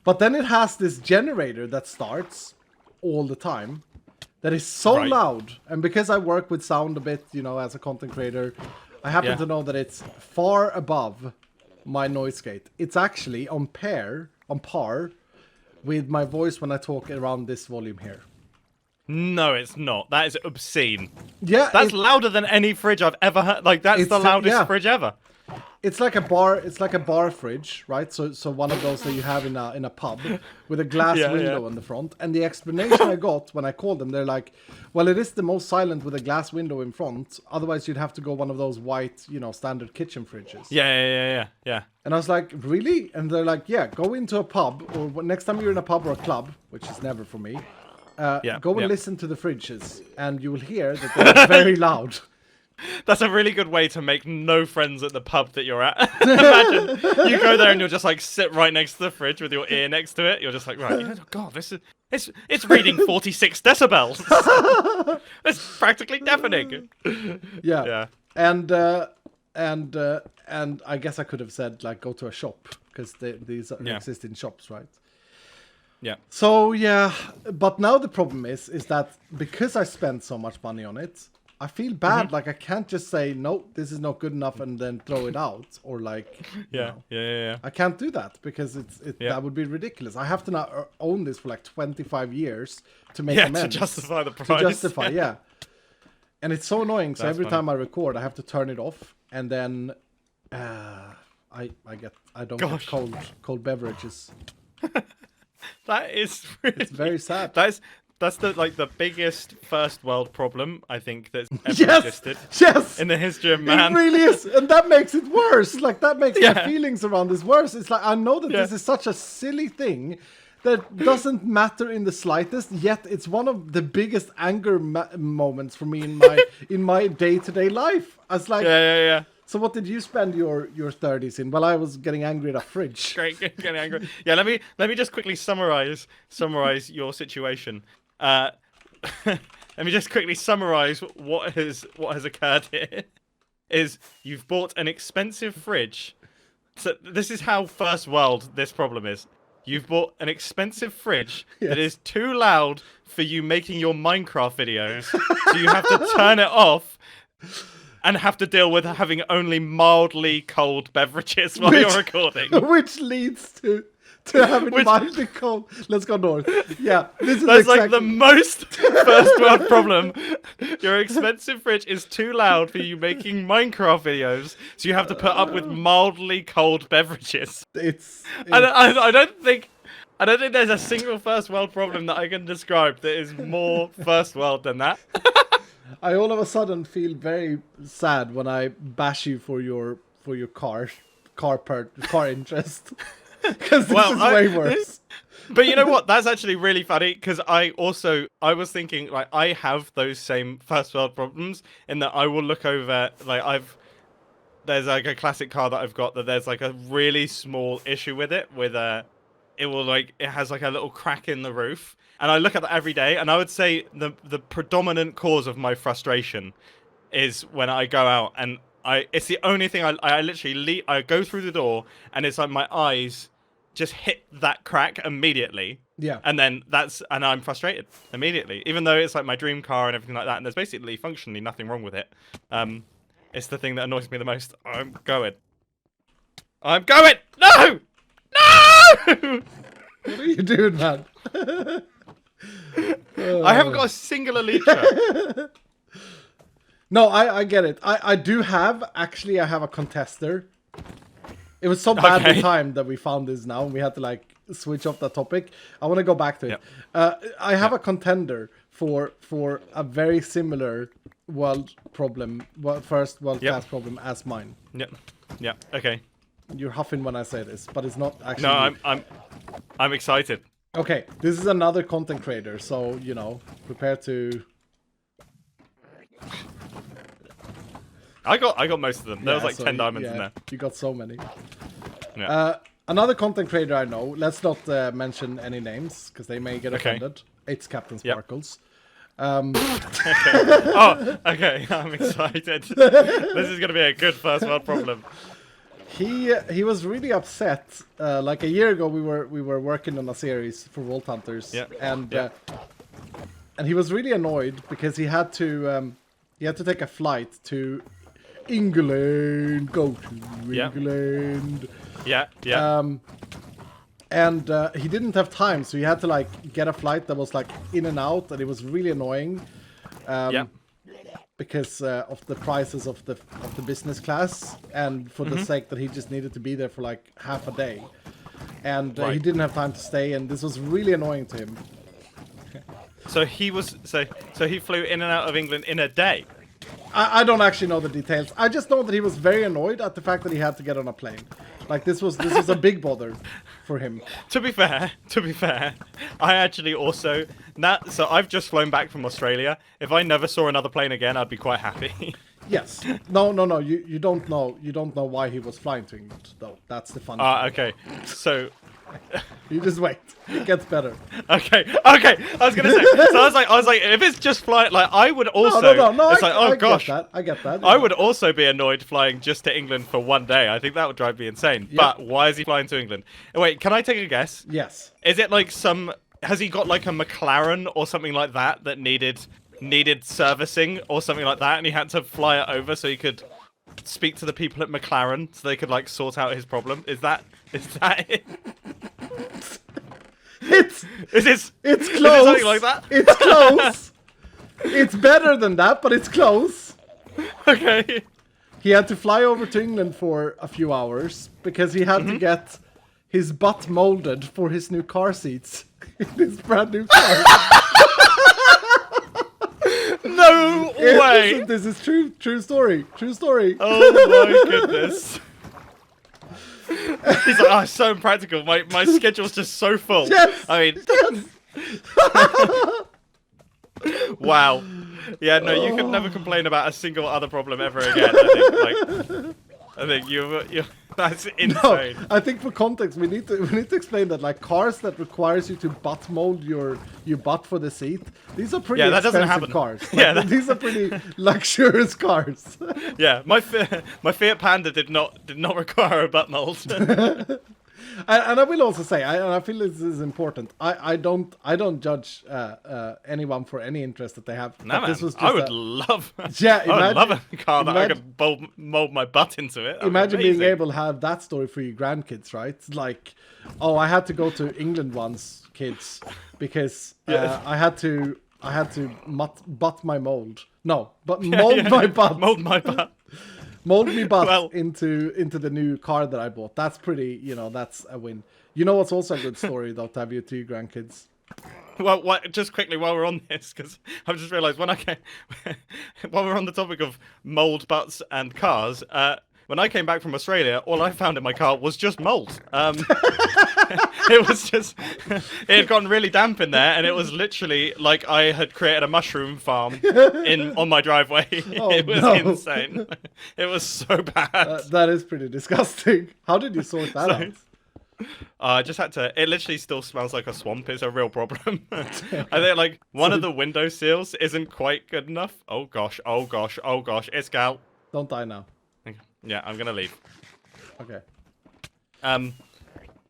But then it has this generator that starts all the time. That is so loud, and because I work with sound a bit, as a content creator, I happen to know that it's far above my noise gate. It's actually on par with my voice when I talk around this volume here.
No, it's not. That is obscene.
Yeah,
that's louder than any fridge I've ever heard. Like that's the loudest fridge ever.
It's like a bar. It's like a bar fridge, right? So one of those that you have in a pub with a glass window in the front. And the explanation I got when I called them, they're like, "Well, it is the most silent with a glass window in front. Otherwise, you'd have to go one of those white, standard kitchen fridges."
Yeah.
And I was like, "Really?" And they're like, "Yeah, go into a pub or next time you're in a pub or a club, which is never for me. Go and listen to the fridges, and you will hear that they're very loud."
That's a really good way to make no friends at the pub that you're at. Imagine you go there and you'll just like sit right next to the fridge with your ear next to it. You're just like, right, oh God, it's reading 46 decibels. It's practically deafening.
Yeah. And I guess I could have said like go to a shop because these exist in shops, right?
Yeah.
So but now the problem is that because I spent so much money on it, I feel bad. Like I can't just say no, this is not good enough, and then throw it out, or like
yeah.
I can't do that because that would be ridiculous. I have to now own this for like 25 years to make amends.
To justify the price.
Yeah. And it's so annoying. So every time I record, I have to turn it off, and then I don't get cold beverages.
That is really...
It's very sad.
That's the biggest first world problem I think that's ever existed in the history of man.
It really is, and that makes it worse. Like that makes my feelings around this worse. It's like I know that this is such a silly thing that doesn't matter in the slightest. Yet it's one of the biggest anger moments for me in my day-to-day life. I was like,
yeah.
So what did you spend your 30s in? Well, I was getting angry at a fridge.
Great, getting angry. Yeah, let me just quickly summarize your situation. Let me just quickly summarize what has occurred here. Is you've bought an expensive fridge. So this is how first world this problem is. You've bought an expensive fridge that is too loud for you making your Minecraft videos. So you have to turn it off. and have to deal with having only mildly cold beverages while you're recording.
Which leads to having mildly cold. Let's go north. Yeah, this is
That's
exactly...
like the most first world problem. Your expensive fridge is too loud for you making Minecraft videos, so you have to put up with mildly cold beverages.
It's...
I don't think there's a single first world problem that I can describe that is more first world than that.
I all of a sudden feel very sad when I bash you for your car interest. Because this is way worse.
But you know what? That's actually really funny because I was thinking like I have those same first world problems in that I will look over like there's like a classic car that I've got that there's like a really small issue with it it has like a little crack in the roof, and I look at that every day, and I would say the predominant cause of my frustration is when I go out and it's the only thing I literally I go through the door and it's like my eyes just hit that crack immediately.
Yeah.
And then and I'm frustrated immediately, even though it's like my dream car and everything like that, and there's basically functionally nothing wrong with it. It's the thing that annoys me the most. I'm going. No!
What are you doing, man?
I haven't got a single Elytra.
No, I get it. I have a contester. It was so badly timed that we found this now, and we had to like switch off that topic. I want to go back to it. Yep. I have a contender for a very similar first world class problem as mine.
Yeah. Okay.
You're huffing when I say this, but it's not actually.
No, I'm excited.
Okay, this is another content creator, so prepare to.
I got most of them. There was like 10 diamonds in there.
You got so many.
Yeah.
Another content creator I know. Let's not mention any names because they may get offended. It's Captain Sparkles.
Okay. Oh, okay. I'm excited. This is gonna be a good first world problem.
He was really upset. Like a year ago, we were working on a series for Vault Hunters, and he was really annoyed because he had to take a flight to England. Go to England.
Yeah.
And he didn't have time, so he had to like get a flight that was like in and out, and it was really annoying. Because of the prices of the business class, and for the sake that he just needed to be there for like half a day, and he didn't have time to stay, and this was really annoying to him.
So he flew in and out of England in a day.
I don't actually know the details. I just know that he was very annoyed at the fact that he had to get on a plane. Like this was a big bother for him.
To be fair, I actually also so I've just flown back from Australia. If I never saw another plane again, I'd be quite happy.
Yes. No. You don't know. You don't know why he was flying to England, though. That's the fun.
Okay. So.
You just wait. It gets better.
Okay. I was gonna say. So I was like, if it's just flying, like I would also.
No.
It's like, oh gosh.
I get that.
I would also be annoyed flying just to England for one day. I think that would drive me insane. Yep. But why is he flying to England? Wait, can I take a guess?
Yes.
Is it like has he got like a McLaren or something like that needed servicing or something like that, and he had to fly it over so he could speak to the people at McLaren so they could like sort out his problem? Is that it?
It's close.
Is it something like that?
It's close. It's better than that, but it's close.
Okay.
He had to fly over to England for a few hours because he had to get his butt molded for his new car seats in his brand new car.
No way.
This is true story. True story.
Oh my goodness. He's like, it's so impractical. My schedule's just so full.
Yes.
I mean, wow. Yeah, no, you can never complain about a single other problem ever again. I think you that's insane.
No, I think for context we need to explain that like cars that requires you to butt mold your butt for the seat. These are pretty expensive cars. Like, these are pretty luxurious cars.
Yeah, my Fiat Panda did not require a butt mold.
And I will also say, and I feel this is important. I don't judge anyone for any interest that they have.
No,
But
man.
this was just
I would love.
Yeah,
I would love
imagine-
a car that I
imagine-
could mold my butt into it. That'd be
Imagine being
amazing.
able to have that story for your grandkids, right? Like, oh, I had to go to England once, kids, because I had to butt my mold. No, but mold my butt.
Mold my butt.
Mold me butt
Well-
into the new car that I bought. That's pretty, that's a win. You know what's also a good story though, to have your 2 grandkids.
Well, just quickly while we're on this, because I've just realised when I came, while we're on the topic of mould butts and cars, when I came back from Australia, all I found in my car was just mould. It was just, it had gotten really damp in there, and it was literally like I had created a mushroom farm on my driveway.
Oh,
It was
no.
insane. It was so bad.
That is pretty disgusting. How did you sort that out?
I just had to. It literally still smells like a swamp. It's a real problem. I think like one of the window seals isn't quite good enough. Oh gosh. Oh gosh. Oh gosh. Iskall.
Don't die now.
Yeah, I'm gonna leave.
Okay.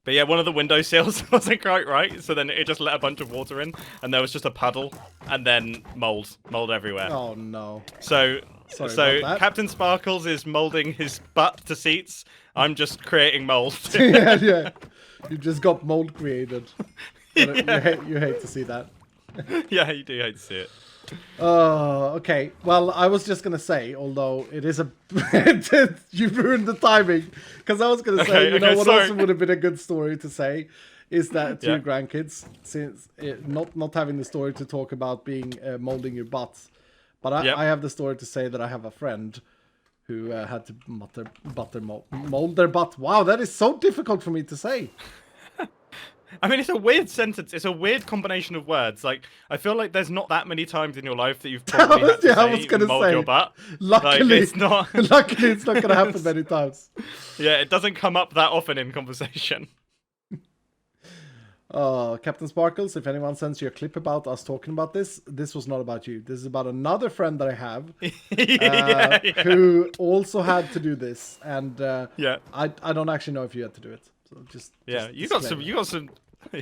But yeah, one of the window seals wasn't quite right, so then it just let a bunch of water in, and there was just a puddle, and then mold everywhere.
Oh no.
So
Sorry about that.
Captain Sparkles is molding his butt to seats. I'm just creating mold.
Yeah. You just got mold created. But you hate to see that.
Yeah, you do hate to see it.
Oh, okay. Well, I was just gonna say, although it is a, you ruined the timing, because I was gonna say,
Okay,
what
sorry.
also would have been a good story to say, is that to
Yeah.
your grandkids, since not having the story to talk about being molding your butts, but
Yep.
I have the story to say that I have a friend who had to mold their butt. Wow, that is so difficult for me to say.
I mean, it's a weird sentence. It's a weird combination of words. Like, I feel like there's not that many times in your life that you've probably had to
Yeah, I
say,
was gonna
mold
say,
your butt.
Luckily,
Like, it's not.
luckily, it's not gonna happen many times.
Yeah, it doesn't come up that often in conversation.
Captain Sparkles, if anyone sends you a clip about us talking about this was not about you. This is about another friend that I have
Yeah.
who also had to do this, and
Yeah.
I don't actually know if you had to do it. So just
Yeah,
just
you got
disclaimer.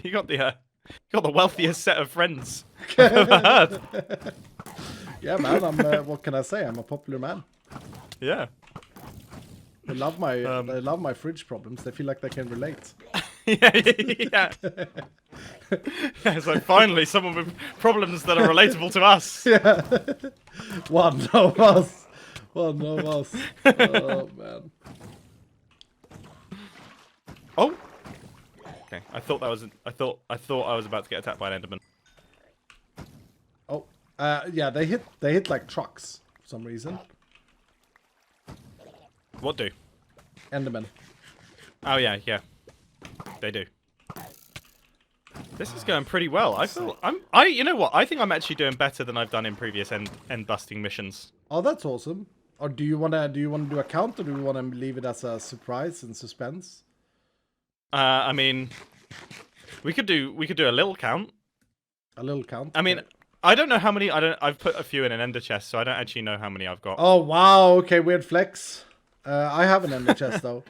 you got the wealthiest set of friends I've ever heard.
Yeah, man. What can I say? I'm a popular man.
Yeah.
They love my fridge problems. They feel like they can relate.
Yeah. Yeah, so finally someone with problems that are relatable to us.
Yeah, one of us. Oh man.
Oh. Okay, I thought I was about to get attacked by an Enderman.
Oh, yeah. They hit like trucks for some reason.
What do?
Enderman.
Oh yeah. They do. This is going pretty well. You know what? I think I'm actually doing better than I've done in previous end busting missions.
Oh, that's awesome. Or do you wanna do a count, or do you wanna leave it as a surprise and suspense?
I mean, we could do a little count.
A little count.
I mean,
Okay.
I don't know how many. I've put a few in an ender chest, so I don't actually know how many I've got.
Oh wow. Okay, weird flex. I have an ender chest though.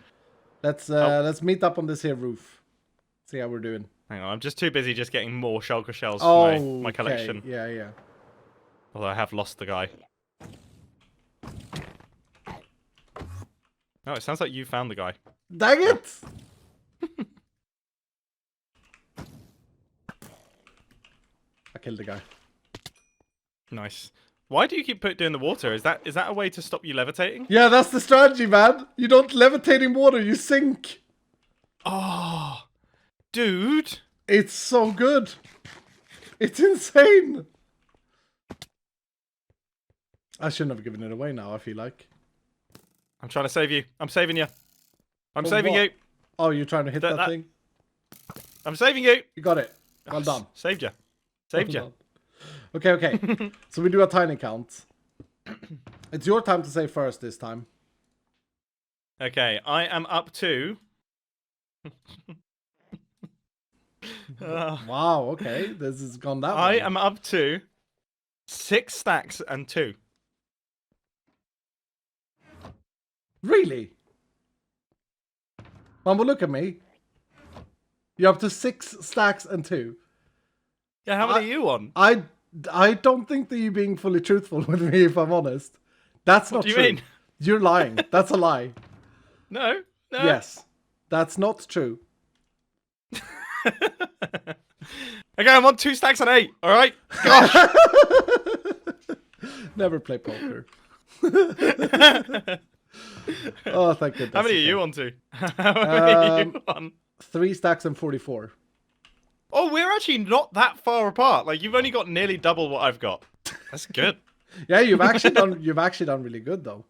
Let's meet up on this here roof. See how we're doing.
Hang on, I'm just too busy just getting more shulker shells
Oh,
for my collection.
Okay. Yeah.
Although I have lost the guy. Oh, it sounds like you found the guy.
Dang it! I killed the guy.
Nice. Why do you keep doing the water? Is that a way to stop you levitating?
Yeah, that's the strategy, man. You don't levitate in water, you sink.
Oh, dude.
It's so good. It's insane. I shouldn't have given it away now, I feel like.
I'm trying to save you. I'm saving you. I'm
For
saving
what?
you.
Oh, you're trying to hit that thing?
I'm saving you.
You got it. Well done.
Saved you. Saved
Well
you.
done. Okay. So we do a tiny count. It's your time to say first this time.
Okay, I am up to.
Wow, okay. This has gone that
I
way.
am up to 6 stacks and 2.
Really? Mumbo, look at me. You're up to 6 stacks and 2.
Yeah, how many are you on?
I don't think that you're being fully truthful with me, if I'm honest. That's not
What do you
true.
mean?
You're lying. That's a lie.
No.
Yes. That's not true.
Okay, I'm on 2 stacks and 8. All right. Gosh.
Never play poker. Oh, thank goodness.
How many are you on to? How many are you on?
3 stacks and 44.
Oh, we're actually not that far apart. Like, you've only got nearly double what I've got. That's good.
Yeah, you've actually done really good though.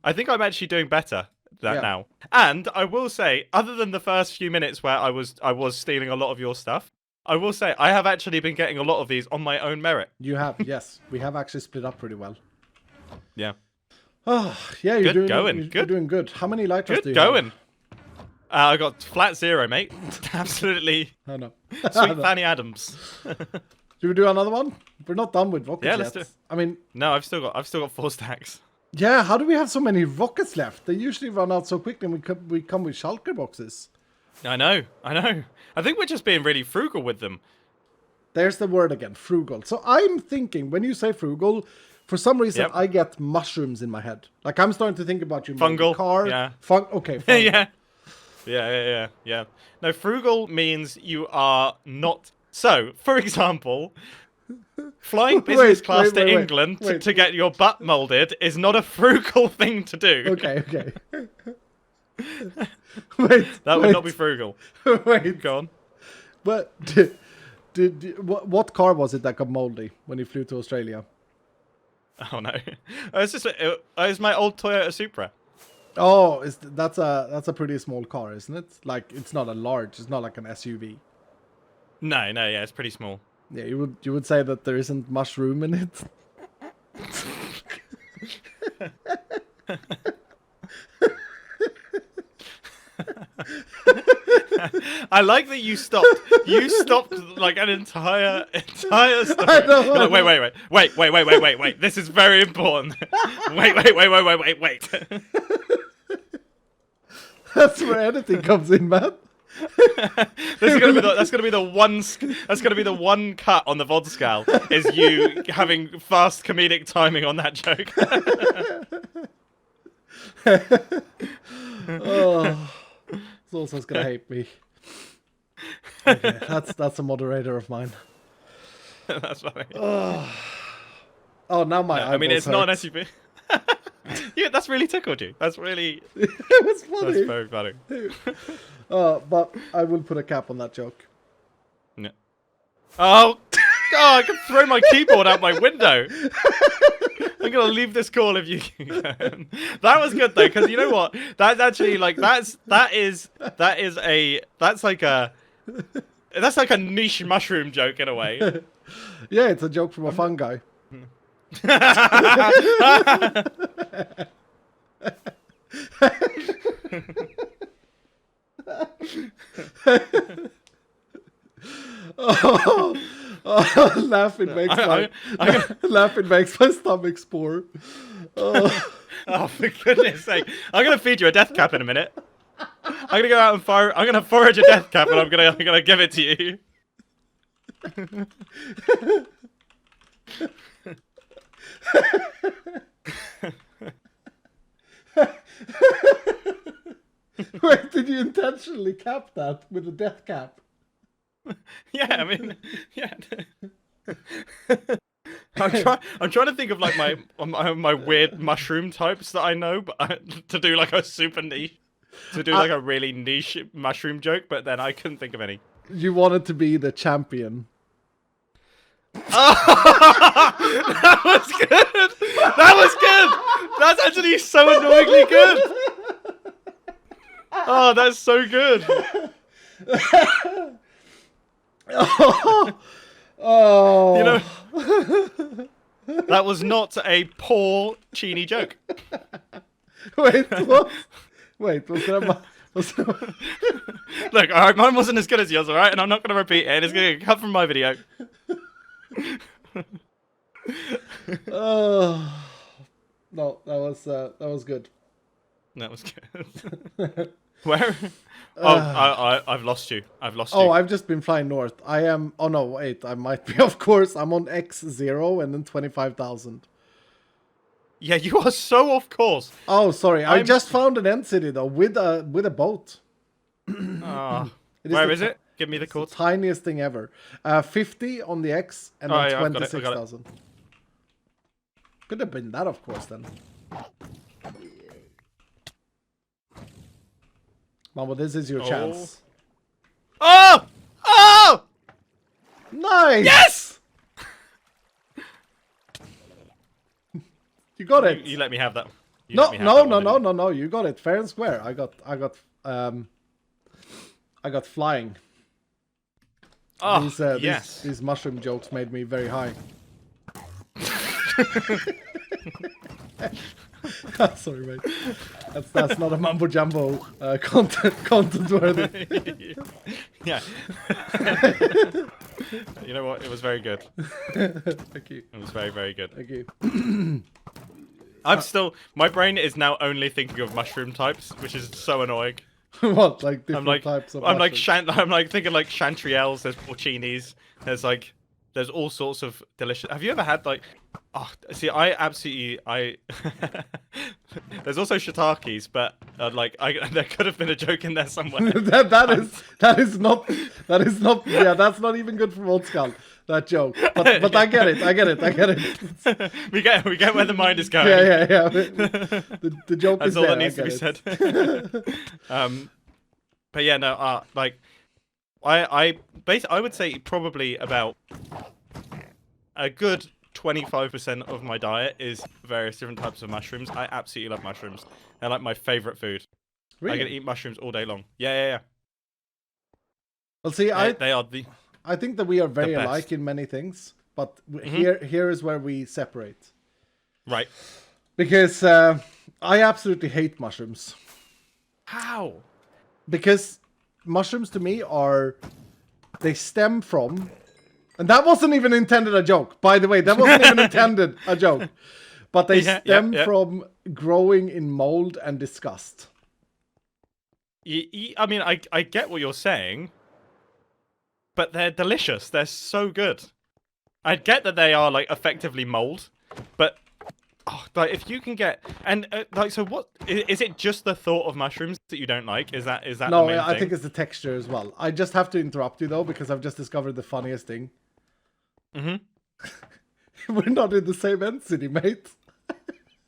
I think I'm actually doing better now. And I will say, other than the first few minutes where I was stealing a lot of your stuff, I will say I have actually been getting a lot of these on my own merit.
You have, yes. We have actually split up pretty well.
Yeah.
Oh, yeah, you're
Good
doing good. How many lighters do
Good
you have?
going. I got flat 0, mate. Absolutely.
I know.
Sweet Fanny Adams.
Should we do another one? We're not done with rockets
Yeah,
yet.
let's do it.
I mean,
No, I've still got 4 stacks.
yeah, how do we have so many rockets left? They usually run out so quickly and we come with shulker boxes.
I know. I think we're just being really frugal with them.
There's the word again, frugal. So I'm thinking, when you say frugal, for some reason
Yep.
I get mushrooms in my head. Like I'm starting to think about your
Fungal,
car.
yeah.
Okay, fungal.
Yeah. No, frugal means you are not. So, for example, flying business class to England to get your butt molded is not a frugal thing to do.
Okay. Wait.
That would not be frugal.
Wait.
Go on.
But what car was it that got moldy when you flew to Australia?
Oh no, it's my old Toyota Supra.
Oh, that's a pretty small car, isn't it? Like it's not it's not like an SUV.
No, yeah, it's pretty small.
Yeah, you would say that there isn't much room in it.
I like that you stopped. You stopped like an entire story.
I know.
You're like, wait. This is very important. Wait.
That's where anything comes in, man.
That's gonna be the one cut on the VOD scale is you having fast comedic timing on that joke.
Oh, Zosa's gonna hate me. Okay, that's a moderator of mine.
That's funny.
Oh, now my
I mean,
eyeballs
it's not an
hurt.
SUV. Yeah, that's really tickled you. That's really.
It was funny.
That's very funny.
But I will put a cap on that joke.
Yeah. Oh, I can throw my keyboard out my window. I'm gonna leave this call if you can. That was good though, because you know what? That's actually like that's like a niche mushroom joke in a way.
Yeah, it's a joke from a fun guy. Laughing makes my stomach spore.
Oh, for goodness sake! I'm gonna feed you a death cap in a minute. I'm gonna go out and fire. I'm gonna forage a death cap, and I'm gonna give it to you.
Wait, did you intentionally cap that with a death cap?
Yeah, I mean, yeah. I'm trying to think of like my weird mushroom types that I know, but to do like a super niche, to do like a really niche mushroom joke, but then I couldn't think of any.
You wanted to be the champion.
That was good. That was good. That's actually so annoyingly good. Oh, that's so good.
Oh.
You know, that was not a poor Chini joke.
Wait, what? Wait, was there
Look, all right, mine wasn't as good as yours, all right, and I'm not going to repeat it. It's going to get cut from my video.
Oh. No, that was good.
That was good. Where I've lost you. I've lost you.
Oh, I've just been flying north. I am... Oh, no, wait. I might be, of course. I'm on X0 and then 25,000.
Yeah, you are so off course.
Oh, sorry. I just found an end city, though, with a boat.
Where is it? Give me the
It's the
code.
tiniest thing ever. 50 on the X and then 26,000. Could have been that, of course, then. Mumbo, this is your chance.
Oh! Oh!
Nice!
Yes!
You got it.
You let me have that.
No. You got it fair and square. I got flying.
Oh, yes.
These mushroom jokes made me very high. Sorry, mate. That's not a mumbo jumbo content worthy.
Yeah. You know what? It was very good.
Thank you.
It was very, very good.
Thank you.
My brain is now only thinking of mushroom types, which is so annoying.
What, like different types of
I'm
mushrooms?
I'm like thinking like chanterelles, there's porcinis, there's all sorts of delicious. Have you ever had like, there's also shiitakes, but there could have been a joke in there somewhere.
that is not yeah, that's not even good from Old Skull, that joke. But I get it.
we get where the mind is going.
Yeah. The joke
That's
is
all
there.
that needs to be said. But yeah, no, I would say probably about a good 25% of my diet is various different types of mushrooms. I absolutely love mushrooms. They're like my favorite food.
Really?
I can eat mushrooms all day long. Yeah.
Well, see,
they are
I think that we are very
best.
alike in many things, but here is where we separate.
Right.
Because I absolutely hate mushrooms.
How?
Because mushrooms to me they stem from, and that wasn't even intended a joke, by the way, that wasn't even intended a joke, but they stem from growing in mold and disgust.
I mean, I get what you're saying, but they're delicious. They're so good. I get that they are like effectively mold, but like if you can get so what is it? Just the thought of mushrooms that you don't like? Is that
No,
the main
I
thing?
think it's the texture as well. I just have to interrupt you though, because I've just discovered the funniest thing. We're not in the same end city, mate.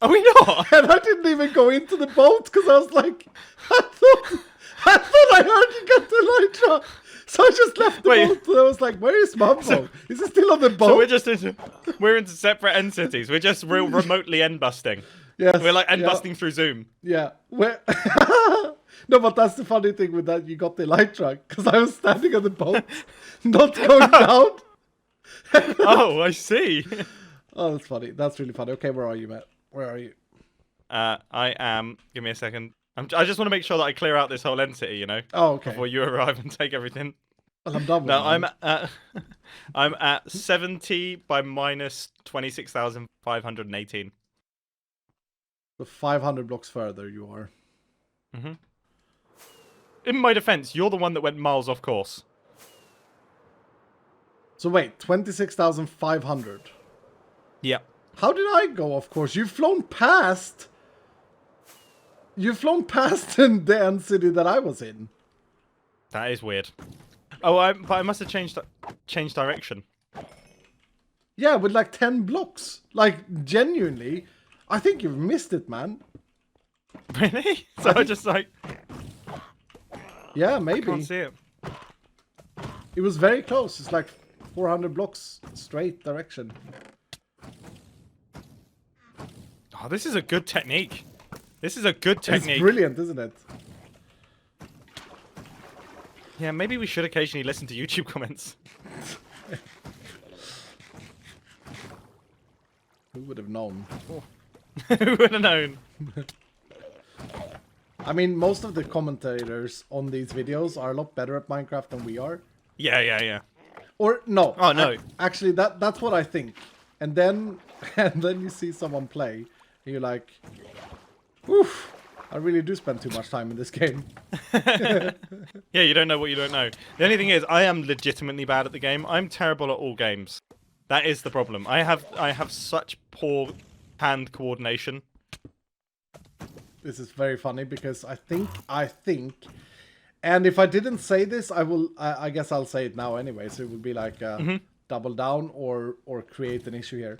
Are we not?
And I didn't even go into the boat because I was like, I thought I heard you got the Elytra. So I just left the boat. And I was like, where is Mumbo? Is he still on the boat?
So we're into separate end cities. We're just remotely end busting.
Yes,
We're like end busting through Zoom.
Yeah. No, but that's the funny thing with that. You got the Elytra because I was standing on the boat, not going down.
Oh, I see.
Oh, that's funny. That's really funny. Okay, where are you, Matt? Where are you?
I am. Give me a second. I just want to make sure that I clear out this whole entity, you know.
Oh, okay.
Before you arrive and take everything.
Well, I'm done with
No, I'm at 70 by minus 26,518.
So 500 blocks further you are.
In my defense, you're the one that went miles off course.
So wait, 26,500.
Yeah.
How did I go off course? You've flown past in the end city that I was in.
That is weird. Oh, but I must have changed direction.
Yeah, with like 10 blocks. Like, genuinely, I think you've missed it, man.
Really? So I just like...
Yeah, maybe.
Can't see it.
It was very close. It's like 400 blocks straight direction.
Oh, this is a good technique. This is a good technique.
It's brilliant, isn't it?
Yeah, maybe we should occasionally listen to YouTube comments.
Who would have known?
Who would have known?
I mean, most of the commentators on these videos are a lot better at Minecraft than we are.
Yeah.
Or no.
Oh no.
Actually, that's what I think. And then you see someone play, and you're like, oof. I really do spend too much time in this game.
Yeah, you don't know what you don't know. The only thing is, I am legitimately bad at the game. I'm terrible at all games. That is the problem. I have such poor hand coordination.
This is very funny because I think, and if I didn't say this, I guess I'll say it now anyway. So it would be like double down or create an issue here.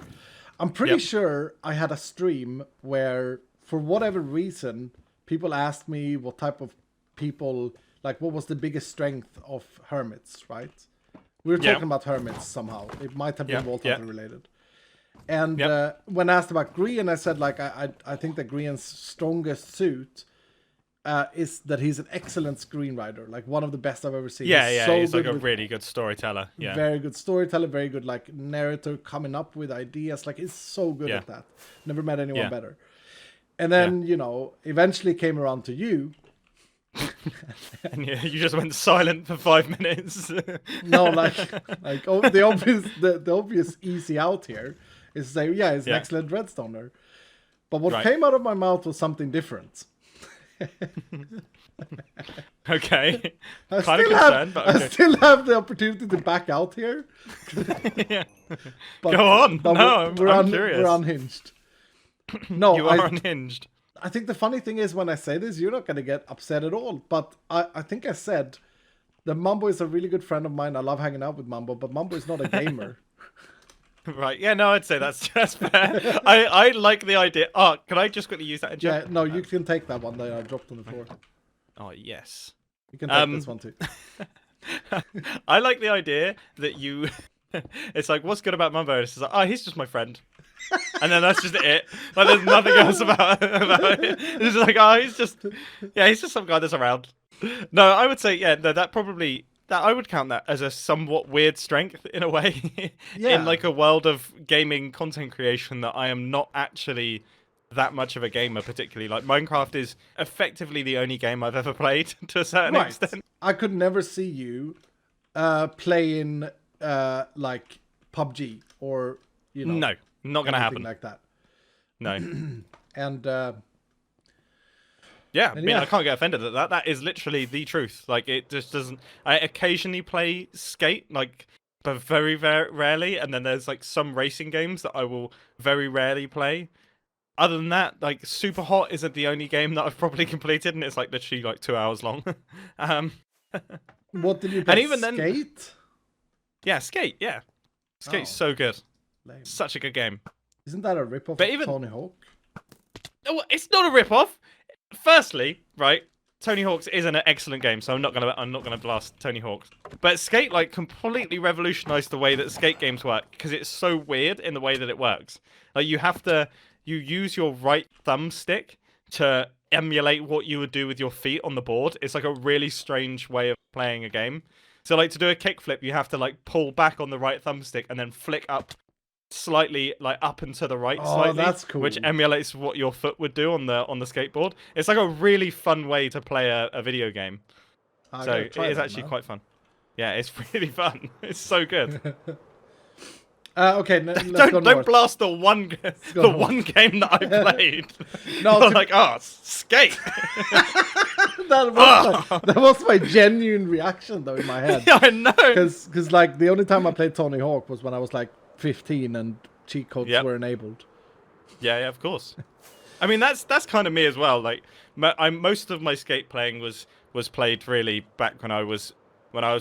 I'm pretty sure I had a stream where, for whatever reason, people asked me what type of people, like what was the biggest strength of hermits, right? We were talking about hermits somehow. It might have been Vault Hunter related. And when asked about Grian, I said, like, I think that Grian's strongest suit is that he's an excellent screenwriter, like one of the best I've ever seen.
He's like a really good storyteller. Yeah,
very good storyteller, very good like narrator, coming up with ideas. Like he's so good at that. Never met anyone better. And then you know, eventually came around to you.
And you just went silent for 5 minutes.
No, the obvious easy out here is to say, he's an excellent redstoner. But what came out of my mouth was something different.
Okay. Kind of concerned, but okay.
I still have the opportunity to back out here.
But, go on. I'm curious.
We're unhinged. No,
you are unhinged.
I think the funny thing is when I say this, you're not going to get upset at all. But I think I said that Mumbo is a really good friend of mine. I love hanging out with Mumbo, but Mumbo is not a gamer.
Right, yeah, no, I'd say that's fair. I like the idea. Oh, can I just quickly use that in chat?
Yeah, no, you can take that one that I dropped on the floor.
Oh, yes.
You can take this one too.
I like the idea that you... It's like, what's good about Mumbo? It's like, oh, he's just my friend. And then that's just it. Like, there's nothing else about it. It's like, oh, he's just some guy that's around. No, I would say, that probably... I would count that as a somewhat weird strength in a way. In like a world of gaming content creation that I am not actually that much of a gamer particularly. Like Minecraft is effectively the only game I've ever played to a certain extent.
I could never see you playing like PUBG or
No, not gonna happen.
Like that.
No.
And
yeah, I mean, I can't get offended at that. That is literally the truth. Like, it just doesn't... I occasionally play Skate, like, but very, very rarely. And then there's, like, some racing games that I will very rarely play. Other than that, like, Super Hot isn't the only game that I've probably completed, and it's, like, literally, like, 2 hours long.
What did you play? And even then, Skate?
Yeah, Skate, yeah. Skate's so good.
Lame.
Such a good game.
Isn't that a rip-off of Tony Hawk?
No, it's not a rip-off. Firstly, right, Tony Hawk's is an excellent game, so I'm not gonna blast Tony Hawk's. But Skate like completely revolutionized the way that skate games work because it's so weird in the way that it works. Like you use your right thumbstick to emulate what you would do with your feet on the board. It's like a really strange way of playing a game. So like to do a kickflip, you have to like pull back on the right thumbstick and then flick up slightly, like up and to the right slightly,
that's cool.
Which emulates what your foot would do on the skateboard. It's like a really fun way to play a video game. So it is actually quite fun. Yeah, it's really fun. It's so good.
Okay,
don't blast the one game that I played. No, like Skate.
that was my genuine reaction though in my head.
Yeah, I know.
Because like the only time I played Tony Hawk was when I was like 15 and cheat codes were enabled.
Yeah, of course. I mean that's kind of me as well. Like most of my skate playing was played really back when I was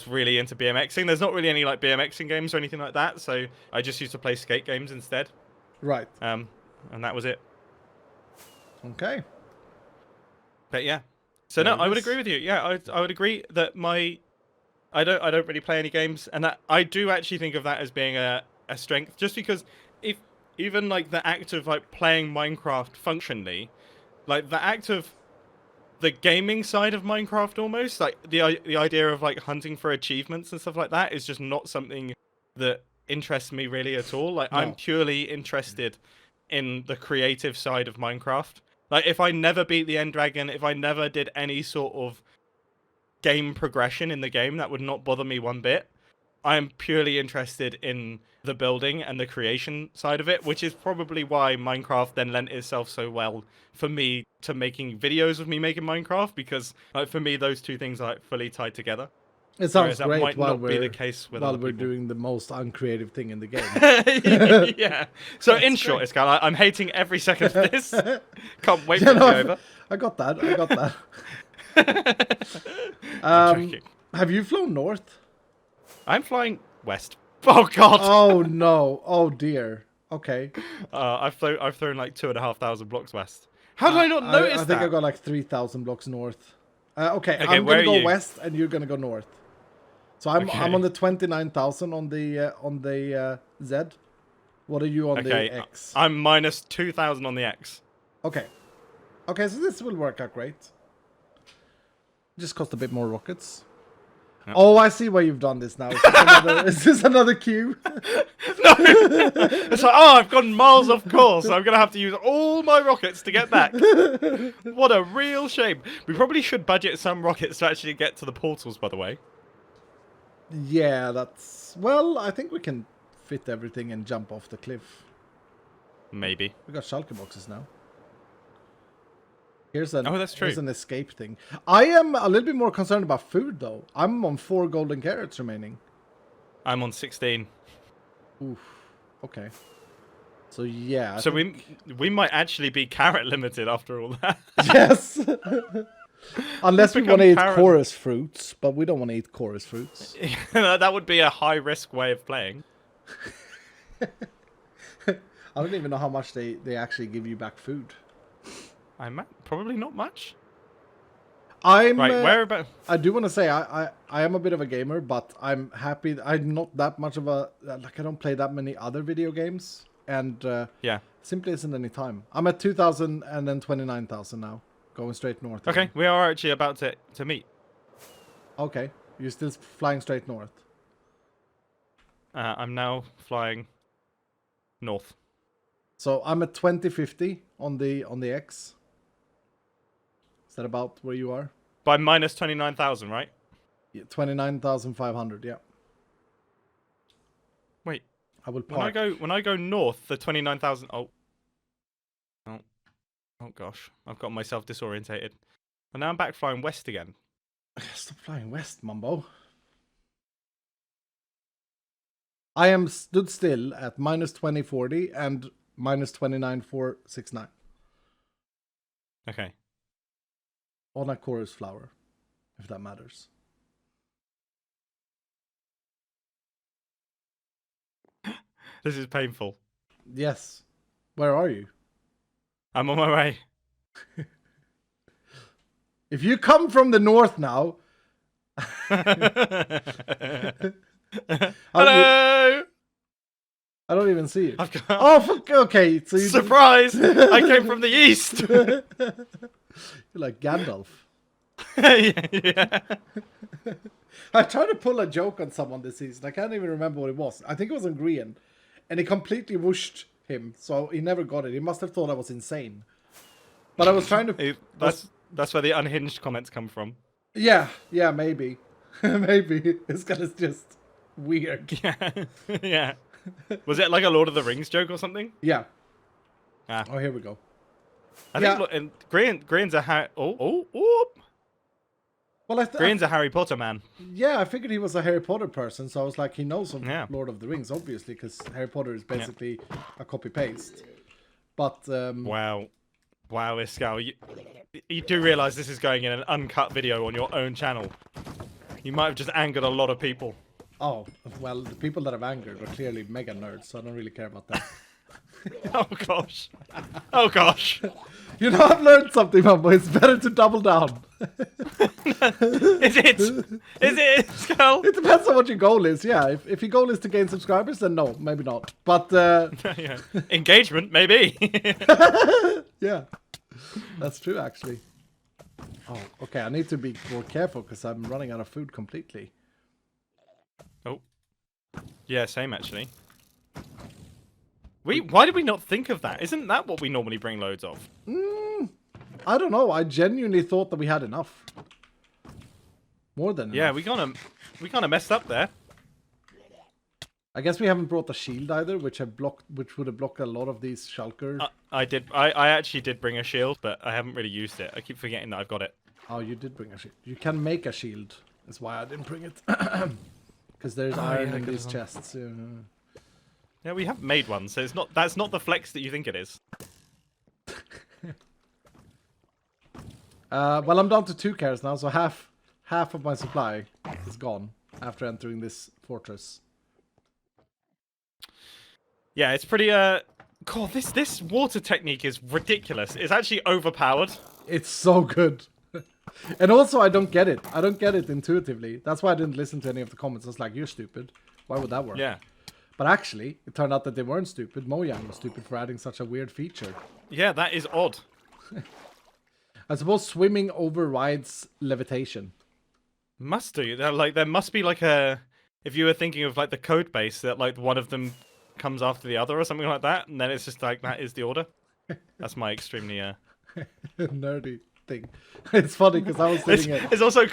really into BMXing. There's not really any like BMXing games or anything like that, so I just used to play skate games instead.
Right.
And that was it.
Okay.
But yeah. So no, I would agree with you. Yeah, I would agree that I don't really play any games, and that I do actually think of that as being a strength, just because if even like the act of like playing Minecraft functionally, like the act of the gaming side of Minecraft almost, like the idea of like hunting for achievements and stuff like that is just not something that interests me really at all. Like I'm purely interested in the creative side of Minecraft. Like if I never beat the End Dragon, if I never did any sort of game progression in the game, that would not bother me one bit. I'm purely interested in the building and the creation side of it, which is probably why Minecraft then lent itself so well for me to making videos of me making Minecraft, because like for me those two things are like fully tied together.
It sounds
Whereas that
great
might
while
not be the case with
while
other
we're
people.
doing the most uncreative thing in the game.
Yeah. So in short, Iskall, I'm hating every second of this. Can't wait for it to be over.
I got that. I got that.
I'm joking.
Have you flown north?
I'm flying west. Oh god.
Oh no. Oh dear. Okay.
I've thrown like 2,500 blocks west. How did I not notice
I think
that?
I got like 3,000 blocks north. Okay,
Okay,
I'm
where
gonna
are
go
you?
west, and you're gonna go north. So I'm
Okay.
on the 29,000 on the Z. What are you on
Okay,
the X?
I'm minus 2,000 on the X.
Okay. Okay, so this will work out great. Just cost a bit more rockets.
Yep.
Oh, I see why you've done this now. Is this another queue?
No! It's like, oh, I've gone miles off course. I'm going to have to use all my rockets to get back. What a real shame. We probably should budget some rockets to actually get to the portals, by the way.
Yeah, that's... Well, I think we can fit everything and jump off the cliff.
Maybe.
We got shulker boxes now. Here's an,
Oh, that's true.
Here's an escape thing. I am a little bit more concerned about food, though. I'm on 4 golden carrots remaining.
I'm on 16.
Oof. Okay. So, yeah.
So we might actually be carrot limited after all that.
Yes! Unless we
Become
want to eat
carrot-
chorus fruits, but we don't want to eat chorus fruits.
That would be a high-risk way of playing.
I don't even know how much they actually give you back food.
Probably not much.
I'm
Right, where about...
I do want to say I am a bit of a gamer, but I'm happy. I'm not that much of a like. I don't play that many other video games, and
Yeah.
simply isn't any time. I'm at 2,000 and then 29,000 now, going straight north.
Okay,
again.
we are actually about to meet.
Okay, you're still flying straight north.
I'm now flying north.
So I'm at 2050 on the X. Is that about where you are?
By minus 29,000, right?
Yeah, 29,500. Yeah,
Wait,
I will
when I
park.
go north, the 29,000. Oh, gosh, I've got myself disorientated. And now I'm back flying west again.
Stop flying west, Mumbo. I am stood still at minus 2040 and minus 29,469
Okay.
on a chorus flower, if that matters.
This is painful.
Yes. Where are you?
I'm on my way.
If you come from the north now,
Hello.
I don't even see you.
I've got...
Oh, fuck. Okay. So you
Surprise! I came from the east.
You're like Gandalf.
Yeah.
I tried to pull a joke on someone this season. I can't even remember what it was. I think it was on Grian. And he completely whooshed him. So he never got it. He must have thought I was insane. But I was trying to...
That's where the unhinged comments come from.
Yeah, maybe. Maybe. This guy is just weird.
Yeah. Yeah. Was it like a Lord of the Rings joke or something?
Yeah.
Ah.
Oh, here we go.
I
Yeah.
think and Grian's a
Well,
Grian's a Harry Potter man.
yeah, I figured he was a Harry Potter person, so I was like, he knows of
Yeah.
Lord of the Rings, obviously, because Harry Potter is basically a copy-paste. But,
Wow, Iskall, you do realise this is going in an uncut video on your own channel. You might have just angered a lot of people.
oh, well, the people that have angered are clearly mega nerds, so I don't really care about that.
Oh gosh. Oh gosh.
You know, I've learned something, Mumbo. It's better to double down.
Is it? Is it, Iskall?
It depends on what your goal is, yeah. If your goal is to gain subscribers, then no, maybe not. But,
Yeah. Engagement, maybe.
yeah, that's true, actually. Oh, okay, I need to be more careful because I'm running out of food completely.
Oh. Yeah, same actually. Why did we not think of that? Isn't that what we normally bring loads of?
I don't know. I genuinely thought that we had enough. More than
Yeah,
enough.
we kind of messed up there.
I guess we haven't brought the shield either, which would have blocked a lot of these shulker.
I did. I actually did bring a shield, but I haven't really used it. I keep forgetting that I've got it.
Oh, you did bring a shield. You can make a shield. That's why I didn't bring it. Because there's iron in these chests.
Yeah, we have made one, so it's not. That's not the flex that you think it is.
Well, I'm down to 2 carrots now, so half of my supply is gone after entering this fortress.
Yeah, it's pretty. God, this water technique is ridiculous. It's actually overpowered.
It's so good. And also, I don't get it. I don't get it intuitively. That's why I didn't listen to any of the comments. I was like, you're stupid. Why would that work?
Yeah.
But actually, it turned out that they weren't stupid. Mojang was stupid for adding such a weird feature.
Yeah, that is odd.
I suppose swimming overrides levitation.
Must do. There must be like a. If you were thinking of like the code base, that like one of them comes after the other or something like that, and then it's just like that is the order. That's my extremely
nerdy thing. It's funny because I was sitting
it's also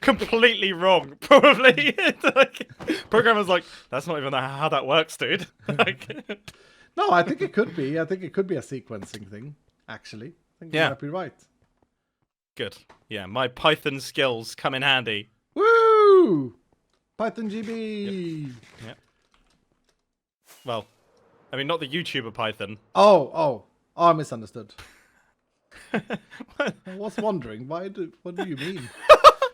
completely wrong, probably. Like, programmers like, that's not even how that works, dude. Like,
no, I think it could be. I think it could be a sequencing thing, actually. I think you might be right.
Good. Yeah, my Python skills come in handy.
Woo! Python GB!
Yep. Well, I mean, not the YouTuber Python.
Oh, I misunderstood. I was wondering, what do you mean?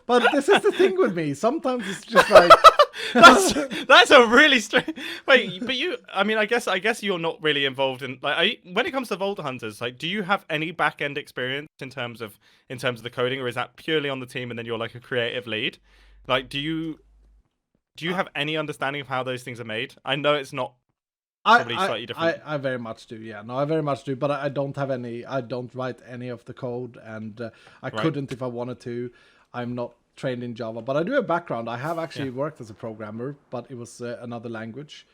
But this is the thing with me. Sometimes it's just like...
that's a really strange... Wait, but I mean, I guess you're not really involved in... Like, when it comes to Vault Hunters, like, do you have any back-end experience in terms of the coding, or is that purely on the team and then you're like a creative lead? Like, do you have any understanding of how those things are made? I know it's not probably slightly different.
I very much do, yeah. No, I very much do, but I don't have any... I don't write any of the code, and I couldn't if I wanted to. I'm not trained in Java, but I do have background. I have actually worked as a programmer, but it was another language.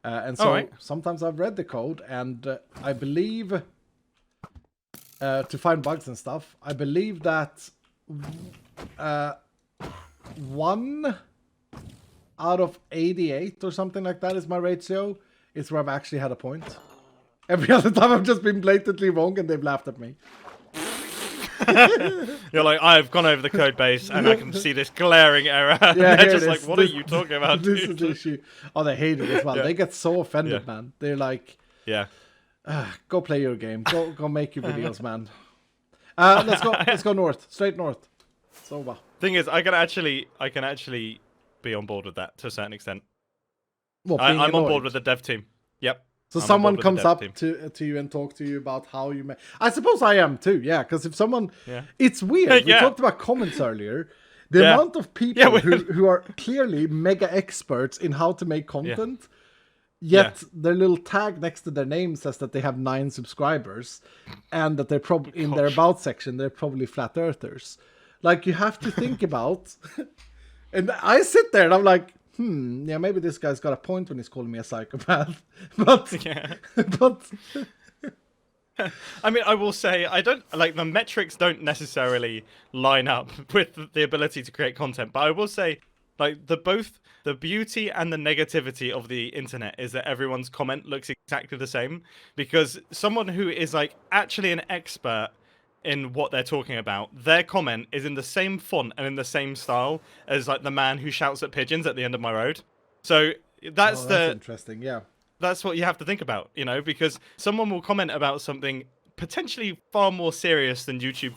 And so sometimes I've read the code, and I believe... to find bugs and stuff, I believe that 1 out of 88 or something like that is my ratio. It's where I've actually had a point. Every other time I've just been blatantly wrong and they've laughed at me.
You're like, I've gone over the code base and I can see this glaring error.
Yeah,
they're just like, what are you talking about,
This
dude?
is the issue. Oh, they hate it as well.
Yeah.
They get so offended, man. They're like, go play your game. Go make your videos, man. Let's go north. Straight north. It's over.
Thing is, I can actually be on board with that to a certain extent.
Well,
I'm on board with the dev team. Yep.
So
I'm
someone comes up to you and talk to you about how you make... I suppose I am too, yeah. Because if someone...
Yeah.
It's weird. We talked about comments earlier. The amount of people who are clearly mega experts in how to make content, yet their little tag next to their name says that they have 9 subscribers, and that they're probably in their about section, they're probably flat earthers. Like, you have to think about... And I sit there and I'm like, yeah, maybe this guy's got a point when he's calling me a psychopath. But, but
I mean, I will say, I don't like the metrics don't necessarily line up with the ability to create content, but I will say, like, both the beauty and the negativity of the internet is that everyone's comment looks exactly the same, because someone who is like actually an expert in what they're talking about, their comment is in the same font and in the same style as like the man who shouts at pigeons at the end of my road. So that's
interesting, yeah.
That's what you have to think about, you know, because someone will comment about something potentially far more serious than YouTube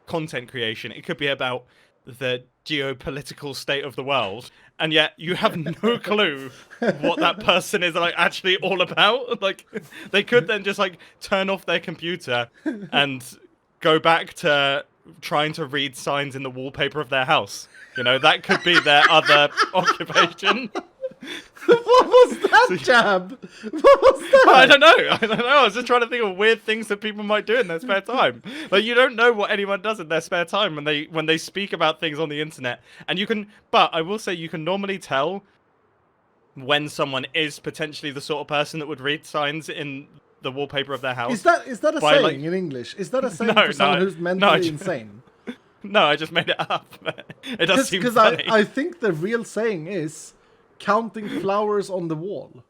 content creation. It could be about the geopolitical state of the world, and yet you have no clue what that person is like actually all about. Like, they could then just like turn off their computer and go back to trying to read signs in the wallpaper of their house. You know, that could be their other occupation.
What was that jab? What was that?
I don't know. I was just trying to think of weird things that people might do in their spare time. Like, you don't know what anyone does in their spare time when they speak about things on the internet. And but I will say you can normally tell when someone is potentially the sort of person that would read signs in the wallpaper of their house.
Is that a saying in English? Is that a saying for someone who's mentally insane?
No, I just made it up. It does seem funny.
I think the real saying is, counting flowers on the wall.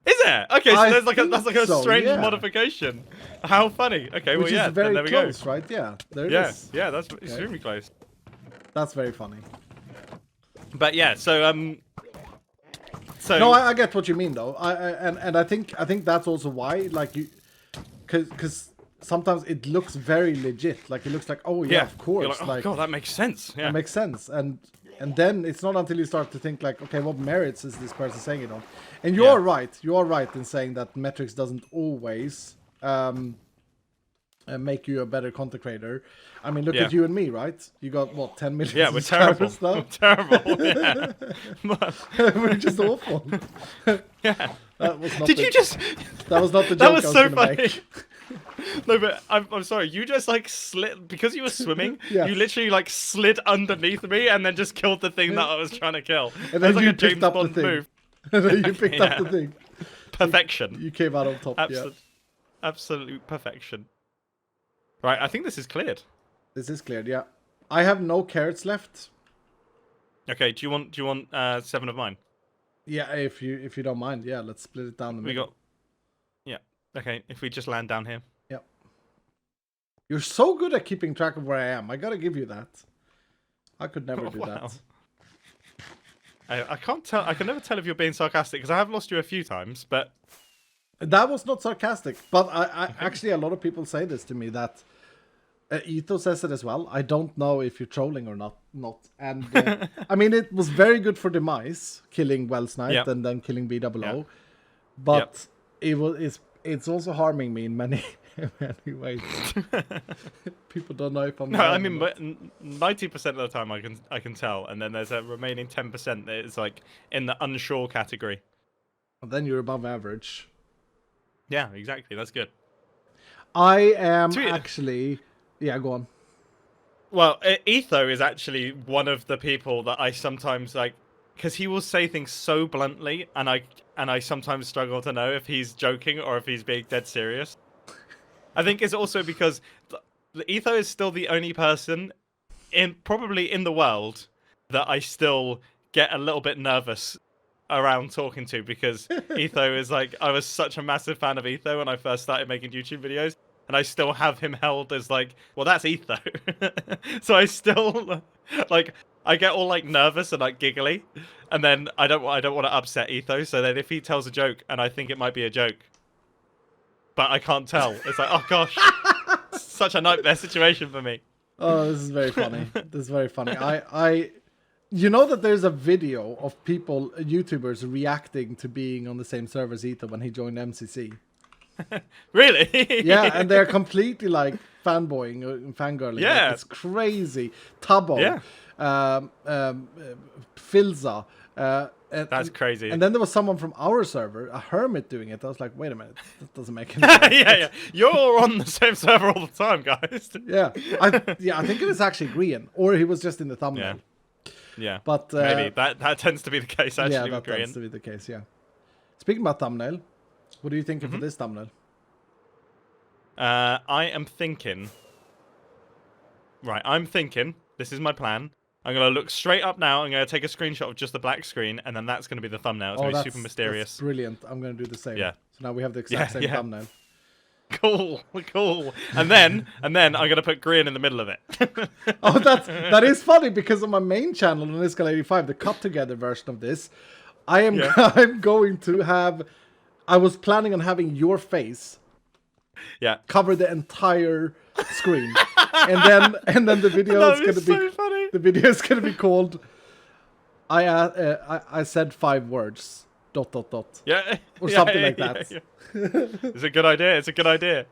Is there? Okay, so
I
that's like
think
a
so,
strange
yeah.
modification. How funny. Okay,
Which
well, yeah,
is very
then there we
close,
go.
right? Yeah, there it
Yeah,
is.
yeah, that's extremely close.
That's very funny.
But yeah, so
No, I get what you mean though. And I think that's also why, like, you, because sometimes it looks very legit. Like, it looks like, oh yeah, of course.
You're like, oh
like
god, that makes sense. Yeah.
that makes sense. And then it's not until you start to think like, okay, what merits is this person saying it on? And you are right. You are right in saying that metrics doesn't always make you a better content creator. I mean, look at you and me, right? You got what, 10 million?
Yeah, we're terrible.
Now?
We're terrible. Yeah.
We're just awful.
Yeah.
That was not
Did
the,
you just?
That was not the joke
That was
I was
so
gonna
funny.
make.
No, but I'm sorry. You just like slid because you were swimming.
Yes.
You literally like slid underneath me and then just killed the thing that I was trying to kill.
And
That was
then
like
you
a
picked
James
up the
Bond
thing.
move.
And then you picked up
Yeah.
the thing.
Perfection.
You came out on top.
Absolute perfection. Right, I think this is cleared.
This is cleared. Yeah, I have no carrots left.
Okay, do you want 7 of mine?
Yeah, if you don't mind. Yeah, let's split it down the
We
middle.
got. Yeah. Okay, if we just land down here.
Yep. You're so good at keeping track of where I am. I gotta give you that. I could never do
Wow.
that.
I can't tell. I can never tell if you're being sarcastic because I have lost you a few times, but
That was not sarcastic, but I actually, a lot of people say this to me, that Ito says it as well. I don't know if you're trolling or not. And I mean, it was very good for Demise, killing Wells Knight
Yep.
and then killing BOO.
Yep.
But it's also harming me in many many ways. People don't know if I'm.
no,
lying
I
or
mean,
not.
90% of the time I can tell, and then there's a remaining 10% that is like in the unsure category.
Then you're above average.
Yeah, exactly. That's good.
I am
Sweet.
actually. Yeah, go on.
Well, Etho is actually one of the people that I sometimes like, because he will say things so bluntly, and I sometimes struggle to know if he's joking or if he's being dead serious. I think it's also because the Etho is still the only person probably in the world that I still get a little bit nervous around talking to, because Etho is like, I was such a massive fan of Etho when I first started making YouTube videos. And I still have him held as like, well, that's Etho. So I still like, I get all like nervous and like giggly, and then I don't want to upset Etho. So then if he tells a joke and I think it might be a joke, but I can't tell, it's like, oh gosh, such a nightmare situation for me.
Oh, this is very funny. This is very funny. You know that there's a video of people, YouTubers, reacting to being on the same server as Ito when he joined MCC.
Really?
Yeah, and they're completely like fanboying and fangirling.
Yeah.
Like, it's crazy. Tabo,
Yeah.
Filza.
That's crazy.
And then there was someone from our server, a hermit, doing it. I was like, wait a minute, that doesn't make any sense.
Yeah. You're on the same server all the time, guys.
Yeah, I think it was actually Grian, or he was just in the thumbnail.
Yeah.
But
Maybe that tends to be the case actually.
yeah,
with
that
Korean.
tends to be the case. Yeah. Speaking about thumbnail, what do you think
Mm-hmm.
of this thumbnail?
I am thinking. Right, I'm thinking. This is my plan. I'm gonna look straight up now. I'm gonna take a screenshot of just the black screen, and then that's gonna be the thumbnail. It's gonna be super
That's
mysterious.
brilliant. I'm gonna do the same.
Yeah.
So now we have the exact same
yeah.
thumbnail.
Cool. And then I'm gonna put green in the middle of it.
Oh, that is funny, because on my main channel on Iskall 85, the cut together version of this, I'm going to have. I was planning on having your face
Yeah.
cover the entire screen, and then the video is going to be
so funny.
the video is going to be called I said 5 words ...
Yeah.
or
Yeah,
something like
yeah,
that.
yeah. It's a good idea.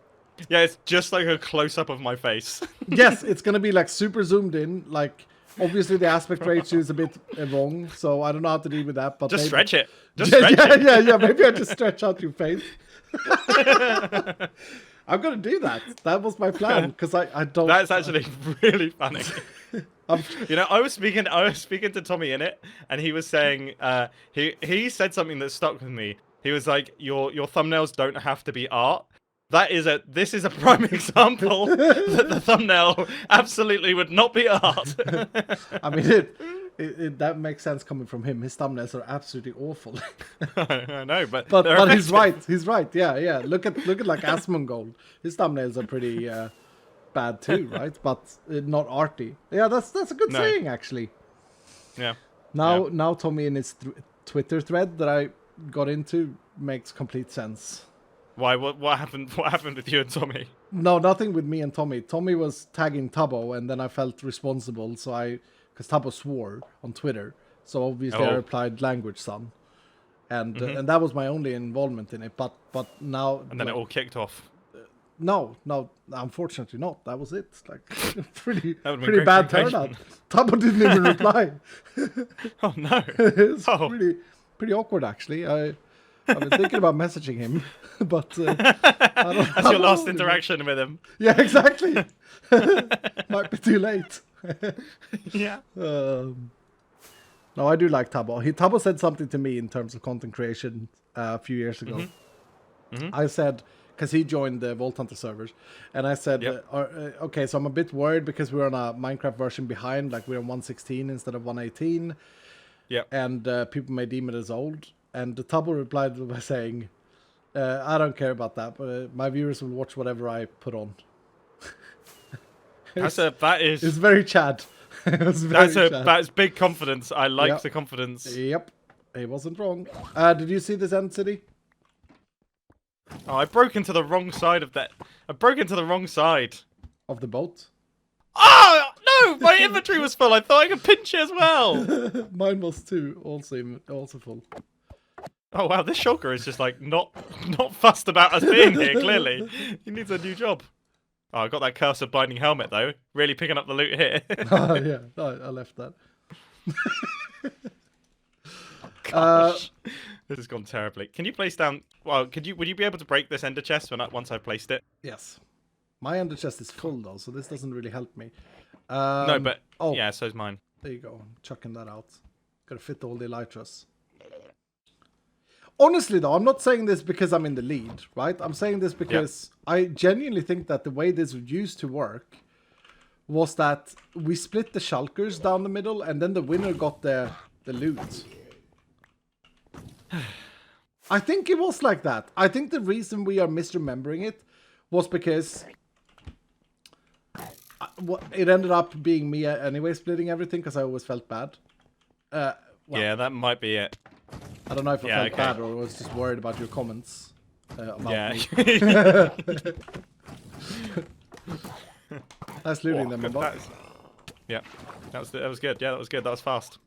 Yeah, it's just like a close up of my face.
Yes, it's going to be like super zoomed in. Like, obviously the aspect ratio is a bit wrong, so I don't know how to deal with that. But
Just
maybe...
stretch it. Just stretch it.
Yeah. Maybe I just stretch out your face. I'm gonna do that. That was my plan, because I don't.
That's actually really funny. You know, I was speaking to Tommy in it, and he was saying, he said something that stuck with me. He was like, your thumbnails don't have to be art. This is a prime example that the thumbnail absolutely would not be art.
I mean, That makes sense coming from him. His thumbnails are absolutely awful.
I know, but
but
they're
he's
effective.
right. He's right. Yeah. Look at like Asmongold. His thumbnails are pretty bad too, right? But not arty. Yeah, that's a good saying actually.
Yeah.
Now Tommy in his Twitter thread that I got into makes complete sense.
Why? What happened? What happened with you and Tommy?
No, nothing with me and Tommy. Tommy was tagging Tubbo, and then I felt responsible, so because Tubbo swore on Twitter, so obviously I replied "language, son," and that was my only involvement in it. But now,
And then it all kicked off.
No, unfortunately not. That was it. Like pretty
would've been
pretty
great
bad
communication.
turnout. Tubbo didn't even reply.
Oh no!
It's
Oh.
pretty awkward actually. I've been thinking about messaging him, but I don't.
That's your last interaction with him.
Yeah, exactly. Might be too late.
Yeah.
No, I do like Tubbo. Tubbo said something to me in terms of content creation a few years ago. I said, because he joined the Vault Hunter servers, and I said,
Yep.
okay, so I'm a bit worried because we're on a Minecraft version behind, like we're on 1.16 instead of 1.18,
Yep.
and people may deem it as old. And the Tubbo replied by saying, I don't care about that, but my viewers will watch whatever I put on.
That is
It's very Chad. Chad.
that's big confidence. I like
Yep.
the confidence.
Yep, he wasn't wrong. Did you see this end city?
Oh, I broke into the wrong side of that. I broke into the wrong side.
Of the boat?
Oh no! My inventory was full. I thought I could pinch it as well.
Mine was too, also full.
Oh wow, this shulker is just like not fussed about us being here. Clearly, he needs a new job. Oh, I got that cursor binding helmet though. Really picking up the loot here.
Yeah, I left that.
Gosh, this has gone terribly. Can you place down? Well, would you be able to break this ender chest once I placed it?
Yes. My ender chest is full though, so this doesn't really help me.
No, but
oh,
yeah, so's mine.
there you go. I'm chucking that out. Gotta fit all the elytras. Honestly though, I'm not saying this because I'm in the lead, right? I'm saying this because I genuinely think that the way this used to work was that we split the shulkers down the middle and then the winner got the loot. I think it was like that. I think the reason we are misremembering it was because it ended up being me anyway splitting everything because I always felt bad. Well,
Yeah, that might be it.
I don't know if I felt
okay.
bad or was just worried about your comments about
Yeah.
me. Nice looting them,
Good,
Mumbo.
yeah, that was good. Yeah, that was good. That was fast.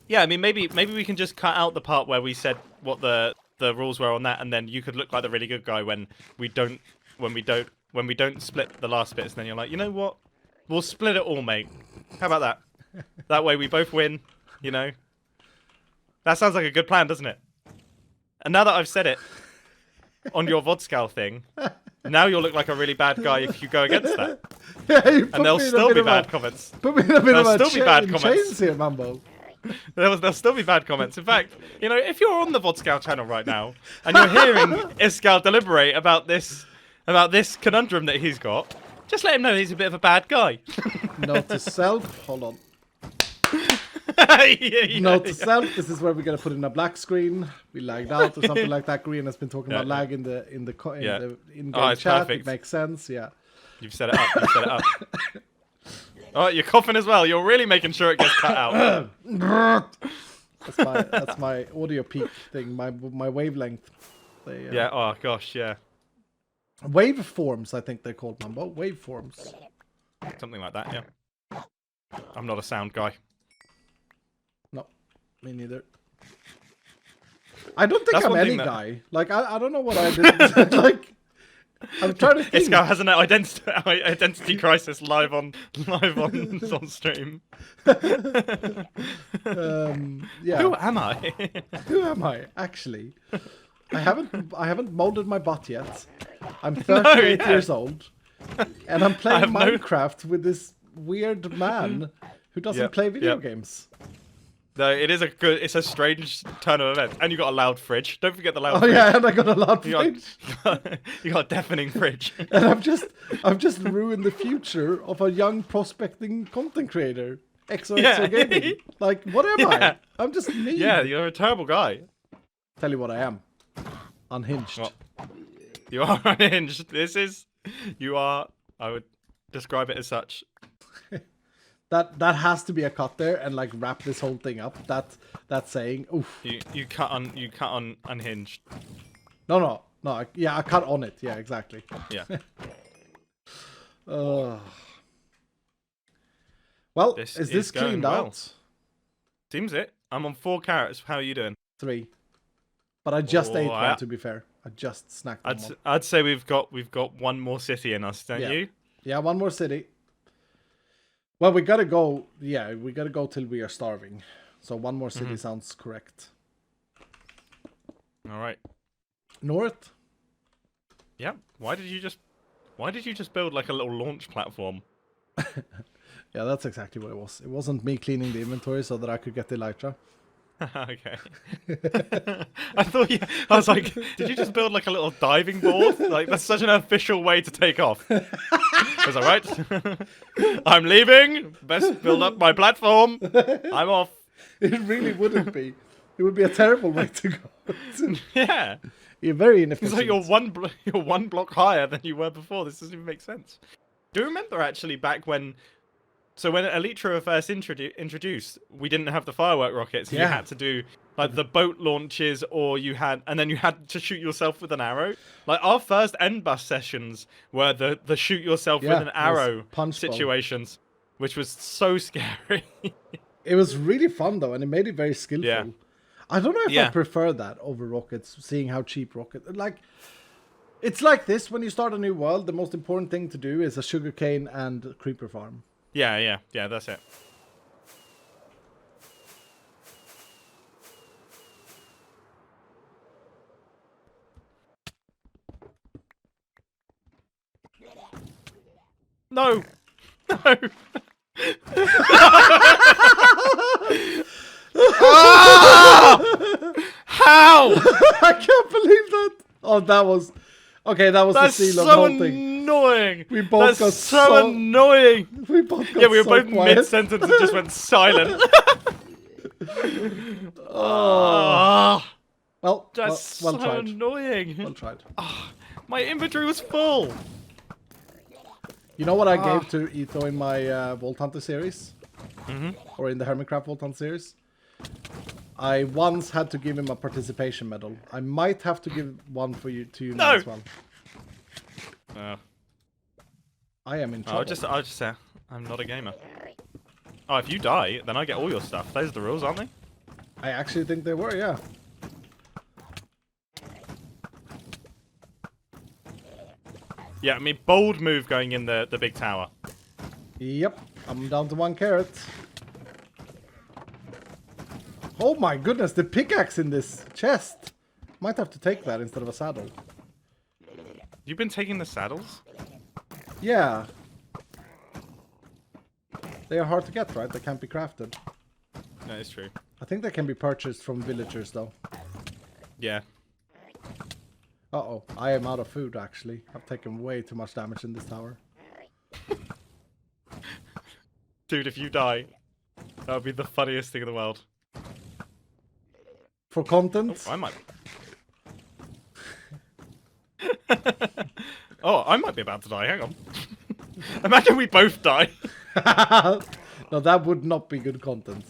Yeah, I mean maybe we can just cut out the part where we said what the rules were on that, and then you could look like the really good guy when we don't split the last bits. And then you're like, you know what? We'll split it all, mate. How about that? That way we both win. You know. That sounds like a good plan, doesn't it? And now that I've said it on your Vodskal thing, now you'll look like a really bad guy if you go against that.
Yeah, you put
And there'll
me in a
still
bit
be
of
bad
a-
comments.
Put me in a bit of
There'll
a
still be bad
in
comments.
chains here, Mumbo.
There'll still be bad comments. In fact, you know, if you're on the Vodskal channel right now and you're hearing Iskall deliberate about this conundrum that he's got, just let him know he's a bit of a bad guy.
Note to self. Hold on.
Yeah.
Note to self. This is where we're gonna put in a black screen. We lagged out or something like that. Green has been talking about lag in the in-game
Oh, it's
chat.
perfect.
It makes sense. Yeah.
You've set it up. Oh, you're coughing as well. You're really making sure it gets cut out.
That's my audio peak thing. My wavelength.
Yeah. Oh gosh. Yeah.
Waveforms. I think they're called, Mumbo. Waveforms.
Something like that. Yeah. I'm not a sound guy.
No, me neither. I don't think
That's
I'm
one
any
thing that-
guy. Like I don't know what I did. Like I'm trying to think.
Iskall has an identity crisis live on stream.
Yeah.
Who am I?
Who am I actually? I haven't molded my butt yet. I'm 38
yeah.
years old, and I'm playing
have no-
Minecraft with this weird man who doesn't
Yep,
play video
yep.
games.
No, it is a good. It's a strange turn of events, and you got a loud fridge. Don't forget the loud.
Oh
fridge.
yeah, and I got a loud
You got,
fridge.
you got a deafening fridge.
And I've just ruined the future of a young prospecting content creator. XOXO
Yeah.
Gaming. Like, what am I?
Yeah.
I'm just me.
Yeah, you're a terrible guy.
Tell you what I am. Unhinged.
Well, you are unhinged. You are. I would describe it as such.
That has to be a cut there and like wrap this whole thing up. That saying. Oof.
You cut on unhinged.
No. Yeah, I cut on it. Yeah, exactly.
Yeah.
Well,
This
is
is
this
going
cleaned
well.
out?
Seems it. I'm on 4 carrots. How are you doing?
3. But I just ate one,
I-
to be fair. I just snacked on one.
I'd say we've got one more city in us, don't
Yeah.
you?
Yeah, one more city. Well, we gotta go. Yeah, we gotta go till we are starving. So one more city sounds correct.
All right.
North.
Yeah. Why did you just build like a little launch platform?
Yeah, that's exactly what it was. It wasn't me cleaning the inventory so that I could get the elytra.
Okay. I was like, did you just build like a little diving board? Like that's such an official way to take off. Was I right? I'm leaving. Best build up my platform. I'm off.
It really wouldn't be. It would be a terrible way to go.
Yeah.
You're very
It's
inefficient.
like you're one block higher than you were before. This doesn't even make sense. Do you remember actually back when? So when Elytra were first introduced, we didn't have the firework rockets. You
Yeah.
had to do like the boat launches, or you had to shoot yourself with an arrow. Like our first end bus sessions were the shoot yourself
Yeah,
with an
it was
arrow
punch bowl.
situations, which was so scary.
It was really fun though, and it made it very skillful.
Yeah.
I don't know if I
Yeah.
prefer that over rockets, seeing how cheap rocket. Like, it's like this when you start a new world. The most important thing to do is a sugarcane and creeper farm.
yeah, that's it. No. No. Ah! How?
I can't believe that. Oh, that was okay. That was
That's
the seal of the
so
whole thing.
annoying.
We both
That's
got
so
so-
annoying.
We both got
Yeah, we were
so
both
quiet.
mid-sentence and just went silent. Ah,
Well,
that's
well
so
tried.
annoying.
Well tried.
My inventory was full.
You know what I gave to Ito in my Vault Hunter series?
Mm-hmm.
Or in the Hermitcraft Vault Hunter series? I once had to give him a participation medal. I might have to give one for you to you now
No.
as well.
Oh,
I am in trouble.
I'll just say I'm not a gamer. Oh, if you die, then I get all your stuff. Those are the rules, aren't they?
I actually think they were, yeah.
Yeah, I mean, bold move going in the big tower.
Yep, I'm down to 1 carrot. Oh my goodness, the pickaxe in this chest. Might have to take that instead of a saddle.
You've been taking the saddles?
Yeah. They are hard to get, right? They can't be crafted.
That is true.
I think they can be purchased from villagers, though.
Yeah.
Uh-oh, I am out of food, actually. I've taken way too much damage in this tower.
Dude, if you die, that would be the funniest thing in the world.
For content?
I might. Oh, I might be about to die. Hang on. Imagine we both die.
No, that would not be good content.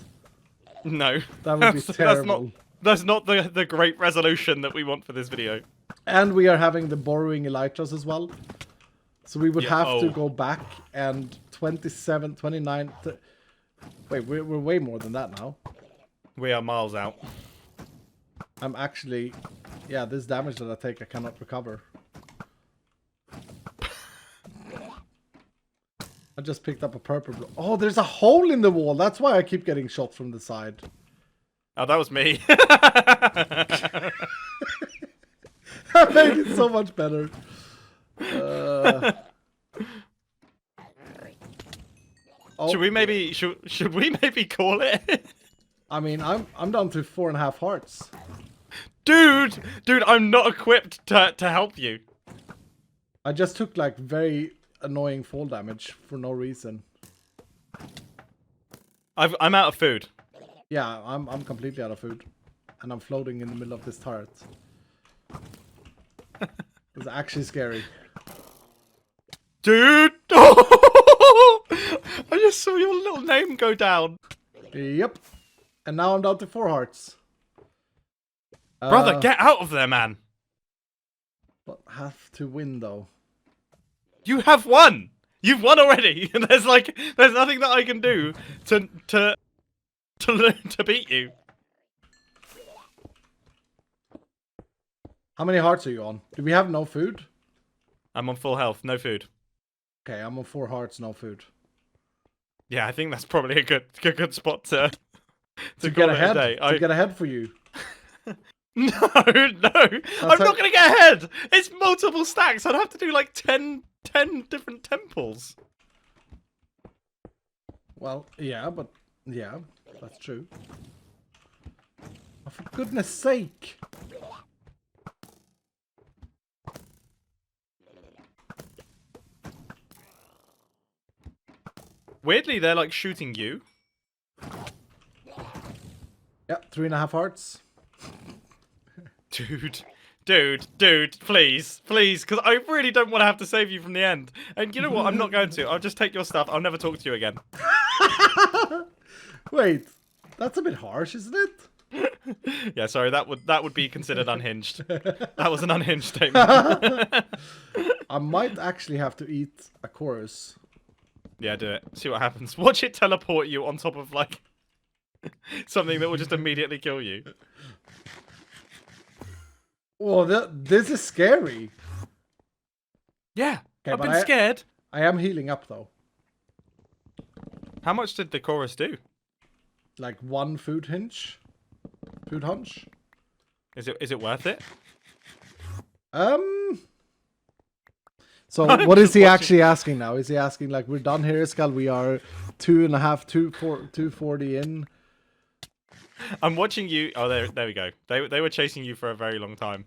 No.
That would be terrible.
That's not the great resolution that we want for this video.
And we are having the borrowing elytras as well. So we would
Yeah,
have to
oh.
go back and 27, 29... Wait, we're way more than that now.
We are miles out.
I'm actually... Yeah, this damage that I take, I cannot recover. I just picked up a purple block. Oh, there's a hole in the wall. That's why I keep getting shot from the side.
Oh, that was me.
That made it so much better. Oh,
Should we maybe call it?
I mean, I'm down to 4.5 hearts.
Dude, I'm not equipped to help you.
I just took like very annoying fall damage for no reason.
I'm out of food.
Yeah, I'm completely out of food, and I'm floating in the middle of this turret. It's actually scary.
Dude! I just saw your little name go down.
Yep. And now I'm down to 4 hearts.
Brother, get out of there, man.
But have to win though.
You have won. You've won already. There's nothing that I can do to beat you.
How many hearts are you on? Do we have no food?
I'm on full health, no food.
Okay, I'm on 4 hearts, no food.
Yeah, I think that's probably a good spot to
get ahead. To get ahead for you.
No, I'm not gonna get ahead. It's multiple stacks. I'd have to do like 10 different temples.
Well, yeah, but yeah, that's true. Oh, for goodness sake!
Weirdly, they're like shooting you.
Yeah, 3.5 hearts.
Dude, please, because I really don't want to have to save you from the end. And you know what? I'm not going to. I'll just take your stuff. I'll never talk to you again.
Wait, that's a bit harsh, isn't it?
Yeah, sorry. That would be considered unhinged. That was an unhinged statement.
I might actually have to eat a chorus.
Yeah, do it. See what happens. Watch it teleport you on top of like something that will just immediately kill you.
Oh, this is scary.
Yeah,
Okay,
I've been scared.
I am healing up though.
How much did the chorus do?
Like 1 food hunch. Food hunch.
Is it worth it?
So what is he actually asking now? Is he asking like we're done here, Iskall? We are 240 in.
I'm watching you. Oh, there we go. They were chasing you for a very long time.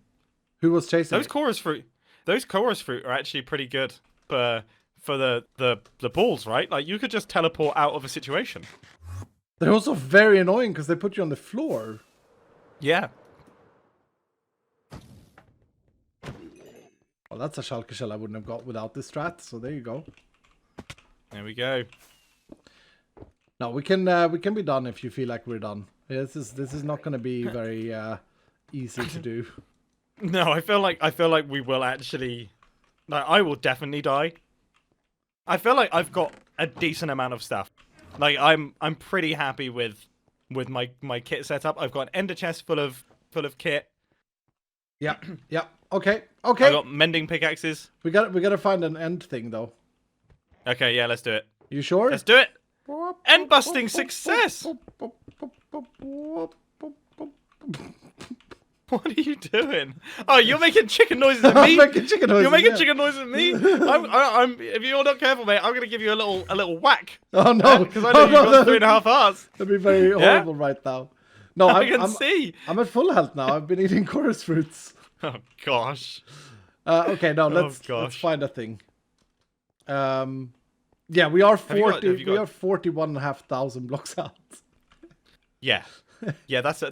Who was chasing?
Those chorus fruit are actually pretty good for the balls, right? Like you could just teleport out of a situation.
They're also very annoying because they put you on the floor.
Yeah.
Well, that's a Schalke shell I wouldn't have got without this strat. So there you go.
There we go.
No, we can be done if you feel like we're done. This is not going to be very easy to do.
No, I feel like we will actually. Like, I will definitely die. I feel like I've got a decent amount of stuff. Like I'm pretty happy with my kit setup. I've got an ender chest full of kit.
Yeah. Okay.
I got mending pickaxes.
We gotta find an end thing though.
Okay, yeah, let's do it.
You sure?
Let's do it. End busting success. What are you doing? Oh, you're making chicken noises at me.
I'm making chicken noises.
You're making chicken noises at me. I'm. If you're not careful, mate, I'm gonna give you a little whack.
Oh no!
Because I know you've got 3.5 hearts.
That'd be very horrible right now. No,
I can see.
I'm at full health now. I've been eating chorus fruits.
Oh gosh.
Okay, now let's find a thing. Yeah, we are 40. We are 41,500 blocks out.
Yeah, that's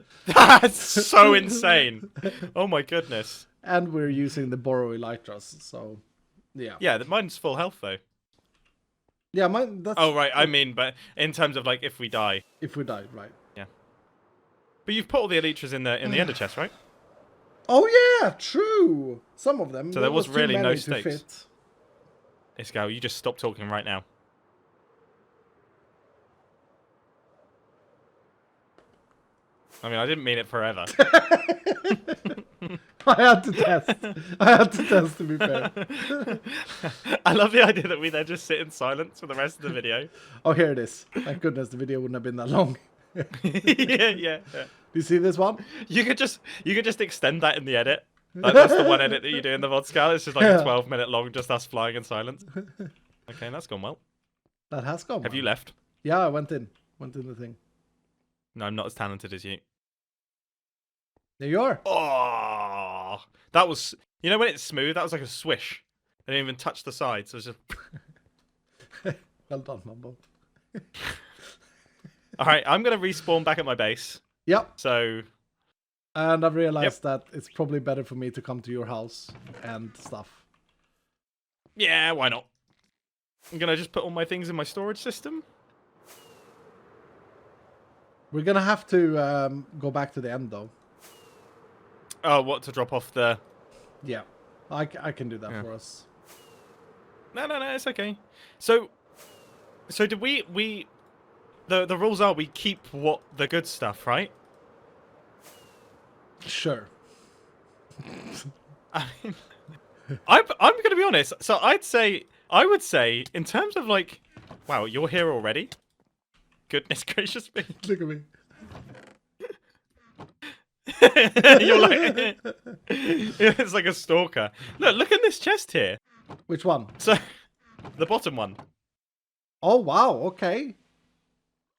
so insane. Oh my goodness.
And we're using the borrow elytras, so yeah.
Yeah, mine's full health though.
Yeah, mine. That's.
Oh right, I mean, but in terms of like if we die.
If we die, right?
Yeah. But you've put all the elytras in the ender chest, right?
Oh yeah, true. Some of them.
So there was really no stakes.
Fit.
Iskall, you just stop talking right now. I mean, I didn't mean it forever.
I had to test. To be fair.
I love the idea that we then just sit in silence for the rest of the video.
Oh, here it is. Thank goodness the video wouldn't have been that long.
yeah.
Do you see this one?
You could just extend that in the edit. Like, that's the one edit that you do in the VOD scale. It's just like a 12-minute long, just us flying in silence. Okay, that's gone well.
That has gone.
Have you left?
Yeah, I went in the thing.
No, I'm not as talented as you.
There you are.
Oh, that was. You know when it's smooth, that was like a swish. I didn't even touch the sides. It was just.
Well done, Mumbo.
All right, I'm gonna respawn back at my base.
Yep.
So.
And I've realized that it's probably better for me to come to your house and stuff.
Yeah, why not? I'm gonna just put all my things in my storage system.
We're gonna have to go back to the end though.
Oh, what, to drop off the...
Yeah, I can do that for us.
No, it's okay. So did we... The rules are we keep the good stuff, right?
Sure.
I mean, I'm gonna be honest. So I would say, in terms of like... Wow, you're here already? Goodness gracious me.
Look at me.
You're like... It's like a stalker. Look at this chest here.
Which one?
So, the bottom one.
Oh wow, okay.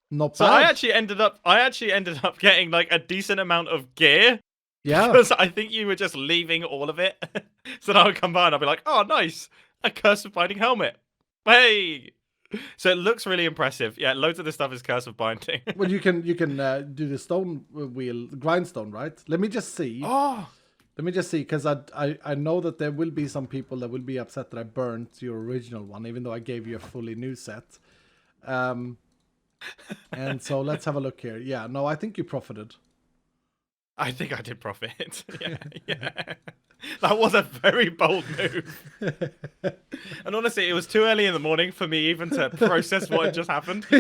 Not
So
bad.
I actually ended up getting like a decent amount of gear.
Yeah.
Because I think you were just leaving all of it. So then I would come by and I'll be like, oh nice, a Curse of Binding helmet. Hey. So it looks really impressive. Yeah, loads of this stuff is Curse of Binding.
Well, you can do the stone wheel grindstone, right? Let me just see.
Oh.
Let me just see, because I know that there will be some people that will be upset that I burnt your original one, even though I gave you a fully new set. And so let's have a look here. Yeah, no, I think you profited.
I think I did profit. Yeah. That was a very bold move. And honestly, it was too early in the morning for me even to process what had just happened. I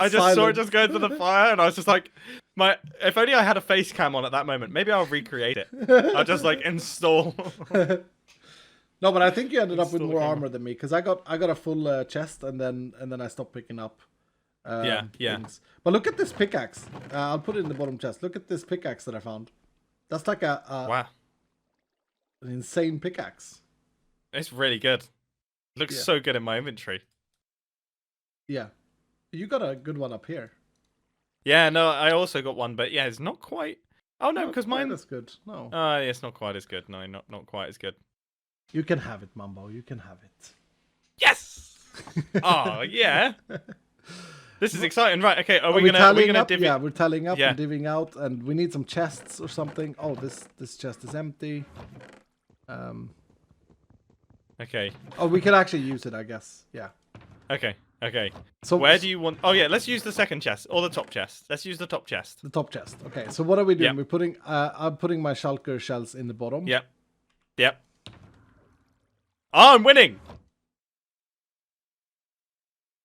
just saw it just go into the fire, and I was just like, if only I had a face cam on at that moment. Maybe I'll recreate it. I'll just like install.
No, but I think you ended up with more
camera.
armor than me, because I got a full chest, and then I stopped picking up.
Yeah.
Things. But look at this pickaxe. I'll put it in the bottom chest. Look at this pickaxe that I found. That's like
Wow.
an insane pickaxe.
It's really good. Looks so good in my inventory.
Yeah. You got a good one up here.
Yeah, no, I also got one, but yeah, it's not quite. Oh no, because mine.
That's good. No.
Yeah, it's not quite as good. No, not quite as good.
You can have it, Mumbo. You can have it.
Yes. Oh yeah. This is exciting, right? Okay, are we gonna divvy?
Yeah, we're tallying up
Yeah.
and divvying out, and we need some chests or something. Oh, this chest is empty.
Okay.
Oh, we can actually use it, I guess. Yeah.
Okay.
So
Where do you want? Oh yeah, let's use the second chest or the top chest. Let's use the top chest.
the top chest? Okay. So what are we doing?
Yep.
We're putting. I'm putting my shulker shells in the bottom.
Yep. Oh, I'm winning.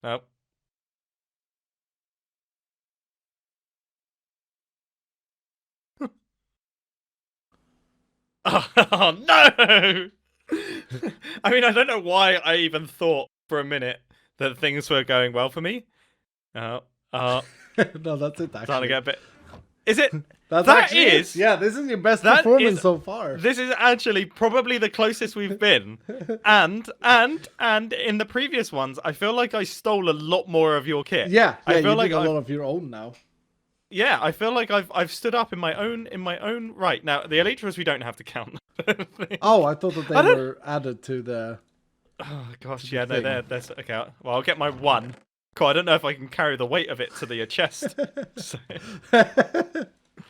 Nope. Oh no! I mean, I don't know why I even thought for a minute that things were going well for me.
No, that's it. Actually,
Starting to get a bit. Is it?
That
actually
is. Yeah, this is your best performance so far.
This is actually probably the closest we've been. And in the previous ones, I feel like I stole a lot more of your kit.
Yeah,
I feel
you
like
did a lot of your own now.
Yeah, I feel like I've stood up in my own right. Now the elytras we don't have to count.
Oh, I thought that they were added to the.
Oh gosh,
the
yeah, no,
thing.
they're okay. Well, I'll get my one. Cool, I don't know if I can carry the weight of it to the chest.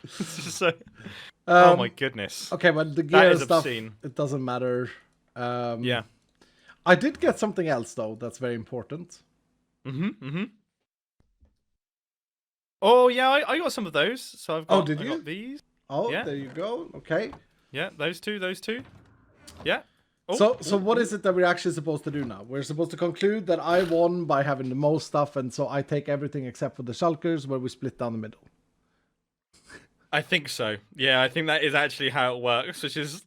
So, oh my goodness.
Okay, well the
That
gear
is
stuff,
obscene.
it doesn't matter.
Yeah.
I did get something else though. That's very important.
Oh yeah, I got some of those. So I've got.
Oh, did
I
you?
got these.
Oh,
Yeah.
there you go. Okay.
Yeah, those two. Yeah. Oh,
So what is it that we're actually supposed to do now? We're supposed to conclude that I won by having the most stuff, and so I take everything except for the shulkers, where we split down the middle.
I think so. Yeah, I think that is actually how it works, which is...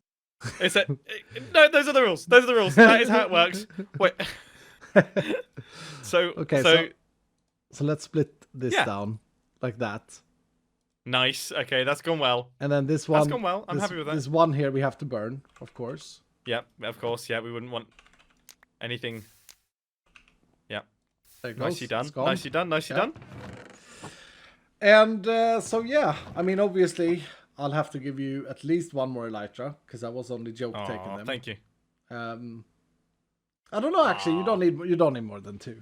No, those are the rules. Those are the rules. That is how it works. Wait.
Okay, so let's split this
Yeah.
down like that.
Nice. Okay, that's gone well.
And then this one...
That's gone well. I'm happy with that.
This one here we have to burn, of course.
Yep, of course. Yeah, we wouldn't want anything... Yeah.
There it goes.
Nicely done.
It's gone.
Nicely done.
Yeah.
done.
And so yeah, I mean, obviously, I'll have to give you at least one more elytra because I was only joke taking them.
Thank you.
I don't know. Actually, you don't need more than 2.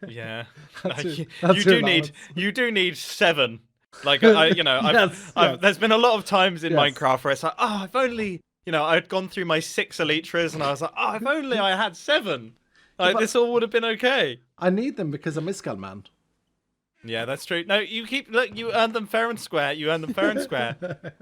Yeah.
That's
you,
that's
you
your
do need
allowance.
you do need 7. Like I've
Yes.
there's been a lot of times in
Yes.
Minecraft where it's like, oh, if only I'd gone through my 6 elytras and I was like, oh, if only I had 7. Like
but-
this all would have been okay.
I need them because I'm Iskall man.
Yeah, that's true. No, you earned them fair and square. You earned them fair and square.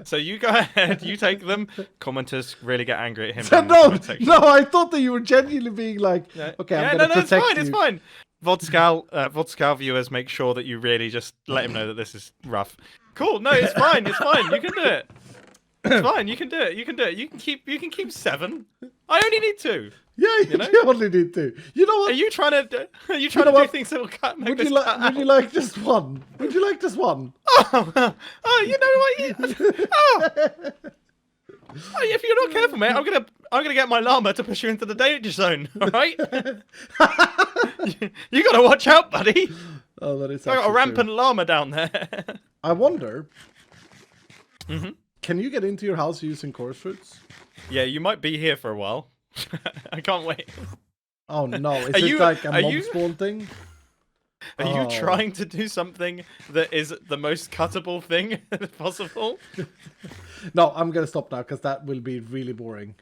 So you go ahead, you take them. Commenters really get angry at him. down in the
No,
comment section.
no, I thought that you were genuinely being like, okay, I'm gonna
it's
protect
fine.
you.
It's fine. Vodskal viewers, make sure that you really just let him know that this is rough. Cool. No, it's fine. It's fine. You can do it. It's fine. You can do it. You can do it. You can keep 7. I only need 2.
Yeah, you only need 2. You know what?
Are you trying to do
what?
things that will make
Would
this
you like?
cut
Would you
out?
like just one? Would you like just one?
Oh, you know what? Oh, if you're not careful, mate, I'm gonna get my llama to push you into the danger zone. All right? you gotta watch out, buddy.
Oh, that is.
I got a
actually
rampant
true.
llama down there.
I wonder.
Mm-hmm.
Can you get into your house using course fruits?
Yeah, you might be here for a while. I can't wait.
Oh no! Is
Are
it
you-
like a
are
mob
you-
spawn thing?
Are
Oh.
you trying to do something that is the most cuttable thing possible?
No, I'm gonna stop now because that will be really boring.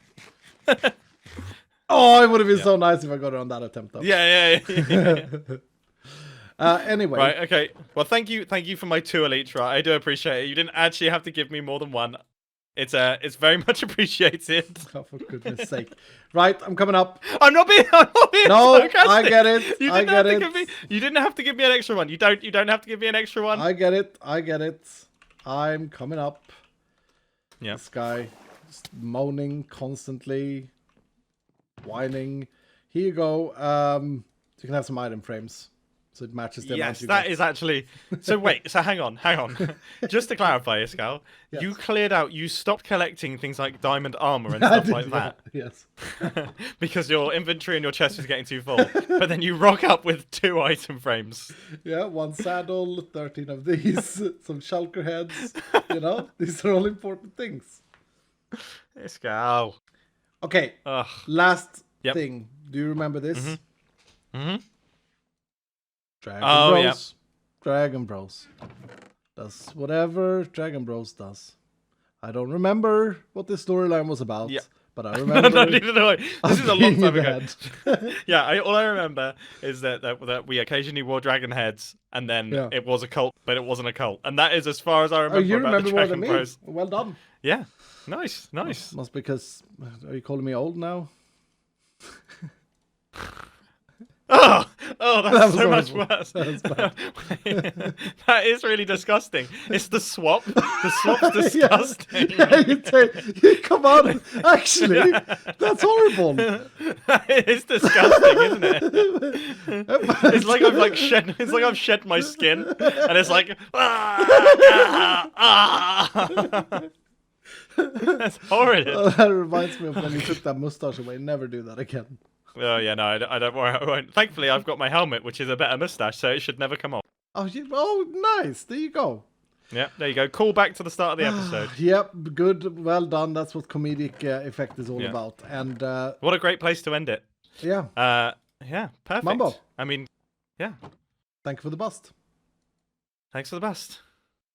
Oh, it would have been so nice if I got it on that attempt though.
Yeah.
Anyway,
Right, okay. Well, thank you for my 2 elytra. I do appreciate it. You didn't actually have to give me more than 1. It's very much appreciated.
oh, for goodness sake! Right, I'm coming up.
I'm not being
No,
sarcastic.
I get it.
You
I
didn't
get
have to
it.
give me. You didn't have to give me an extra one. You don't have to give me an extra one.
I get it. I get it. I'm coming up.
Yeah.
This guy just moaning constantly, whining. Here you go. You can have some item frames, so it matches the amount
Yes,
you
that
got.
is actually. So wait. So hang on. Just to clarify, Iskall,
Yes.
you cleared out. You stopped collecting things like diamond armor and
I
stuff
did,
like that
Yes.
because your inventory and your chest was getting too full. But then you rock up with 2 item frames.
Yeah, 1 saddle, 13 of these, some shulker heads. You know, these are all important things.
Iskall.
Okay,
Ugh.
last
Yep.
thing. Do you remember this?
Mm-hmm.
Dragon
Oh,
Bros.
yeah.
Dragon Bros. Does whatever Dragon Bros does. I don't remember what the storyline was about,
Yeah.
but I
No,
remember.
neither do I. This is a long time ago.
ago.
Yeah, all I remember is that we occasionally wore dragon heads, and then
Yeah.
it was a cult, but it wasn't a cult, and that is as far as I
Oh,
remember
you
about
remember
the
more
Dragon
than me.
Bros.
Well done.
Yeah, nice.
Must because are you calling me old now?
Oh, that's
That was
so much
horrible.
worse.
That was bad.
That is really disgusting. It's the swap. The swap's disgusting.
Yeah, you come on. Actually, that's horrible.
It's disgusting, isn't it? It's like I've shed my skin, and it's like that's horrid.
That reminds me of when you took that mustache away. Never do that again.
Oh yeah, no, I don't worry. I won't. Thankfully, I've got my helmet, which is a better mustache, so it should never come off.
Oh, nice. There you go.
Yeah, there you go. Call back to the start of the episode.
Yep, good. Well done. That's what comedic effect is all
Yeah.
about. And
What a great place to end it.
yeah,
Yeah, perfect.
Mumbo.
I mean, yeah.
thank you for the bust.
Thanks for the best.